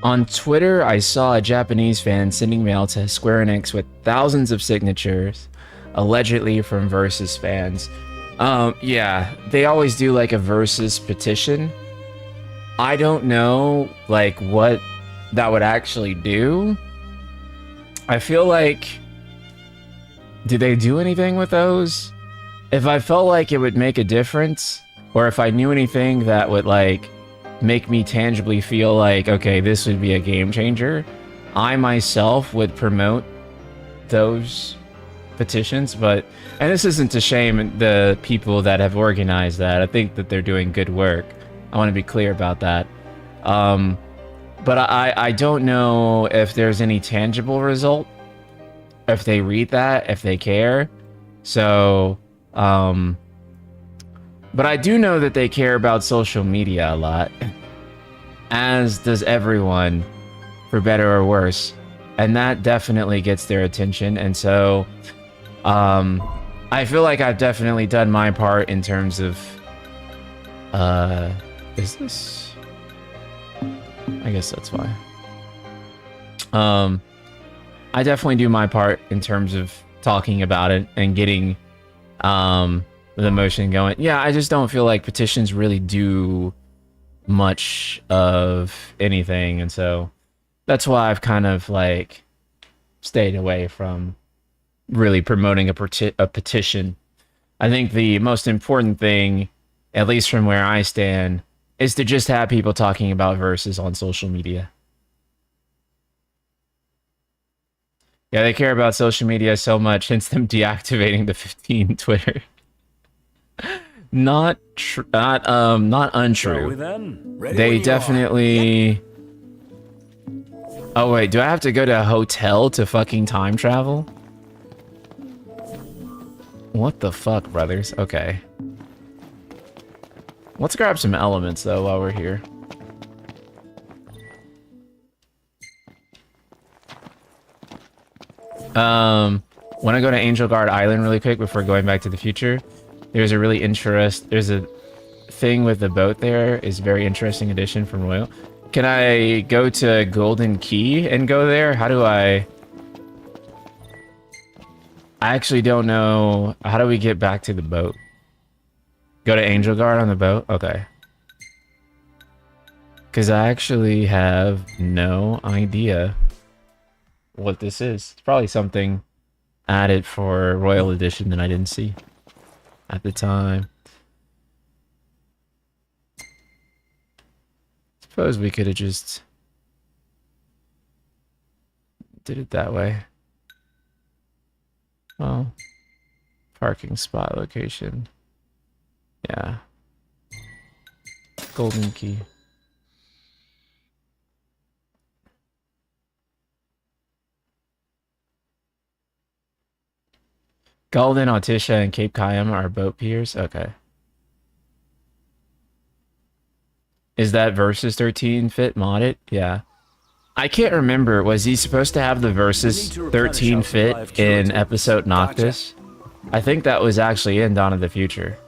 On Twitter, I saw a Japanese fan sending mail to Square Enix with thousands of signatures, allegedly from Versus fans. Yeah, they always do like a Versus petition. I don't know like what that would actually do. I feel like, do they do anything with those? If I felt like it would make a difference, or if I knew anything that would like make me tangibly feel like, okay, this would be a game changer, I myself would promote those petitions. But, and this isn't to shame the people that have organized that. I think that they're doing good work. I want to be clear about that. But I don't know if there's any tangible result, if they read that, if they care. So, but I do know that they care about social media a lot, as does everyone, for better or worse. and that definitely gets their attention. And so, I feel like I've definitely done my part in terms of, is this? I guess that's fine. I definitely do my part in terms of talking about it and getting, the motion going. Yeah, I just don't feel like petitions really do much of anything, and so that's why I've kind of like stayed away from really promoting a petition. I think the most important thing, at least from where I stand, is to just have people talking about verses on social media. Yeah, they care about social media so much, hence them deactivating the 15 Twitter. Not untrue. They definitely... Oh wait, do I have to go to a hotel to fucking time travel? What the fuck, brothers? Okay. Let's grab some elements though while we're here. Want to go to Angel Guard Island really quick before going back to the future? There's a really there's a thing with the boat there. Is very interesting addition from Royal. Can I go to Golden Key and go there? How do I actually don't know. How do we get back to the boat? Go to Angel Guard on the boat? Okay. Because I actually have no idea what this is. It's probably something added for Royal Edition that I didn't see at the time. Suppose we could have just did it that way. Well, parking spot location. Yeah. Golden Key. Golden, Autisha, and Cape Cayam are boat piers? Okay. Is that Versus 13 fit modded? Yeah. I can't remember. Was he supposed to have the Versus 13 fit in episode Noctis? I think that was actually in Dawn of the Future.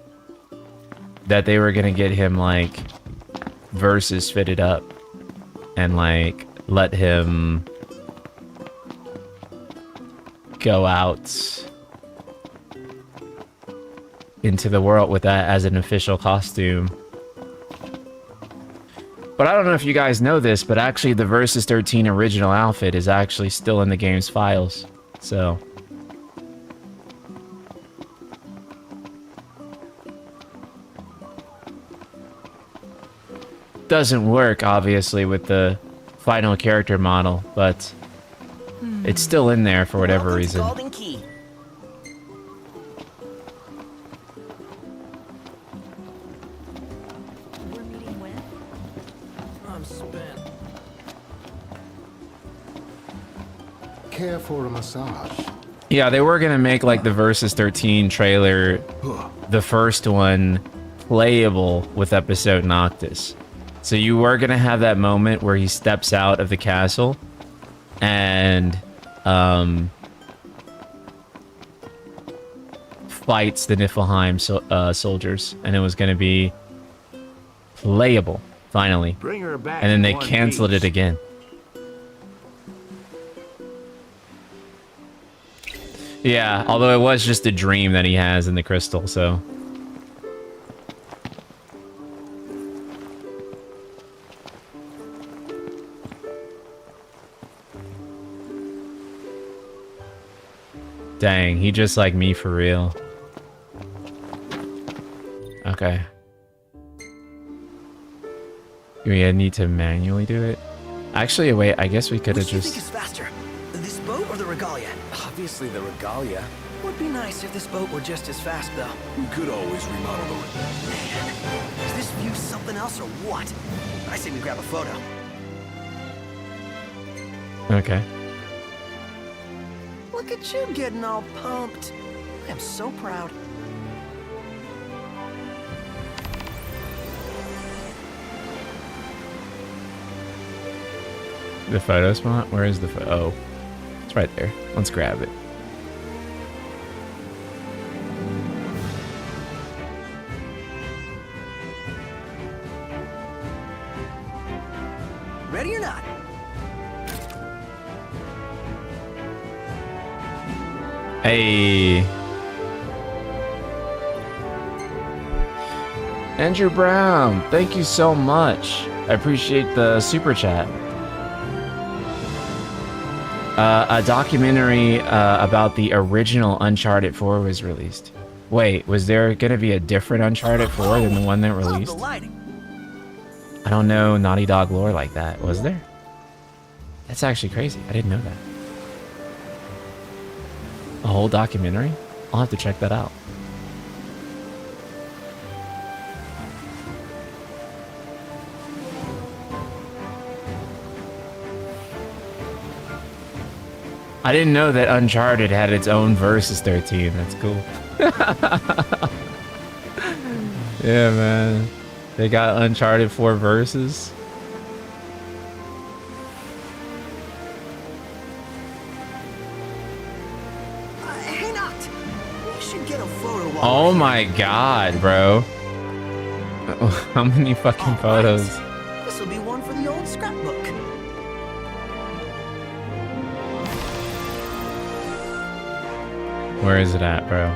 That they were gonna get him, like, Versus fitted up. And, like, let him go out into the world with that as an official costume. But I don't know if you guys know this, but actually the Versus 13 original outfit is actually still in the game's files. So doesn't work obviously with the final character model, but it's still in there for whatever reason. Care for a massage? Yeah, they were gonna make like the Versus 13 trailer, the first one, playable with episode Noctis. So you were gonna have that moment where he steps out of the castle and fights the Niflheim soldiers, and it was gonna be playable finally. Bring her back. And then they canceled it again. Yeah, although it was just a dream that he has in the crystal, so. Dang, he just like me for real. Okay. We need to manually do it? Actually, wait, I guess we could have just... Which do you think is faster? This boat or the Regalia? Obviously the Regalia. Would be nice if this boat were just as fast, though. We could always remodel the... Man, is this view something else or what? I say we grab a photo. Okay. Look at you getting all pumped. I am so proud. The photo spot? Where is the photo? Oh. It's right there. Let's grab it. Ready or not? Hey. Andrew Brown, thank you so much. I appreciate the super chat. A documentary about the original Uncharted 4 was released. Wait, was there gonna be a different Uncharted 4 than the one that released? I don't know Naughty Dog lore like that. Was there? That's actually crazy. I didn't know that. A whole documentary? I'll have to check that out. I didn't know that Uncharted had its own versus 13. That's cool. Yeah, man. They got Uncharted 4 versus. Hey, Noct! We should get a photo. Oh my god, bro. How many fucking photos? This will be one for the old scrapbook. Where is it at, bro?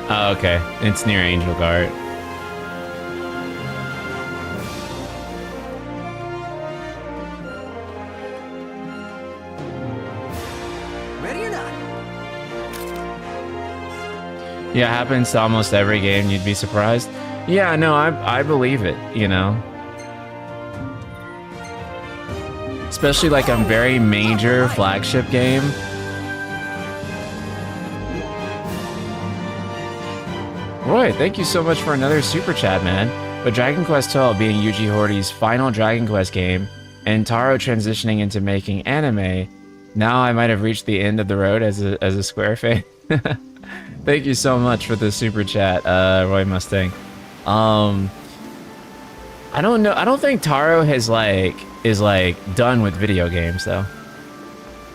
Oh, okay. It's near Angel Guard. Ready or not? Yeah, it happens to almost every game. You'd be surprised. Yeah, no, I believe it, you know? Especially like a very major flagship game. Roy, thank you so much for another super chat, man. With Dragon Quest XII being Yuji Horii final Dragon Quest game, and Taro transitioning into making anime, now I might have reached the end of the road as a Square fan. Thank you so much for the super chat, Roy Mustang. I don't know. I don't think Taro is done with video games though.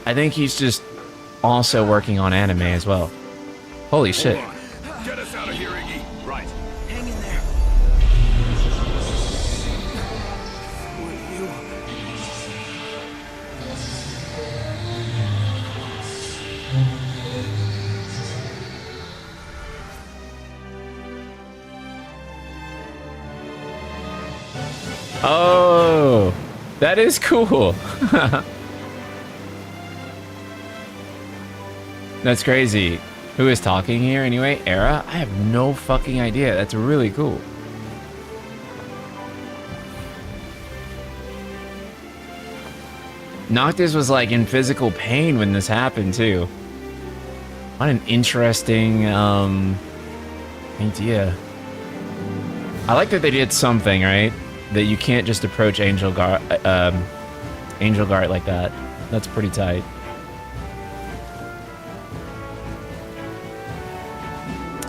I think he's just also working on anime as well. Holy shit. Get us out of here, Iggy. Right. Hang in there. Oh, that is cool. That's crazy. Who is talking here anyway? Era? I have no fucking idea. That's really cool. Noctis was like in physical pain when this happened too. What an interesting idea. I like that they did something, right? That you can't just approach Angel Guard like that. That's pretty tight.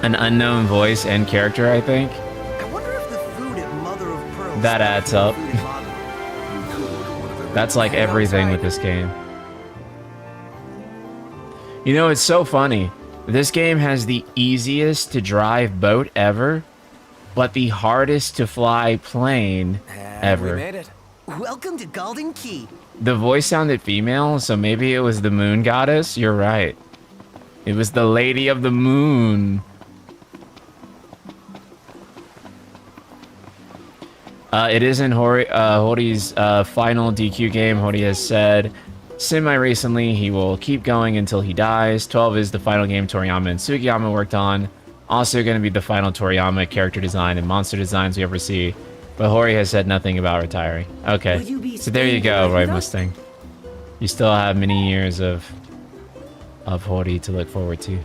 An unknown voice and character, I think. I wonder if the food at Mother of Pearl. That adds up. That's like everything with this game. You know, it's so funny. This game has the easiest to drive boat ever, but the hardest to fly plane ever. We made it. Welcome to Golden Key. The voice sounded female, so maybe it was the moon goddess. You're right. It was the Lady of the Moon. It isn't Hori's final DQ game. Hori has said semi-recently he will keep going until he dies. 12 is the final game Toriyama and Sugiyama worked on. Also going to be the final Toriyama character design and monster designs we ever see. But Hori has said nothing about retiring. Okay, so there you go, Roy Mustang. You still have many years of Hori to look forward to.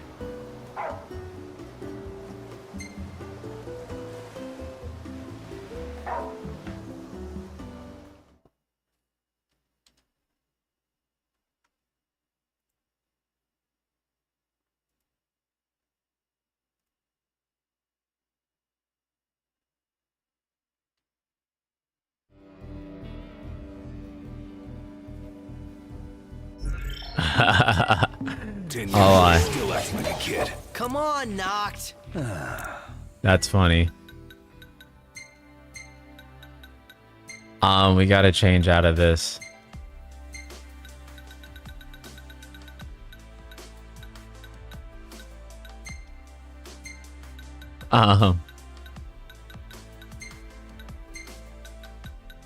10 years I- still acting like a kid. Come on, Noct. That's funny. We gotta change out of this.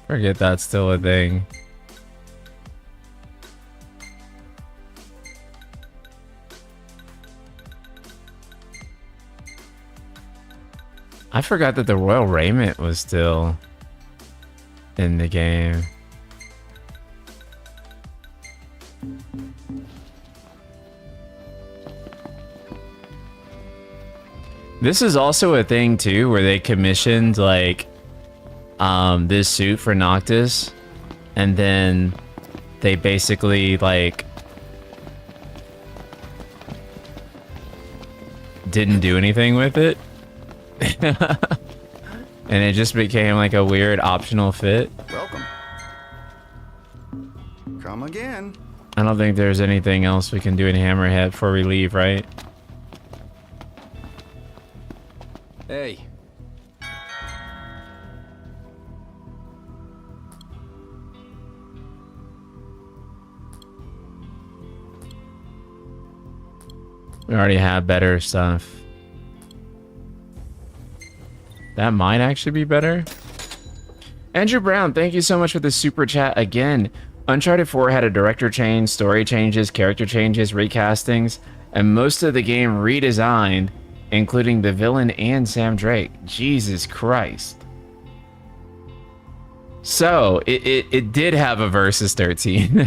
Forget that's still a thing. I forgot that the Royal Raiment was still in the game. This is also a thing too, where they commissioned like this suit for Noctis, and then they basically like didn't do anything with it. And it just became like a weird optional fit. Welcome. Come again. I don't think there's anything else we can do in Hammerhead before we leave, right? Hey. We already have better stuff. That might actually be better. Andrew Brown, thank you so much for the super chat again. Uncharted 4 had a director change, story changes, character changes, recastings, and most of the game redesigned, including the villain and Sam Drake. Jesus Christ. So, it did have a Versus 13.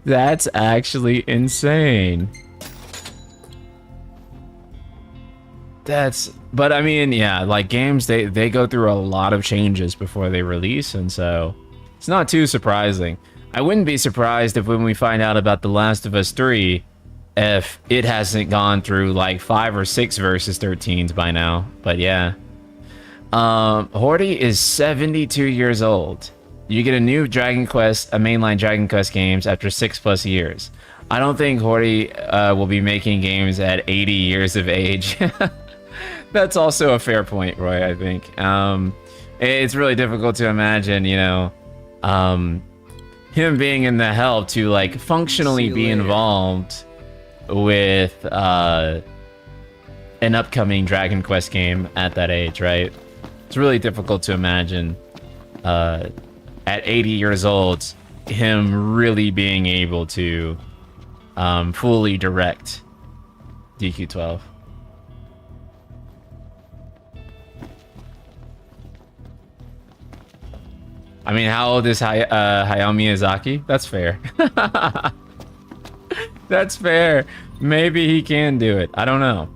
That's actually insane. But I mean, yeah, like games, they go through a lot of changes before they release, and so it's not too surprising. I wouldn't be surprised if when we find out about The Last of Us 3, if it hasn't gone through like 5 or 6 Versus 13s by now. But yeah. Horty is 72 years old. You get a new Dragon Quest, a mainline Dragon Quest games after 6+ years. I don't think Horty will be making games at 80 years of age. That's also a fair point, Roy, I think. It's really difficult to imagine, you know, him being in the help to like functionally be involved with an upcoming Dragon Quest game at that age, right? It's really difficult to imagine at 80 years old him really being able to fully direct DQ12. I mean, how old is Hayao Miyazaki? That's fair. That's fair. Maybe he can do it. I don't know.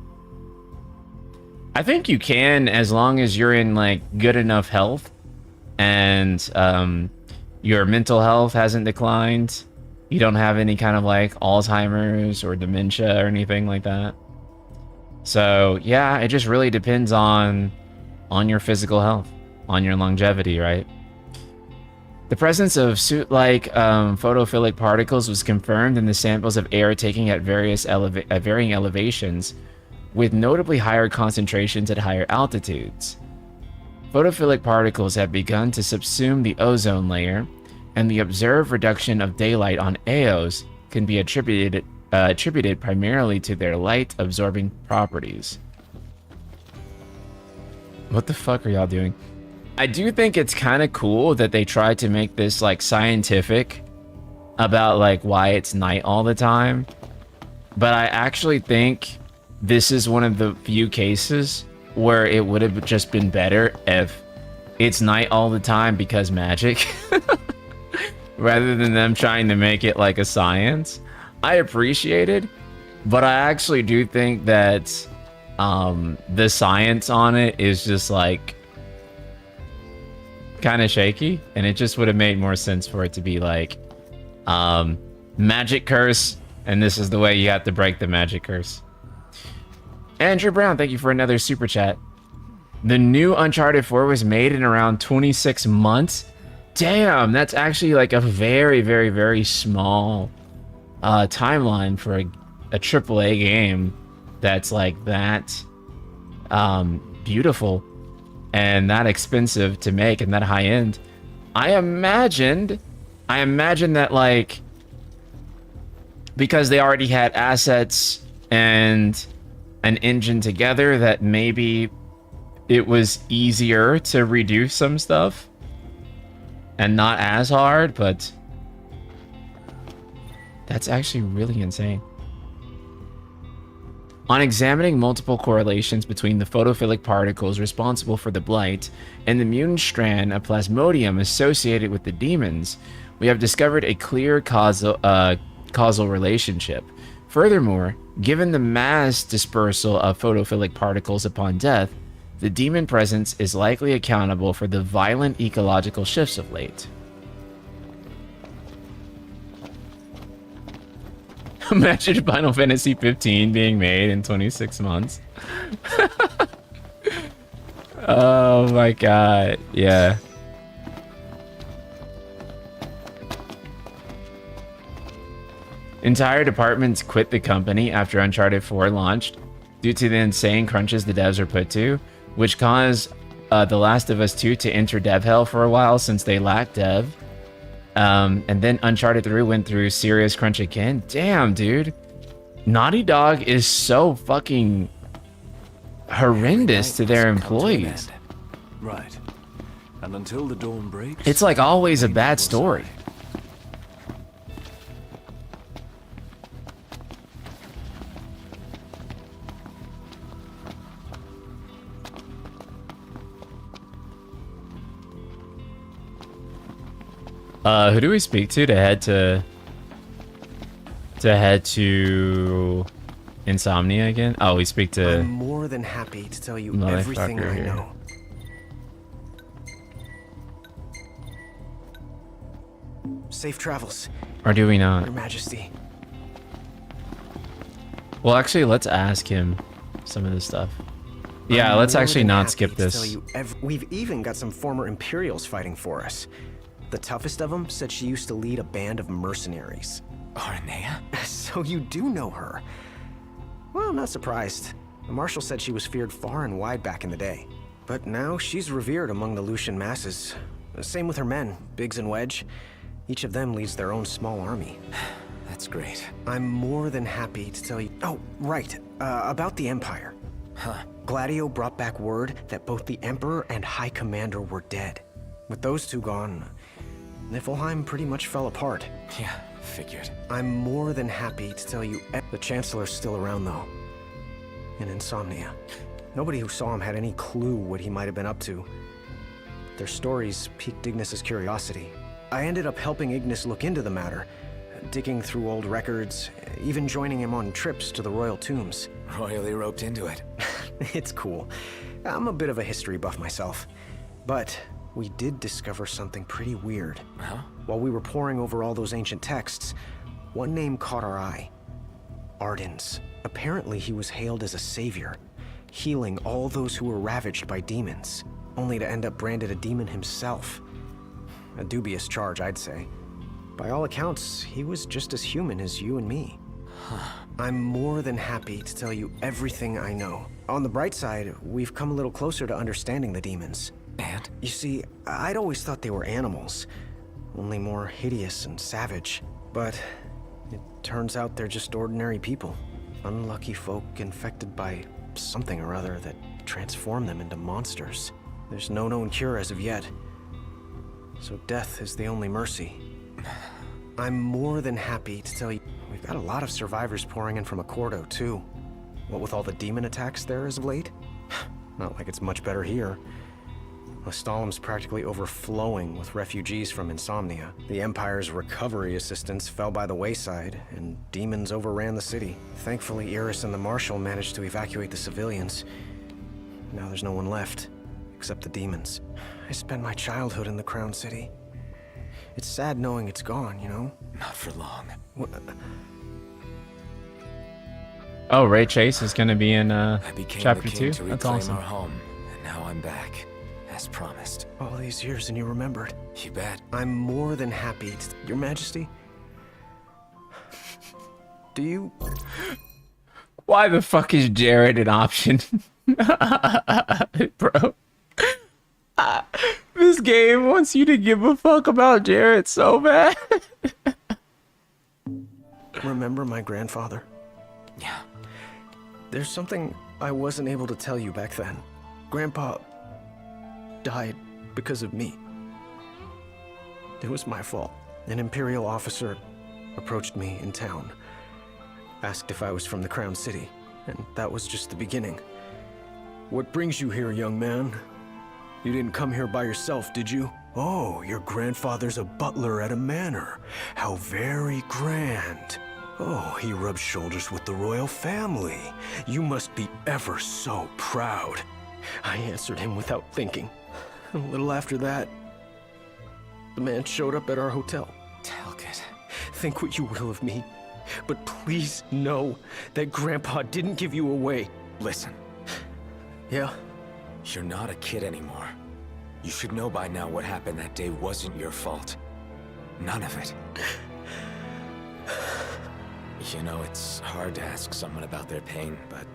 I think you can, as long as you're in like good enough health and your mental health hasn't declined. You don't have any kind of like Alzheimer's or dementia or anything like that. So yeah, it just really depends on your physical health, on your longevity, right? The presence of suit-like photophilic particles was confirmed in the samples of air taken at varying elevations, with notably higher concentrations at higher altitudes. Photophilic particles have begun to subsume the ozone layer, and the observed reduction of daylight on Eos can be attributed primarily to their light-absorbing properties. What the fuck are y'all doing? I do think it's kind of cool that they tried to make this like scientific about like why it's night all the time. But I actually think this is one of the few cases where it would have just been better if it's night all the time because magic. Rather than them trying to make it like a science. I appreciate it, but I actually do think that the science on it is just like kind of shaky, and it just would have made more sense for it to be like magic curse, and this is the way you have to break the magic curse. Andrew Brown, thank you for another super chat. The new Uncharted 4 was made in around 26 months. Damn, that's actually like a very, very, very small timeline for a AAA game that's like that beautiful and that expensive to make and that high end. I imagine that like because they already had assets and an engine together, that maybe it was easier to reduce some stuff and not as hard, but that's actually really insane. On examining multiple correlations between the photophilic particles responsible for the blight and the mutant strand of plasmodium associated with the demons, we have discovered a clear causal relationship. Furthermore, given the mass dispersal of photophilic particles upon death, the demon presence is likely accountable for the violent ecological shifts of late. Imagine Final Fantasy 15 being made in 26 months. Oh my god, yeah. Entire departments quit the company after Uncharted 4 launched due to the insane crunches the devs were put to, which caused The Last of Us 2 to enter dev hell for a while since they lacked dev. And then Uncharted 3 went through serious crunch again. Damn, dude. Naughty Dog is so fucking horrendous to their employees. Right. And until the dawn breaks, it's like always a bad story. Who do we speak to head to Insomnia again? Oh, we speak to... I'm more than happy to tell you everything I know. Safe travels. Or do we not? Your Majesty. Well, actually, let's ask him some of this stuff. Yeah, let's actually not skip this. We've even got some former Imperials fighting for us. The toughest of them said she used to lead a band of mercenaries. Aranea? So you do know her. Well, I'm not surprised. The Marshal said she was feared far and wide back in the day. But now she's revered among the Lucian masses. Same with her men, Biggs and Wedge. Each of them leads their own small army. That's great. I'm more than happy to tell you... Oh, right. About the Empire. Huh. Gladio brought back word that both the Emperor and High Commander were dead. With those two gone, Niflheim pretty much fell apart. Yeah, figured. I'm more than happy to tell you... The Chancellor's still around, though. In Insomnia. Nobody who saw him had any clue what he might have been up to. Their stories piqued Ignis's curiosity. I ended up helping Ignis look into the matter, digging through old records, even joining him on trips to the royal tombs. Royally roped into it. It's cool. I'm a bit of a history buff myself. But we did discover something pretty weird. Huh? While we were poring over all those ancient texts, one name caught our eye. Ardyn's. Apparently he was hailed as a savior, healing all those who were ravaged by demons, only to end up branded a demon himself. A dubious charge, I'd say. By all accounts, he was just as human as you and me. Huh. I'm more than happy to tell you everything I know. On the bright side, we've come a little closer to understanding the demons. And? You see, I'd always thought they were animals, only more hideous and savage. But it turns out they're just ordinary people. Unlucky folk infected by something or other that transformed them into monsters. There's no known cure as of yet. So death is the only mercy. I'm more than happy to tell you, we've got a lot of survivors pouring in from Accordo, too. What with all the demon attacks there as of late? Not like it's much better here. Lestalem's practically overflowing with refugees from Insomnia. The Empire's recovery assistance fell by the wayside, and demons overran the city. Thankfully, Iris and the Marshal managed to evacuate the civilians. Now there's no one left, except the demons. I spent my childhood in the Crown City. It's sad knowing it's gone, you know? Not for long. Oh, Ray Chase is going to be in I became chapter the king 2? to That's reclaim awesome. our home, and now I'm back. as promised. All these years and you remembered. You bet. I'm more than happy. Your Majesty? Do you... Why the fuck is Jared an option? Bro. This game wants you to give a fuck about Jared so bad. Remember my grandfather? Yeah. There's something I wasn't able to tell you back then. Grandpa died because of me. It was my fault. An Imperial officer approached me in town, asked if I was from the Crown City, and that was just the beginning. What brings you here, young man? You didn't come here by yourself, did you? Oh, your grandfather's a butler at a manor. How very grand. Oh, he rubs shoulders with the royal family. You must be ever so proud. I answered him without thinking. A little after that, the man showed up at our hotel. Talcott. Think what you will of me, but please know that Grandpa didn't give you away. Listen. Yeah? You're not a kid anymore. You should know by now what happened that day wasn't your fault. None of it. You know, it's hard to ask someone about their pain, but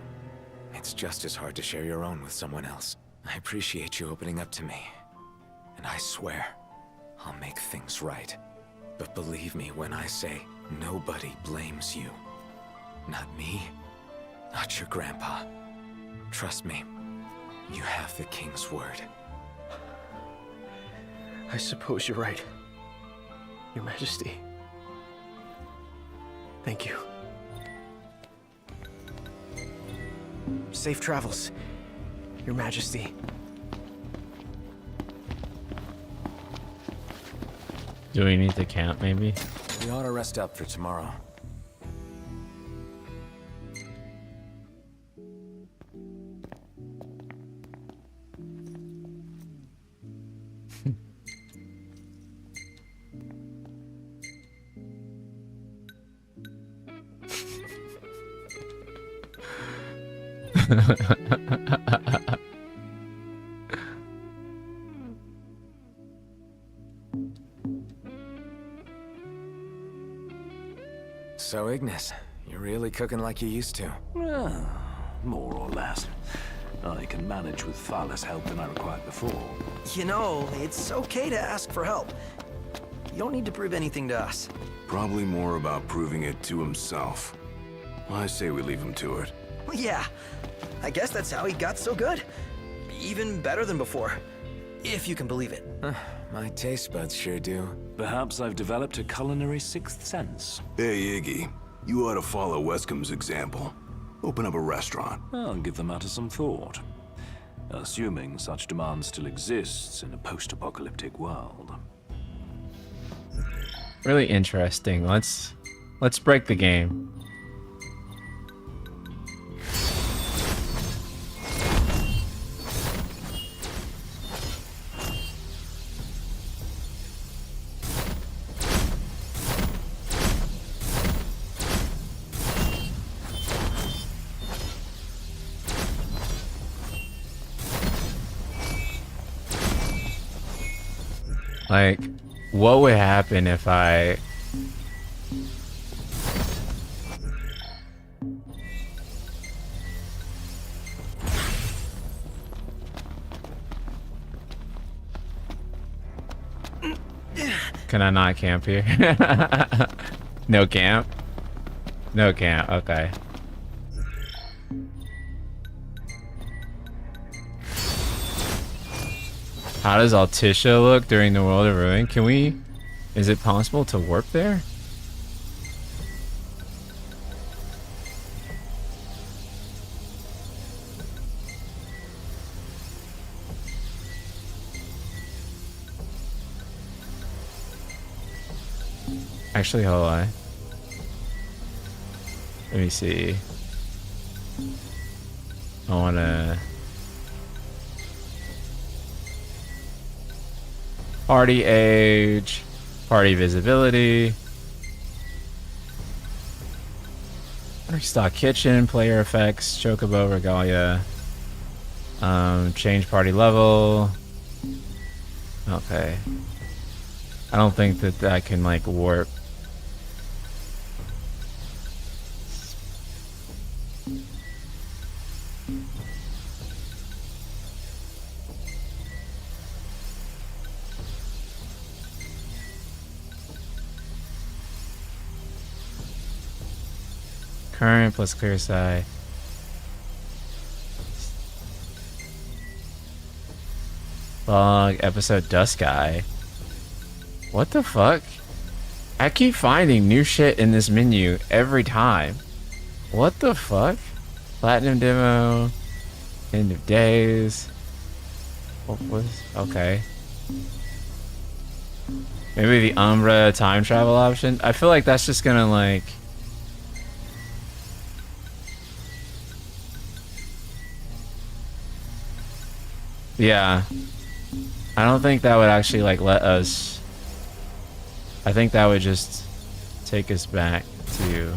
it's just as hard to share your own with someone else. I appreciate you opening up to me, and I swear I'll make things right. But believe me when I say nobody blames you. Not me, not your grandpa. Trust me, you have the king's word. I suppose you're right, Your Majesty. Thank you. Safe travels, Your Majesty. Do we need to camp, maybe? We ought to rest up for tomorrow. So, Ignis, you're really cooking like you used to. More or less. I can manage with far less help than I required before. You know, it's okay to ask for help. You don't need to prove anything to us. Probably more about proving it to himself. I say we leave him to it. Well, yeah, I guess that's how he got so good. Even better than before, if you can believe it. My taste buds sure do. Perhaps I've developed a culinary sixth sense. Hey, Iggy, you ought to follow Wescom's example. Open up a restaurant. I'll give the matter some thought. Assuming such demand still exists in a post-apocalyptic world. Really interesting. Let's break the game. Like, what would happen if I... Can I not camp here? No camp? No camp, okay. How does Altissia look during the World of Ruin? Can we... Is it possible to warp there? Actually, hold on. Let me see. I wanna... Party age, party visibility, stock kitchen, player effects, chocobo, regalia, change party level, Okay. I don't think that I can like warp. Current plus clear side. Log episode Dusk Eye. What the fuck? I keep finding new shit in this menu every time. What the fuck? Platinum demo. End of days. What was? Okay. Maybe the Umbra time travel option. I feel like that's just gonna like. Yeah. I don't think that would actually like let us. I think that would just take us back to.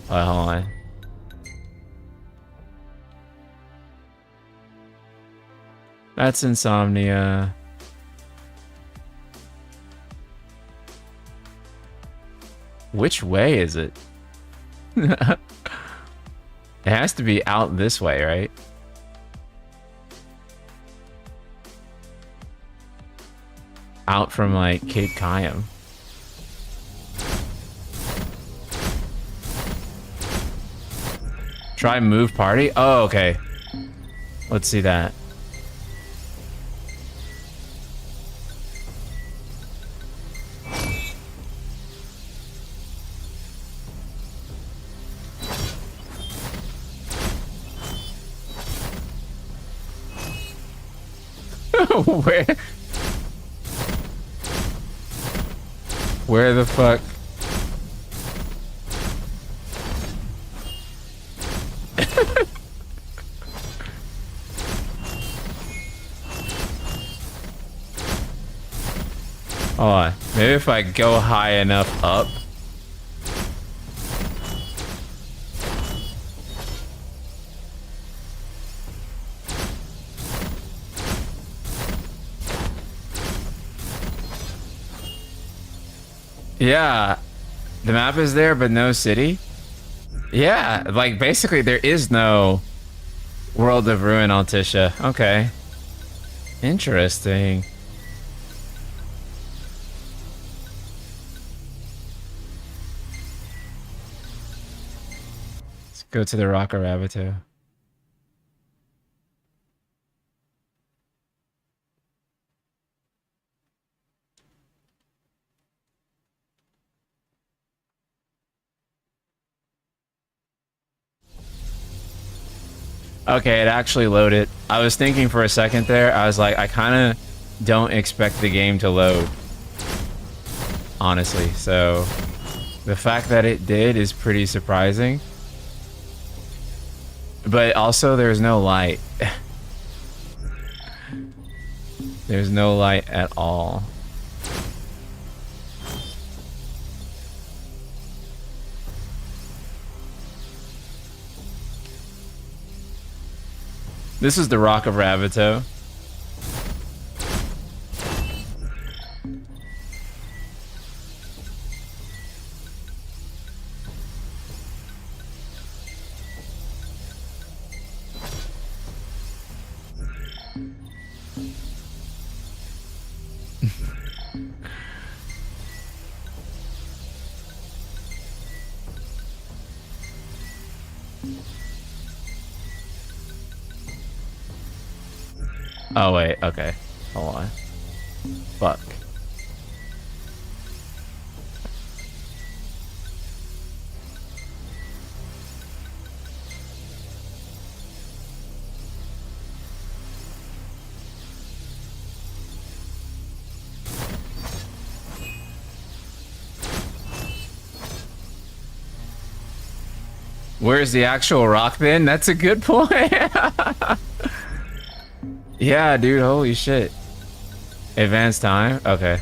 Hold on. That's Insomnia. Which way is it? It has to be out this way, right? Out from like Cape Cayam. Try move party? Oh, okay. Let's see that. Where? Where the fuck? Hold on. Maybe if I go high enough up. Yeah, the map is there, but no city. Yeah, like basically there is no World of Ruin Altissia. Okay. Interesting. Let's go to the Rock of Rabbito. Okay, it actually loaded. I was thinking for a second there, I was like, I kind of don't expect the game to load. Honestly, so the fact that it did is pretty surprising. But also, there's no light. There's no light at all. This is the Rock of Rabbito. Oh wait, okay. Hold on. Fuck. Where's the actual rock then? That's a good point. Yeah, dude, holy shit. Advanced time? Okay.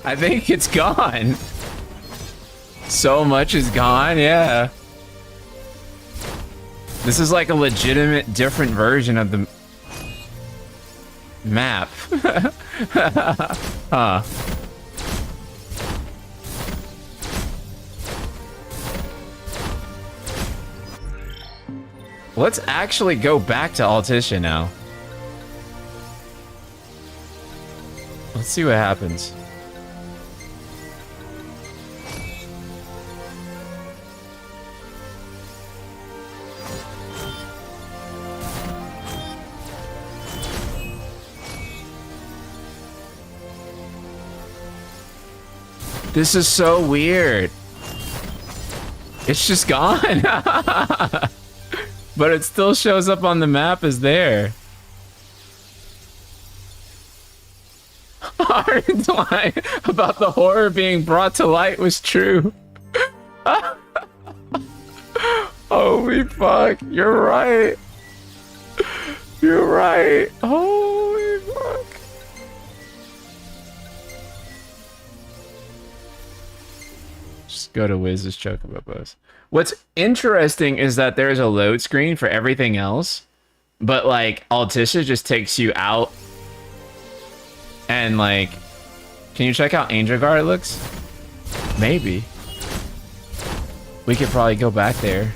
I think it's gone. So much is gone, yeah. This is like a legitimate different version of the map. Huh. Let's actually go back to Altissia now. Let's see what happens. This is so weird. It's just gone. But it still shows up on the map as there. Ardyn's line about the horror being brought to light was true. Holy fuck, you're right. You're right. Holy fuck. Just go to Wiz's Chocobo Boss. What's interesting is that there's a load screen for everything else, but like Altissia just takes you out and like, can you check out Angel Guard looks? Maybe. We could probably go back there.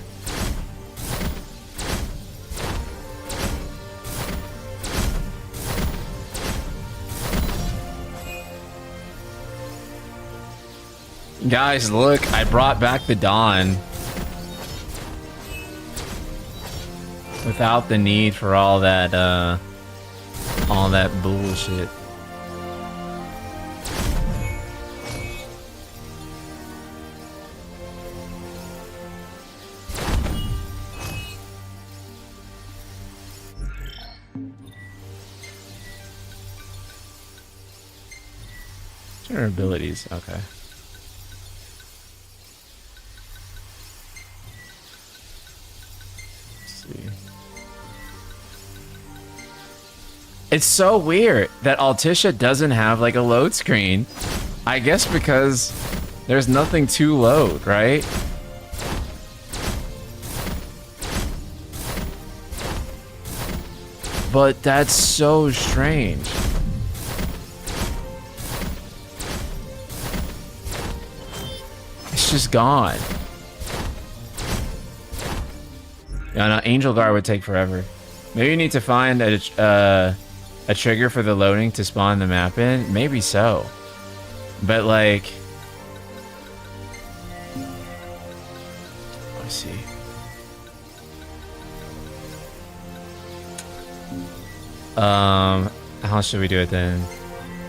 Guys, look, I brought back the Dawn. Without the need for all that bullshit. Her abilities, okay. It's so weird that Altissia doesn't have like a load screen. I guess because there's nothing to load, right? But that's so strange. It's just gone. Yeah, no, Angel Guard would take forever. Maybe you need to find a trigger for the loading to spawn the map in? Maybe so. But like... Let's see. How should we do it then?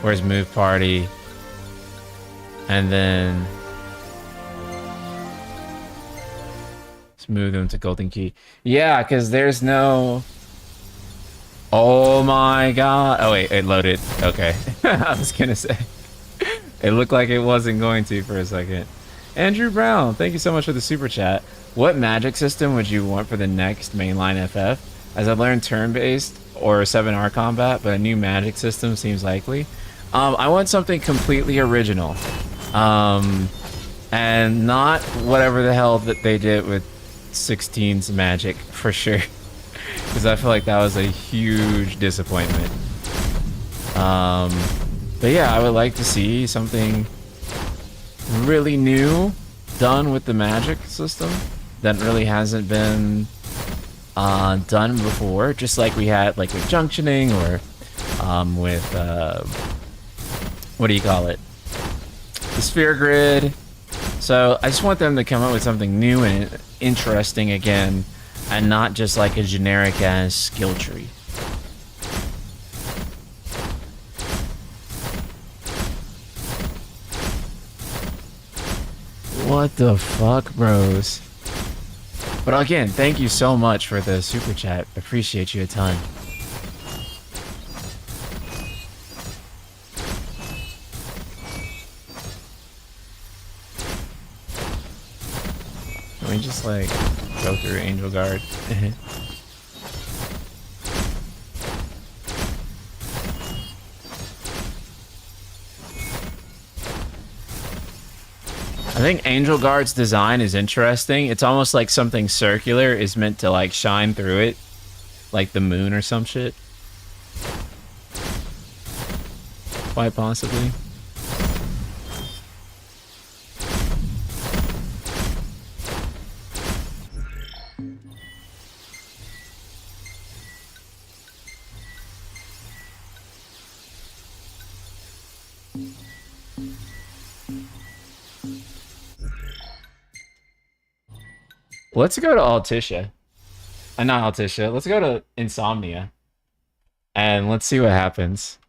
Where's move party? And then... let's move them to Golden Key. Yeah, because there's no... Oh my god. Oh wait, it loaded. Okay. I was gonna say. It looked like it wasn't going to for a second. Andrew Brown, thank you so much for the super chat. What magic system would you want for the next mainline FF? As I learned turn-based or 7R combat, but a new magic system seems likely. I want something completely original. And not whatever the hell that they did with 16's magic, for sure. Because I feel like that was a huge disappointment. But yeah, I would like to see something really new done with the magic system that really hasn't been done before. Just like we had like with junctioning or with what do you call it? The sphere grid. So I just want them to come up with something new and interesting again, and not just like a generic ass skill tree. What the fuck, bros? But again, thank you so much for the super chat. Appreciate you a ton. Can we just like go through Angel Guard? I think Angel Guard's design is interesting. It's almost like something circular is meant to like shine through it. Like the moon or some shit. Quite possibly. Let's go to Altissia. Not Altissia. Let's go to Insomnia. And let's see what happens.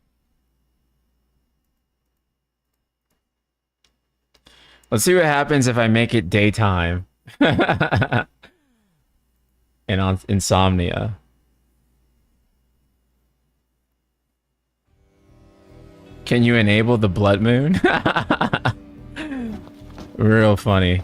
Let's see what happens if I make it daytime. And on Insomnia. Can you enable the blood moon? Real funny.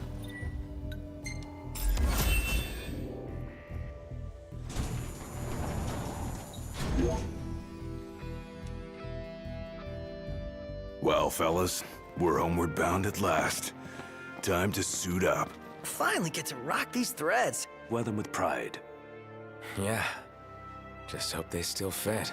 Well, fellas, we're homeward bound at last. Time to suit up. Finally get to rock these threads. Wear them with pride. Yeah. Just hope they still fit.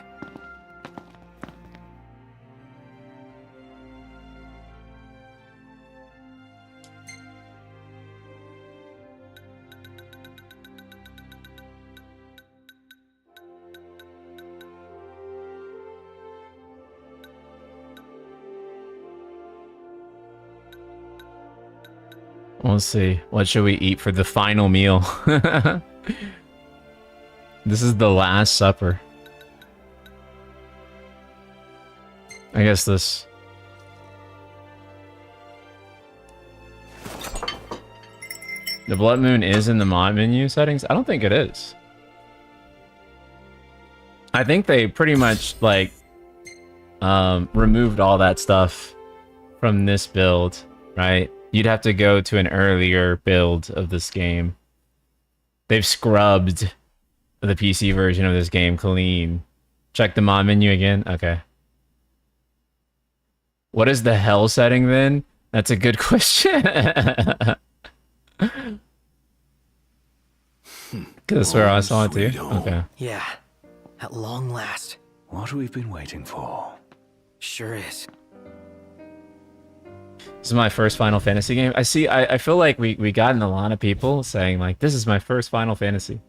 We'll see. What should we eat for the final meal? This is the Last Supper. I guess this... The blood moon is in the mod menu settings? I don't think it is. I think they pretty much, like, removed all that stuff from this build, right? You'd have to go to an earlier build of this game. They've scrubbed the PC version of this game clean. Check the mod menu again? Okay. What is the hell setting then? That's a good question. Because where I saw it too. Okay. Yeah, at long last. What we've been waiting for. Sure is. This is my first Final Fantasy game. I feel like we gotten a lot of people saying like, this is my first Final Fantasy.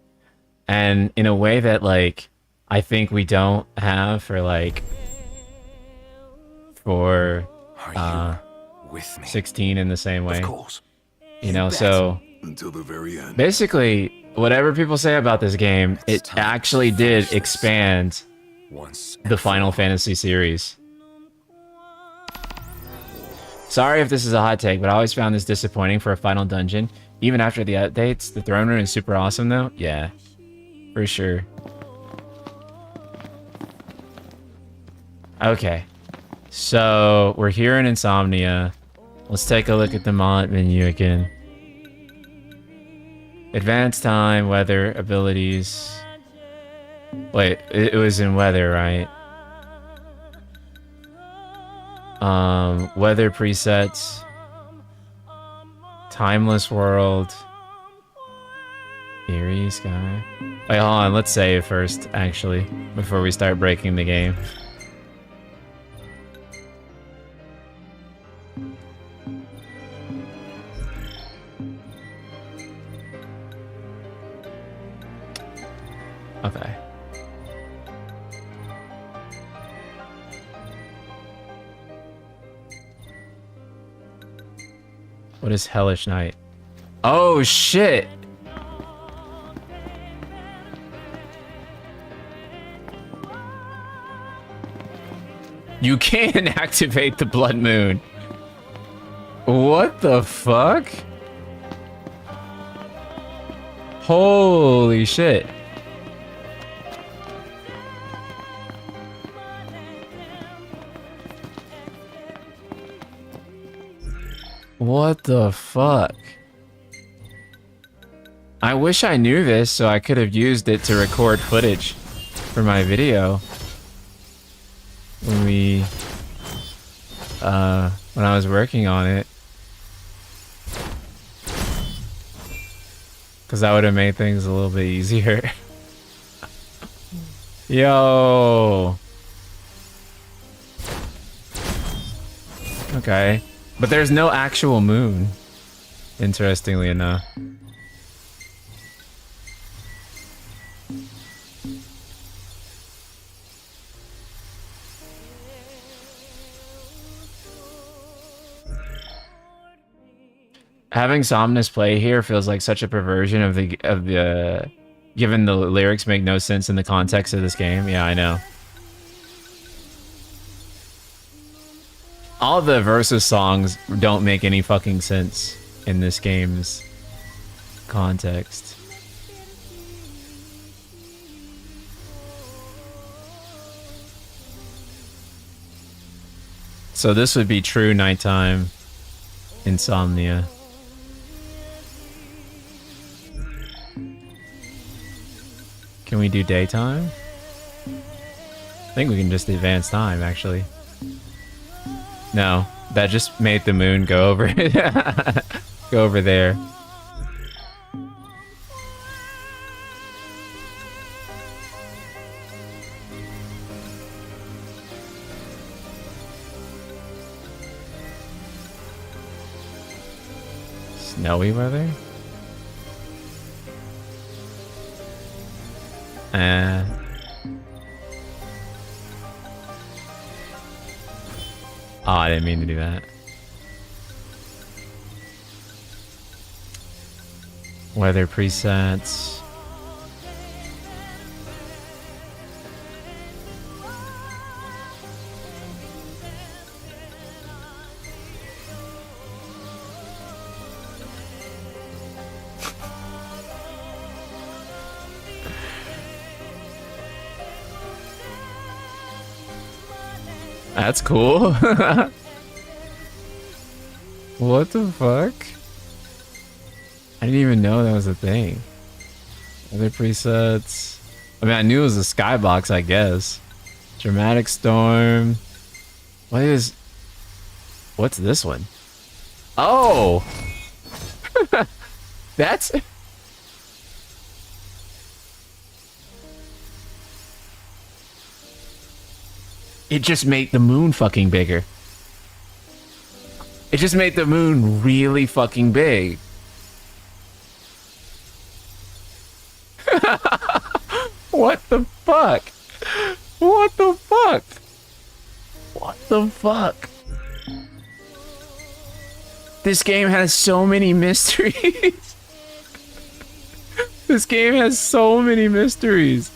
And in a way that like, I think we don't have for like, for with me? 16 in the same way. Of course. You know, so Until the very end. basically, whatever people say about this game, it actually did expand the Final Fantasy series. Sorry if this is a hot take, but I always found this disappointing for a final dungeon. Even after the updates, the throne room is super awesome though. Yeah, for sure. Okay, so we're here in Insomnia. Let's take a look at the mod menu again. Advanced time, weather, abilities. Wait, it was in weather, right? Weather presets. Timeless world. Eerie sky. Wait, hold on, let's save first, actually, before we start breaking the game. Okay. What is Hellish Night? Oh shit! You can activate the Blood Moon. What the fuck? Holy shit. What the fuck? I wish I knew this so I could have used it to record footage for my video. When I was working on it. Because that would have made things a little bit easier. Yo. Okay. But there's no actual moon. Interestingly enough. Having Somnus play here feels like such a perversion of the given the lyrics make no sense in the context of this game. Yeah, I know. All the Versus songs don't make any fucking sense in this game's context. So this would be true nighttime Insomnia. Can we do daytime? I think we can just advance time, actually. No, that just made the moon go over go over there. Snowy weather? Oh, I didn't mean to do that. Weather presets. That's cool. What the fuck? I didn't even know that was a thing. Other presets. I mean, I knew it was a skybox, I guess. Dramatic storm. What's this one? Oh! That's... It just made the moon fucking bigger. It just made the moon really fucking big. What the fuck? What the fuck? What the fuck? This game has so many mysteries. This game has so many mysteries.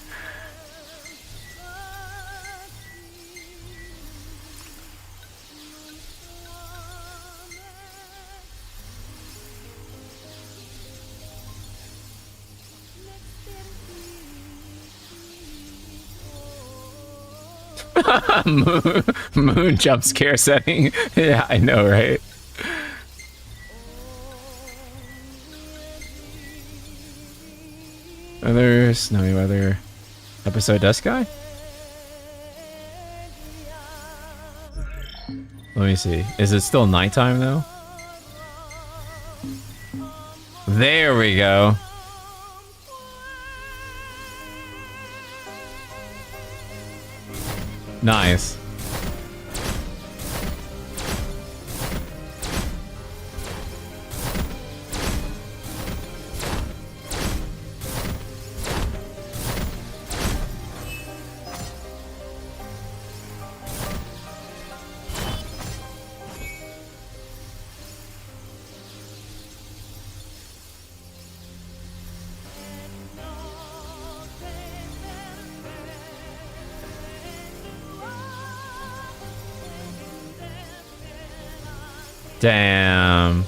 moon jump scare setting. Yeah, I know, right? Other snowy weather episode Dusk Guy? Let me see. Is it still nighttime though? There we go. Nice. Damn.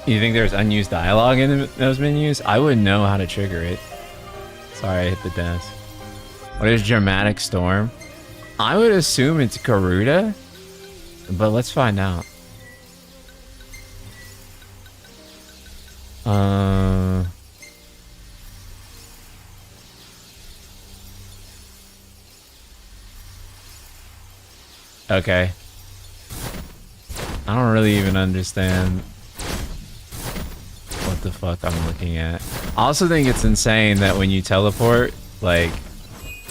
You think there's unused dialogue in those menus? I wouldn't know how to trigger it. Sorry, I hit the desk. What is Dramatic Storm? I would assume it's Garuda, but let's find out. Okay. I don't really even understand the fuck I'm looking at. I also think it's insane that when you teleport, like,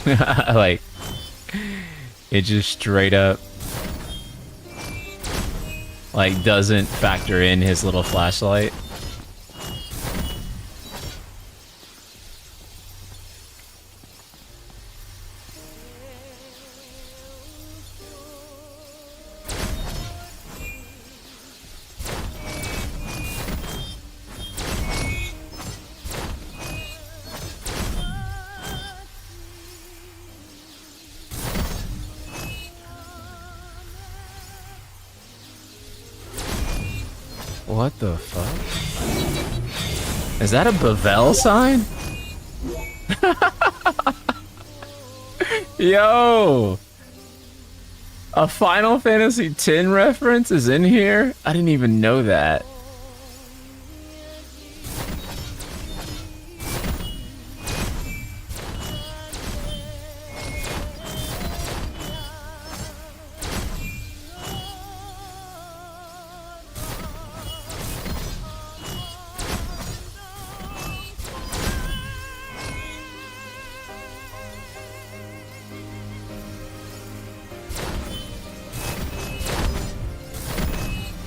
like, it just straight up, like, doesn't factor in his little flashlight. What the fuck? Is that a Bavel sign? Yo! A Final Fantasy X reference is in here? I didn't even know that.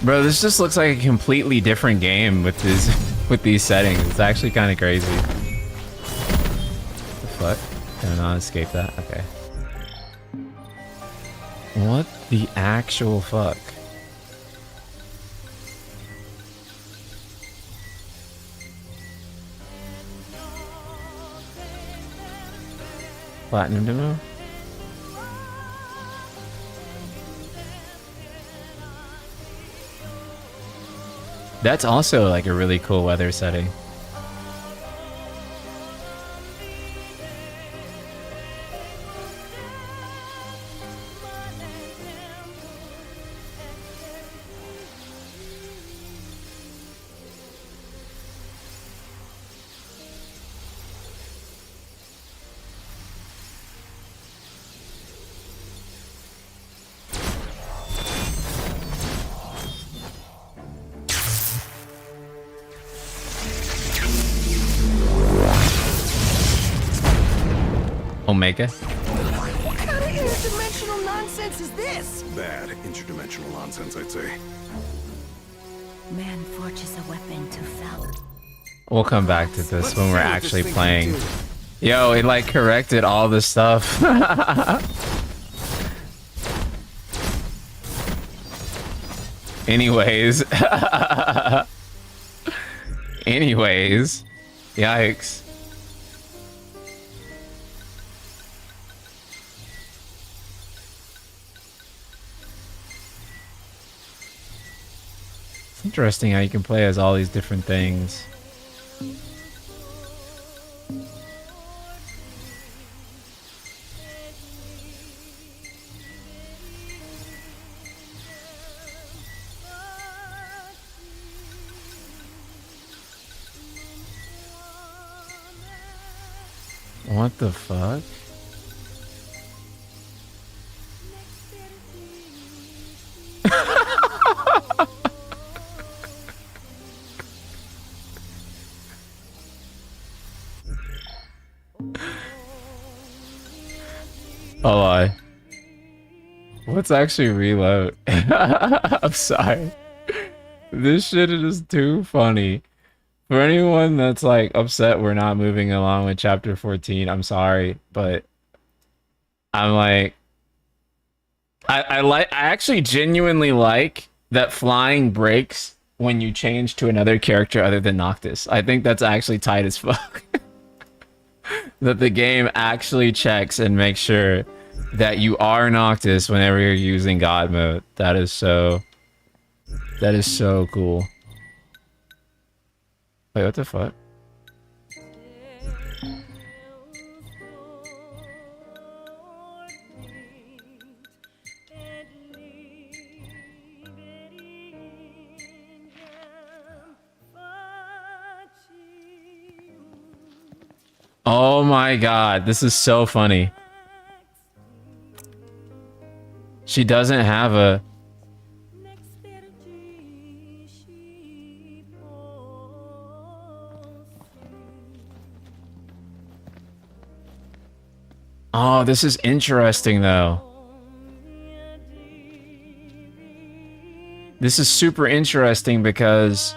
Bro, this just looks like a completely different game with this with these settings. It's actually kind of crazy. The fuck? Can I not escape that? Okay. What the actual fuck? Platinum demo? That's also like a really cool weather setting. Omega? What kind of interdimensional nonsense is this? Bad interdimensional nonsense, I'd say. Man forges a weapon to fell. We'll come back to this when we're actually playing. Yo, it like corrected all the stuff. Anyways. Anyways. Yikes. It's interesting how you can play as all these different things. What the fuck? Oh, I. Let's actually reload. I'm sorry. This shit is too funny. For anyone that's like upset we're not moving along with chapter 14, I'm sorry, but I'm like I actually genuinely like that flying breaks when you change to another character other than Noctis. I think that's actually tight as fuck. That the game actually checks and makes sure that you are Noctis whenever you're using God mode. That is so cool. Wait, what the fuck? Oh my god, this is so funny. She doesn't have a... Oh, this is interesting though. This is super interesting because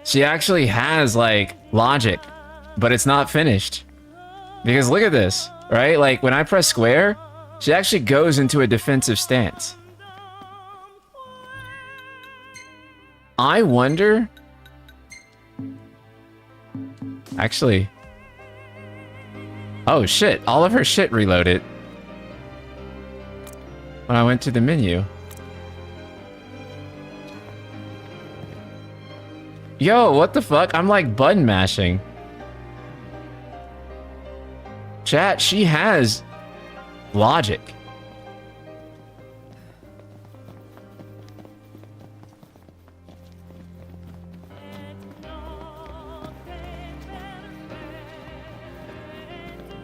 she actually has like logic, but it's not finished. Because look at this, right? Like when I press square, she actually goes into a defensive stance. I wonder... Actually... Oh shit, all of her shit reloaded. When I went to the menu. Yo, what the fuck? I'm like button mashing. Chat, she has logic.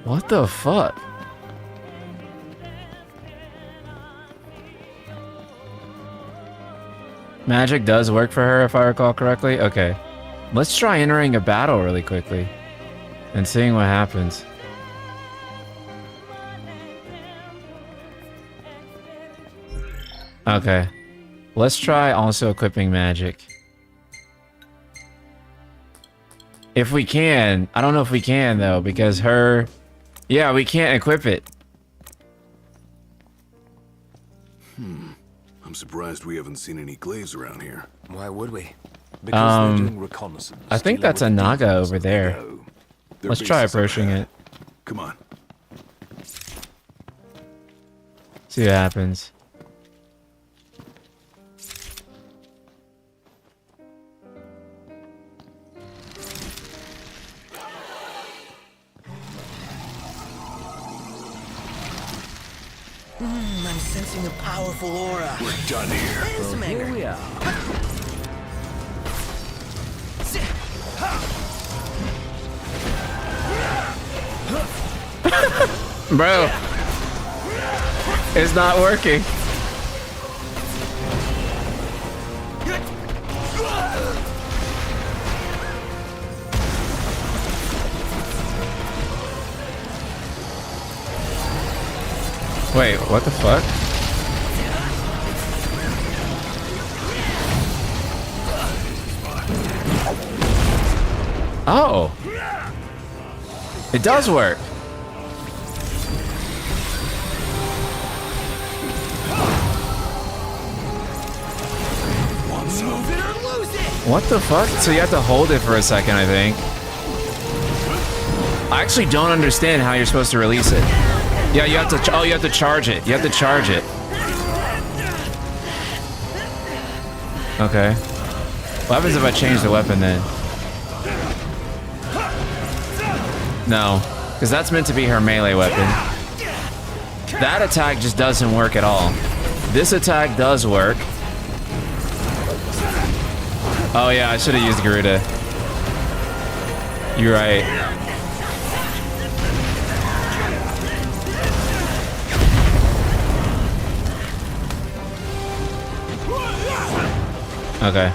What the fuck? Magic does work for her, if I recall correctly. Okay. Let's try entering a battle really quickly and seeing what happens. Okay. Let's try also equipping magic. If we can. I don't know if we can, though, because her... Yeah, we can't equip it. I'm surprised we haven't seen any glaives around here. Why would we? Because they're doing reconnaissance. I think that's a Naga over there. Let's try approaching it. Come on. See what happens. I'm sensing a powerful aura. We're done here. Here we are. Bro. It's not working. Wait, what the fuck? Oh. It does work. What the fuck? So you have to hold it for a second, I think. I actually don't understand how you're supposed to release it. Yeah, you have to. Oh, you have to charge it. You have to charge it. Okay. What happens if I change the weapon then? No, because that's meant to be her melee weapon. That attack just doesn't work at all. This attack does work. Oh yeah, I should have used Garuda. You're right. Okay.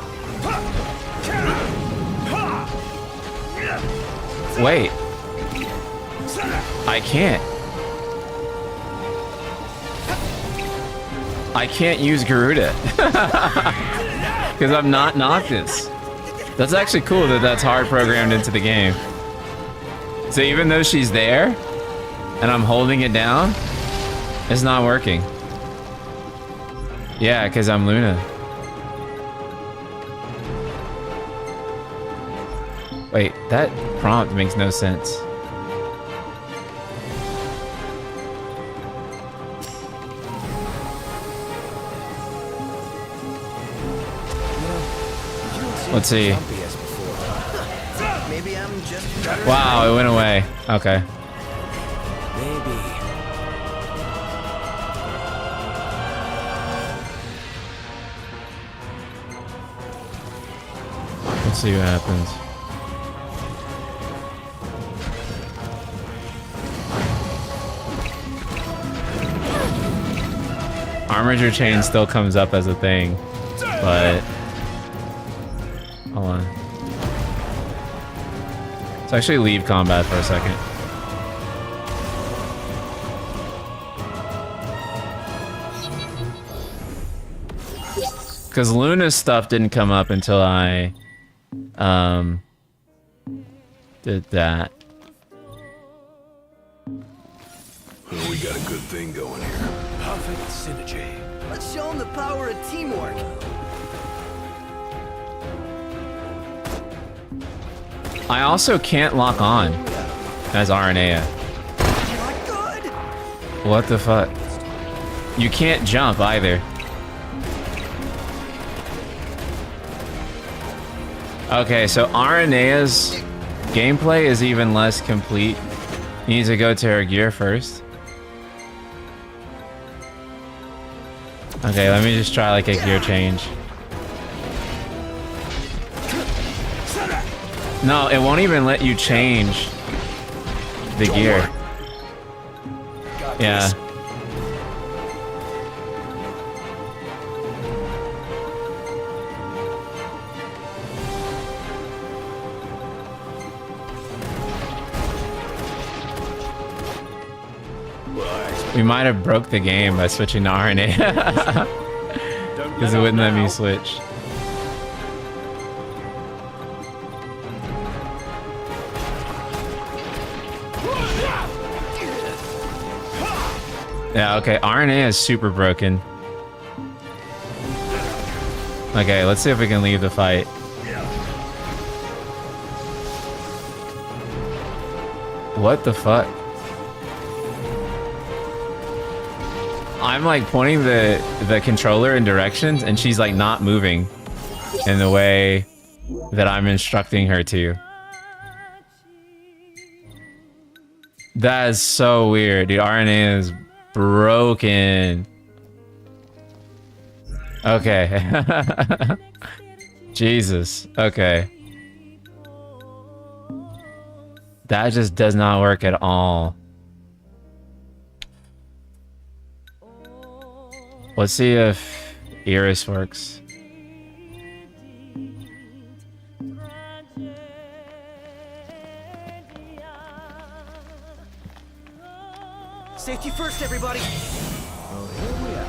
Wait. I can't. I can't use Garuda. Because I'm not Noctis. That's actually cool that that's hard programmed into the game. So even though she's there, and I'm holding it down, it's not working. Yeah, because I'm Luna. Wait, that prompt makes no sense. Let's see. Maybe I'm just Wow, it went away. Okay. Maybe. Let's see what happens. Armature chain still comes up as a thing, but hold on. Let's actually leave combat for a second. Because Luna's stuff didn't come up until I did that. Well, we got a good thing going here. Perfect synergy. Let's show them the power of teamwork. I also can't lock on as Aranea. What the fuck? You can't jump either. Okay, so Aranea's gameplay is even less complete. You need to go to her gear first. Okay, let me just try like a gear change. No, it won't even let you change the gear. Yeah. We might have broke the game by switching to RNA. Because it wouldn't let me switch. Yeah, okay, RNA is super broken. Okay, let's see if we can leave the fight. What the fuck? I'm like pointing the controller in directions and she's like not moving in the way that I'm instructing her to. That is so weird, dude. RNA is broken. Okay. Jesus. Okay. That just does not work at all. Let's see if Iris works. Safety first, everybody. Oh, here we are.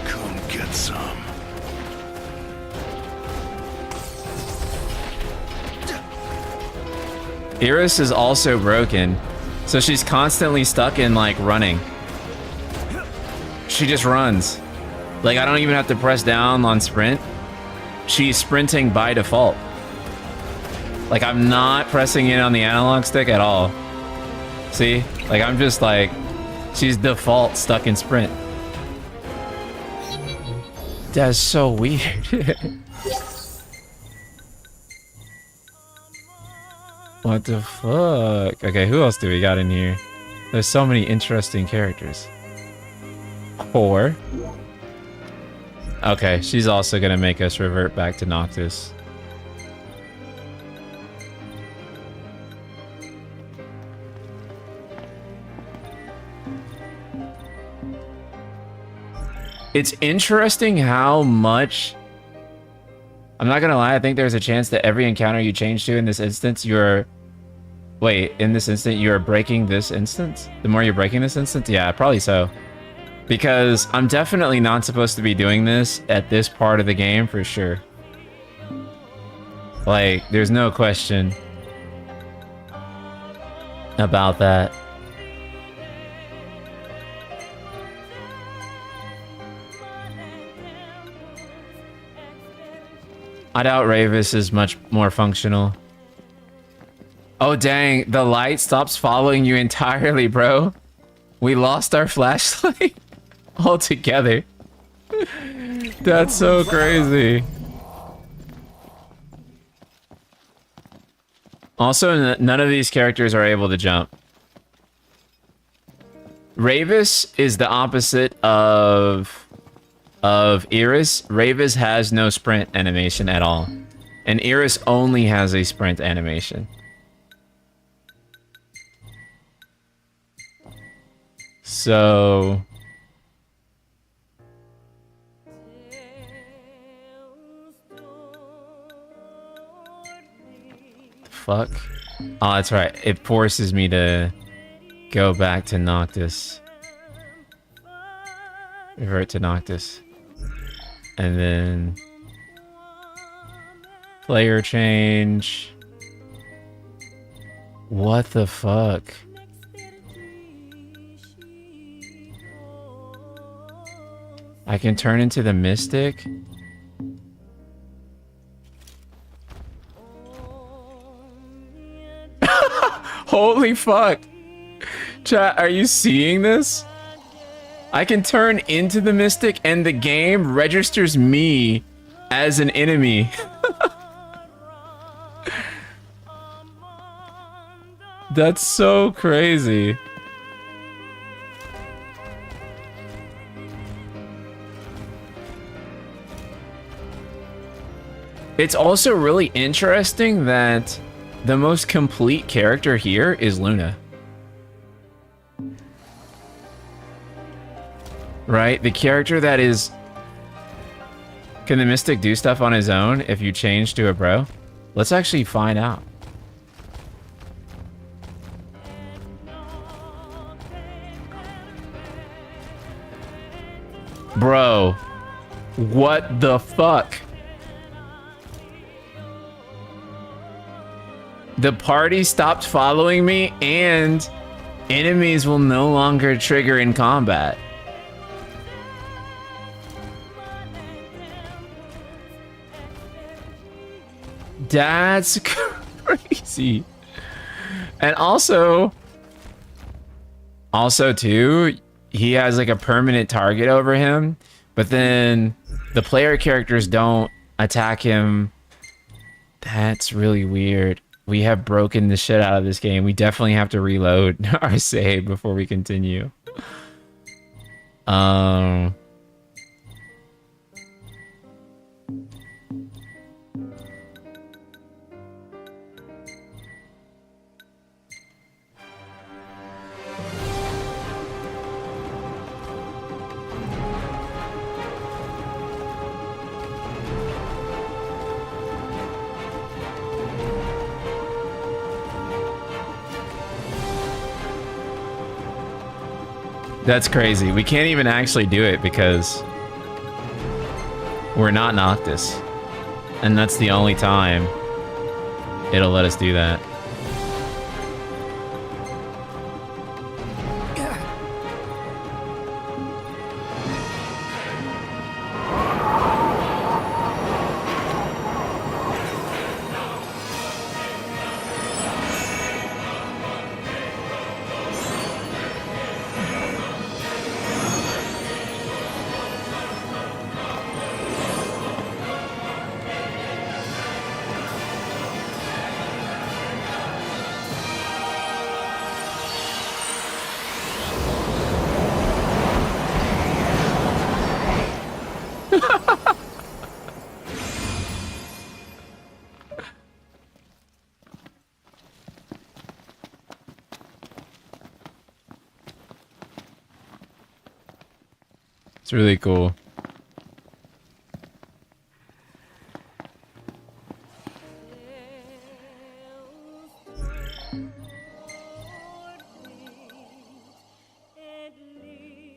Come get some. Iris is also broken, so she's constantly stuck in like running. She just runs. Like I don't even have to press down on sprint. She's sprinting by default. Like I'm not pressing in on the analog stick at all. See? Like I'm just like, she's default stuck in sprint. That's so weird. What the fuck? Okay, who else do we got in here? There's so many interesting characters. Core. Okay, she's also gonna make us revert back to Noctis. It's interesting how much... I'm not gonna lie, I think there's a chance that every encounter you change to in this instance, you're... Wait, in this instant, you're breaking this instance? The more you're breaking this instance? Yeah, probably so. Because I'm definitely not supposed to be doing this at this part of the game for sure. Like, there's no question about that. I doubt Ravis is much more functional. Oh dang, the light stops following you entirely, bro. We lost our flashlight altogether. That's so crazy. Also, none of these characters are able to jump. Ravis is the opposite of Iris. Ravis has no sprint animation at all. And Iris only has a sprint animation. So... Fuck. Oh, that's right. It forces me to go back to Noctis. Revert to Noctis. And then player change. What the fuck? I can turn into the Mystic? Holy fuck! Chat, are you seeing this? I can turn into the Mystic and the game registers me as an enemy. That's so crazy. It's also really interesting that the most complete character here is Luna. Right? The character that is... Can the Mystic do stuff on his own if you change to a bro? Let's actually find out. Bro. What the fuck? The party stopped following me and enemies will no longer trigger in combat. That's crazy. And also too, he has like a permanent target over him, but then the player characters don't attack him. That's really weird. We have broken the shit out of this game. We definitely have to reload our save before we continue. That's crazy. We can't even actually do it because we're not Noctis. And that's the only time it'll let us do that. It's really cool.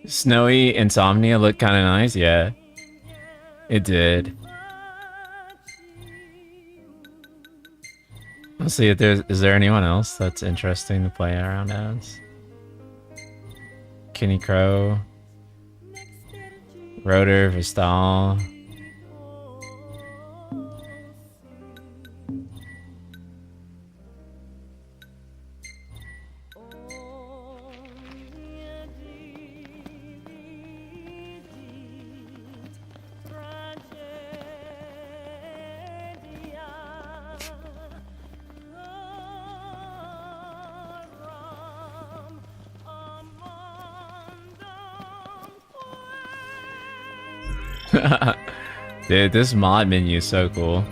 Snowy Insomnia looked kind of nice, yeah. It did. Let's see if is there anyone else that's interesting to play around as? Kenny Crow. Rotor, Vistal. Dude, this mod menu is so cool.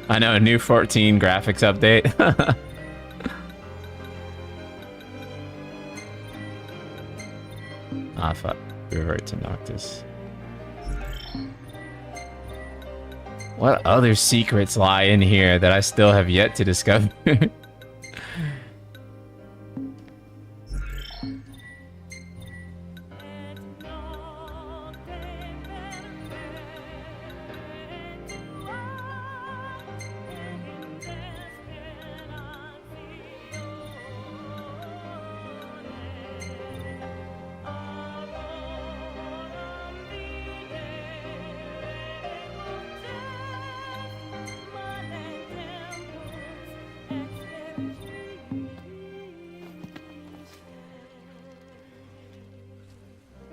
I know, a new 14 graphics update. Ah, fuck. Revert to Noctis. What other secrets lie in here that I still have yet to discover?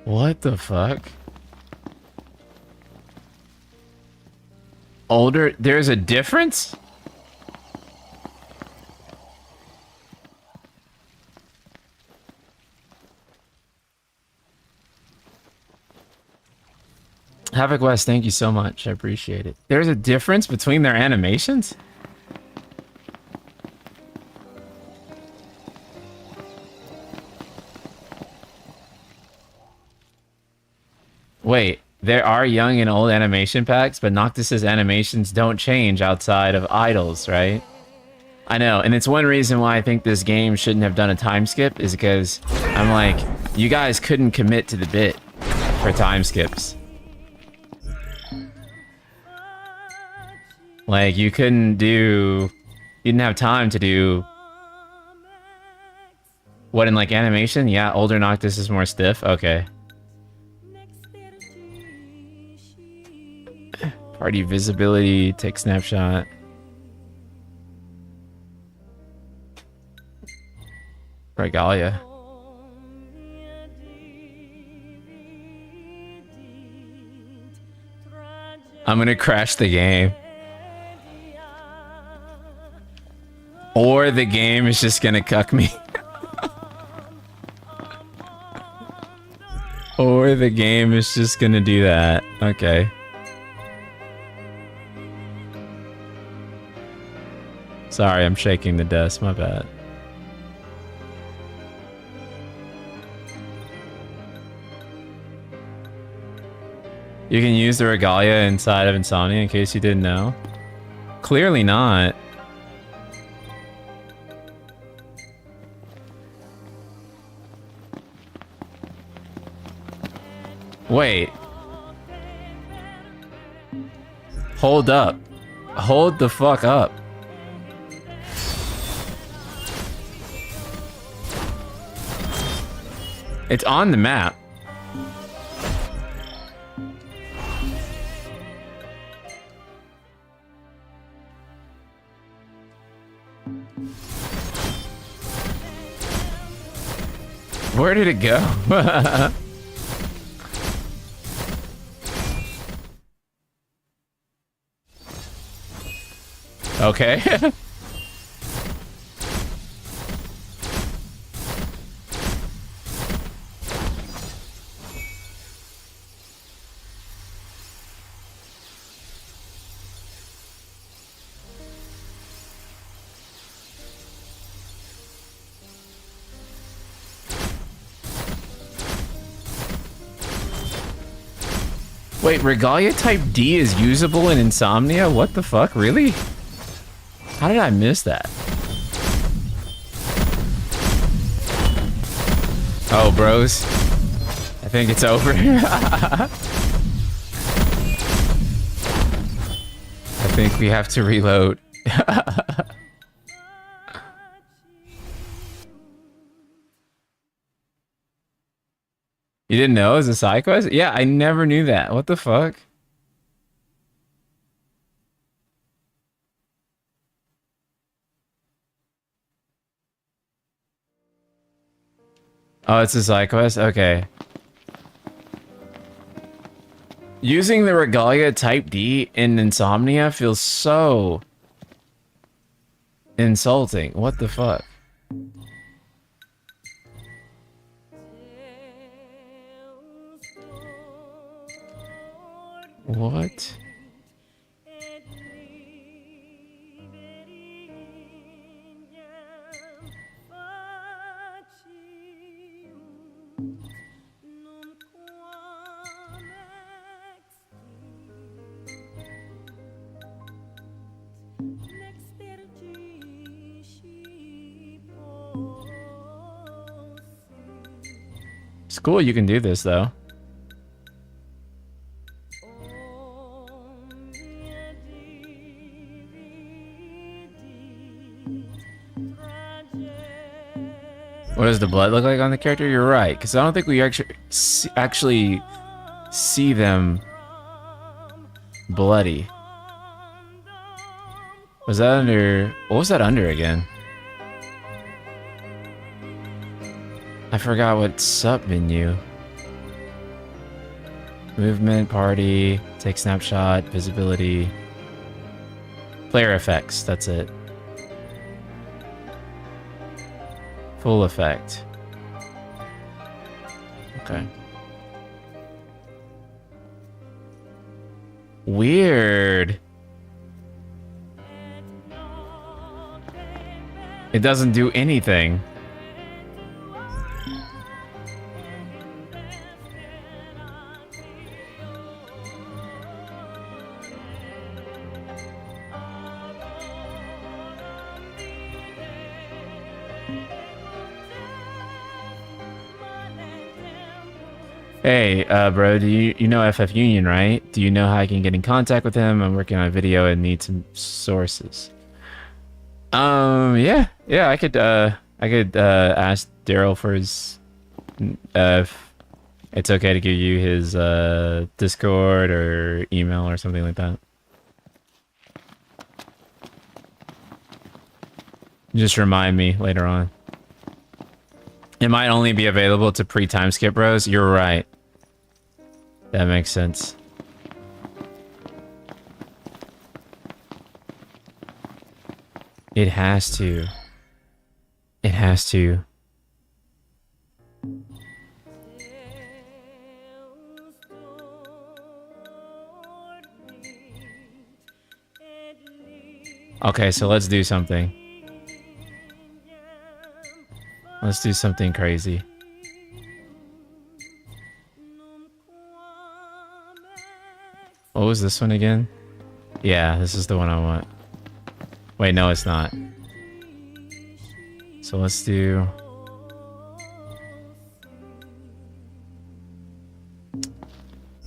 What the fuck? Older? There's a difference? Havoc West, thank you so much. I appreciate it. There's a difference between their animations? Wait, there are young and old animation packs, but Noctis's animations don't change outside of idols, right? I know, and it's one reason why I think this game shouldn't have done a time skip is because I'm like, you guys couldn't commit to the bit for time skips. Like, you didn't have time to do... What, in like animation? Yeah, older Noctis is more stiff? Okay. Party visibility, take snapshot. Regalia. I'm gonna crash the game. Or the game is just gonna cuck me. Or the game is just gonna do that. Okay. Sorry, I'm shaking the desk. My bad. You can use the Regalia inside of Insomnia in case you didn't know. Clearly not. Wait. Hold up. Hold the fuck up. It's on the map. Where did it go? Okay. Wait, Regalia Type D is usable in Insomnia? What the fuck? Really? How did I miss that? Oh, bros. I think it's over. I think we have to reload. You didn't know it was a side quest? Yeah, I never knew that. What the fuck? Oh, it's a side quest? Okay. Using the Regalia Type D in Insomnia feels so insulting. What the fuck? What? It's cool you can do this though. What does the blood look like on the character? You're right, because I don't think we actually see them bloody. Was that under... What was that under again? I forgot what sub menu. Movement, party, take snapshot, visibility. Player effects, that's it. Full effect. Okay. Weird. It doesn't do anything. Hey, bro, do you know FF Union, right? Do you know how I can get in contact with him? I'm working on a video and need some sources. Yeah, I could ask Daryl for his, if it's okay to give you his, Discord or email or something like that. Just remind me later on. It might only be available to pre-time skip bros. You're right. That makes sense. It has to. It has to. Okay, so let's do something. Let's do something crazy. What was this one again? Yeah, this is the one I want. Wait, no, it's not. So let's do...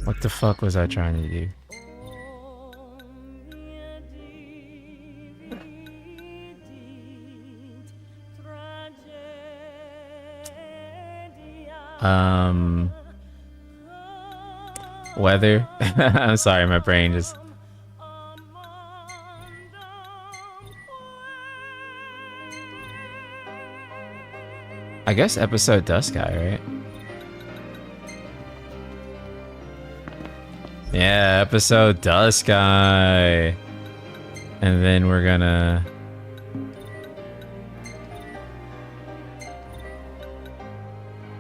What the fuck was I trying to do? Weather. I'm sorry, my brain just... I guess episode Dust Guy, right? Yeah, episode Dust Guy. And then we're gonna...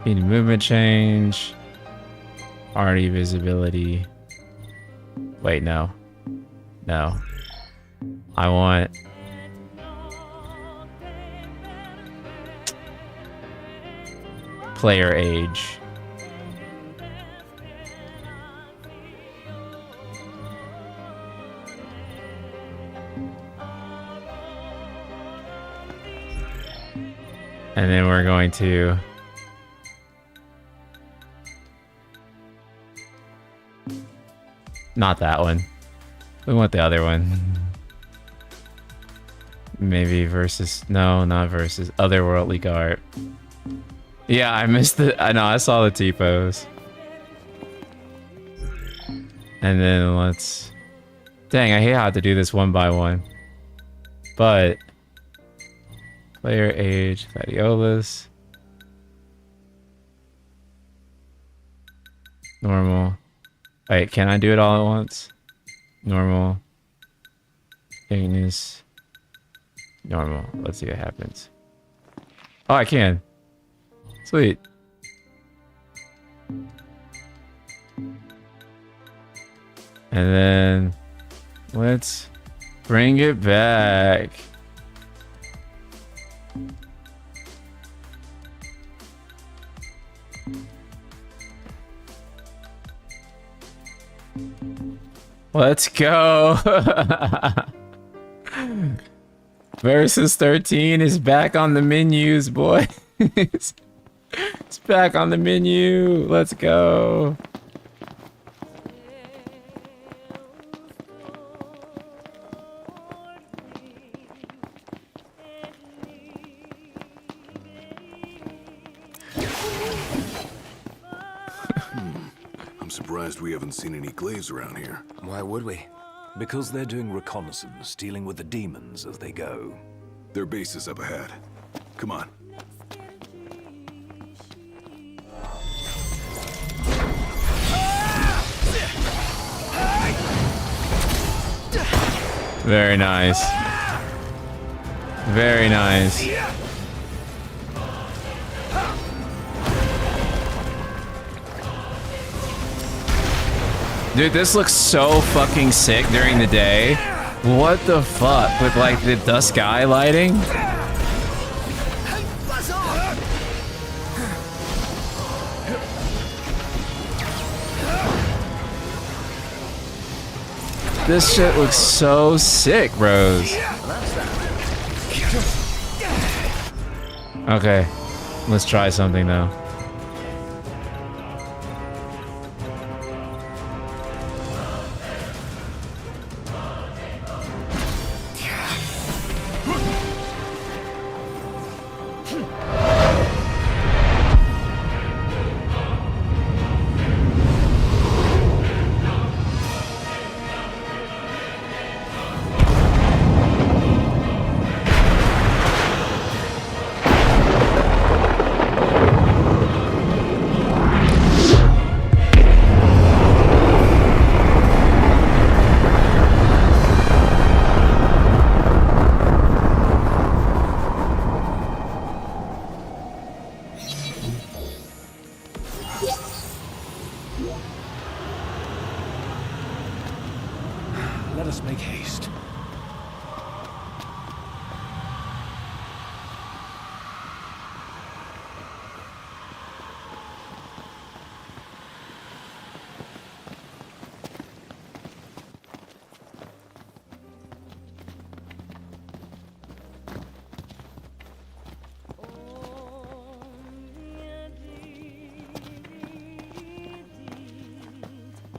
Need movement change. Party visibility. Wait, no. No. I want... Player age. And then we're going to... Not that one. We want the other one. Maybe versus... No, not versus. Otherworldly art. Yeah, I missed it. I know, I saw the T-pose. And then let's... Dang, I hate how I have to do this one by one. But... Player age, Gladiolus. Normal. Wait, can I do it all at once? Normal. Ignis. Normal. Let's see what happens. Oh, I can. Sweet. And then let's bring it back. Let's go. Versus 13 is back on the menus, boy. It's back on the menu. Let's go. I'm surprised we haven't seen any glaives around here. Why would we? Because they're doing reconnaissance, dealing with the demons as they go. Their base is up ahead. Come on. Very nice. Very nice. Dude, this looks so fucking sick during the day. What the fuck? With like the dusk sky lighting? This shit looks so sick, bros. Okay, let's try something though. Let us make haste.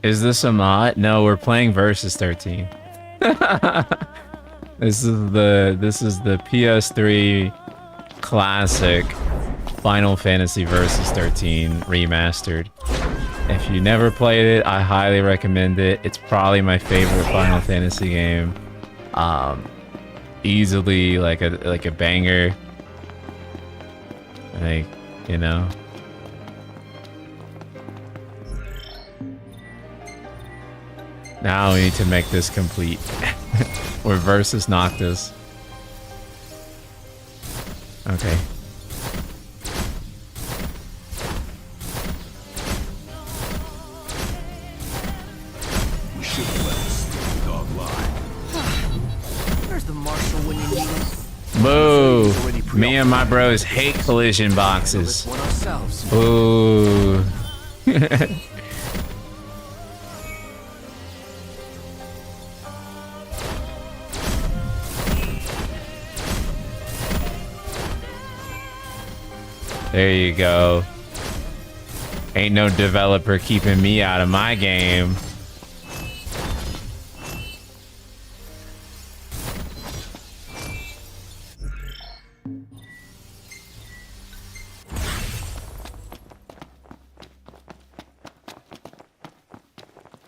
Is this a mod? No, we're playing Versus 13. This is the PS3 classic Final Fantasy Versus 13 remastered. If you never played it, I highly recommend it. It's probably my favorite Final Fantasy game. Easily like a banger. Like, you know. Now we need to make this complete. Or Versus Noctis. Okay. We should have let the stupid dog lie. Where's the marshal when you need him? Boo! Me and my bros hate collision boxes. Boo! There you go. Ain't no developer keeping me out of my game.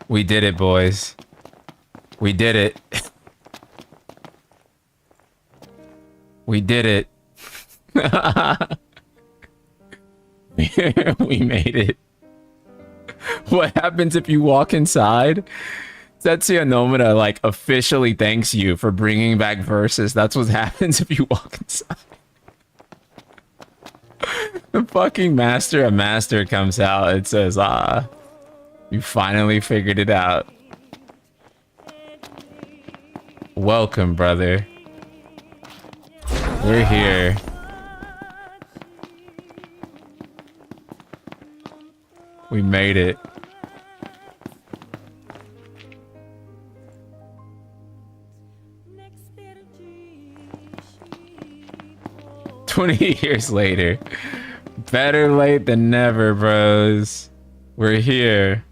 We did it, boys. We did it. We did it. We made it. What happens if you walk inside? Setsuya Nomura like officially thanks you for bringing back Versus. That's what happens if you walk inside. The fucking Master of Master comes out and says, you finally figured it out. Welcome, brother. We're here. We made it. "20 years later. Better late than never, bros. We're here."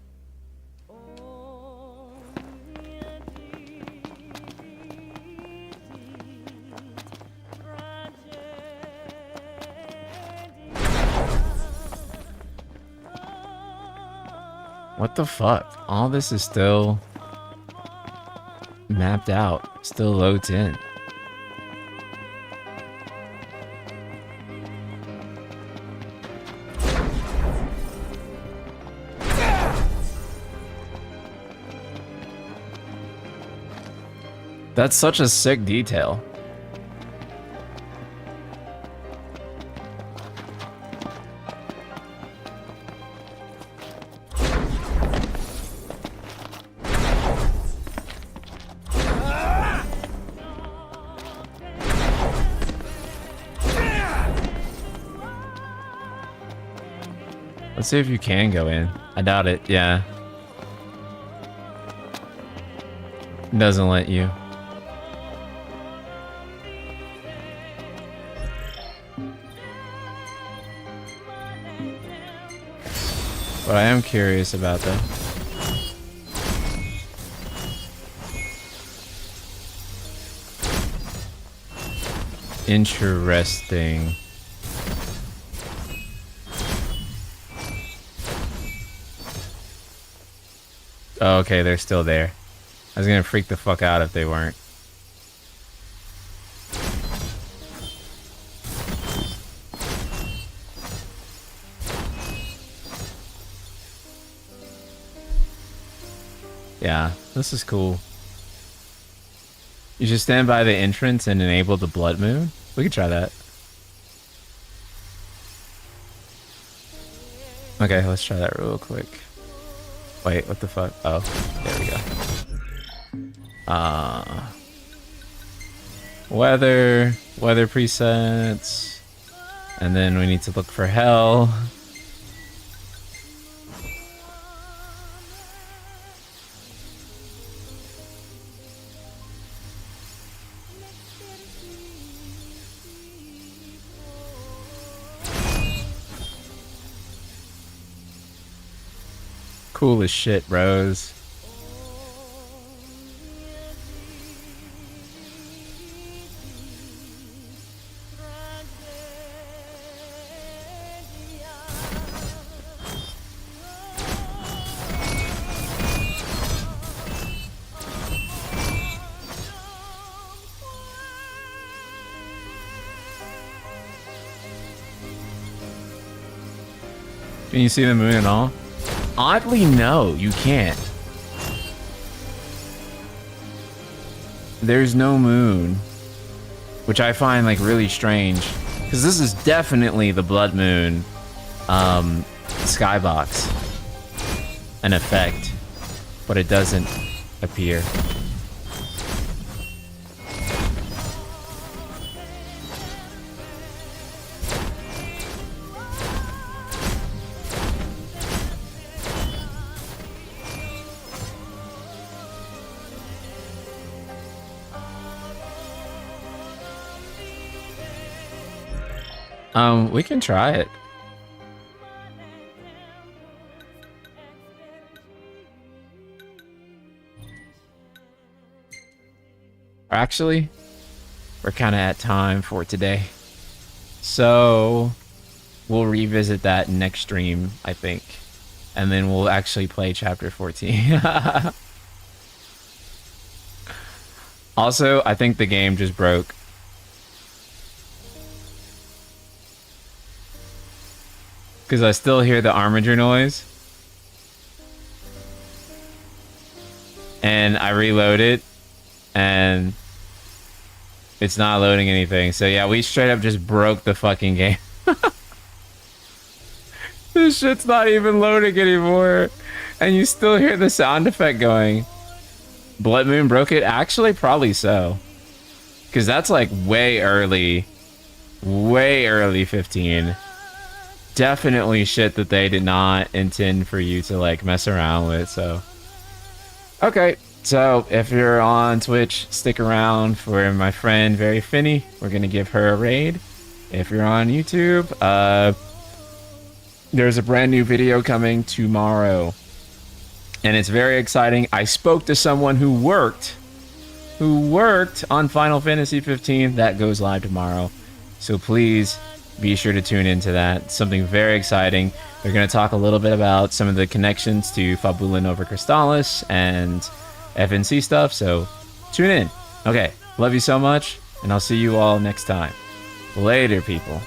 What the fuck? All this is still mapped out. Still loads in. That's such a sick detail. Let's see if you can go in. I doubt it, yeah. It doesn't let you. But I am curious about that. Interesting. Oh, okay, they're still there. I was gonna freak the fuck out if they weren't. Yeah, this is cool. You should stand by the entrance and enable the blood moon. We could try that. Okay, let's try that real quick. Wait, what the fuck? Oh, there we go. Weather presets. And then we need to look for hell. Cool as shit, bros. Can you see the moon at all? Oddly, no, you can't. There's no moon, which I find like really strange, because this is definitely the blood moon skybox, an effect, but it doesn't appear. We can try it. Actually, we're kind of at time for today. So, we'll revisit that next stream, I think. And then we'll actually play chapter 14. Also, I think the game just broke. Because I still hear the armature noise. And I reload it. And it's not loading anything. So yeah, we straight up just broke the fucking game. This shit's not even loading anymore. And you still hear the sound effect going. Blood Moon broke it? Actually, probably so. Because that's like way early 15. Definitely shit that they did not intend for you to like mess around with, so. Okay, so if you're on Twitch, stick around for my friend Very Finny. We're gonna give her a raid. If you're on YouTube, there's a brand new video coming tomorrow. And it's very exciting. I spoke to someone who worked on Final Fantasy 15. That goes live tomorrow. So please be sure to tune into that. Something very exciting. They're going to talk a little bit about some of the connections to Fabula Nova Crystallis and FNC stuff. So tune in. Okay. Love you so much. And I'll see you all next time. Later, people.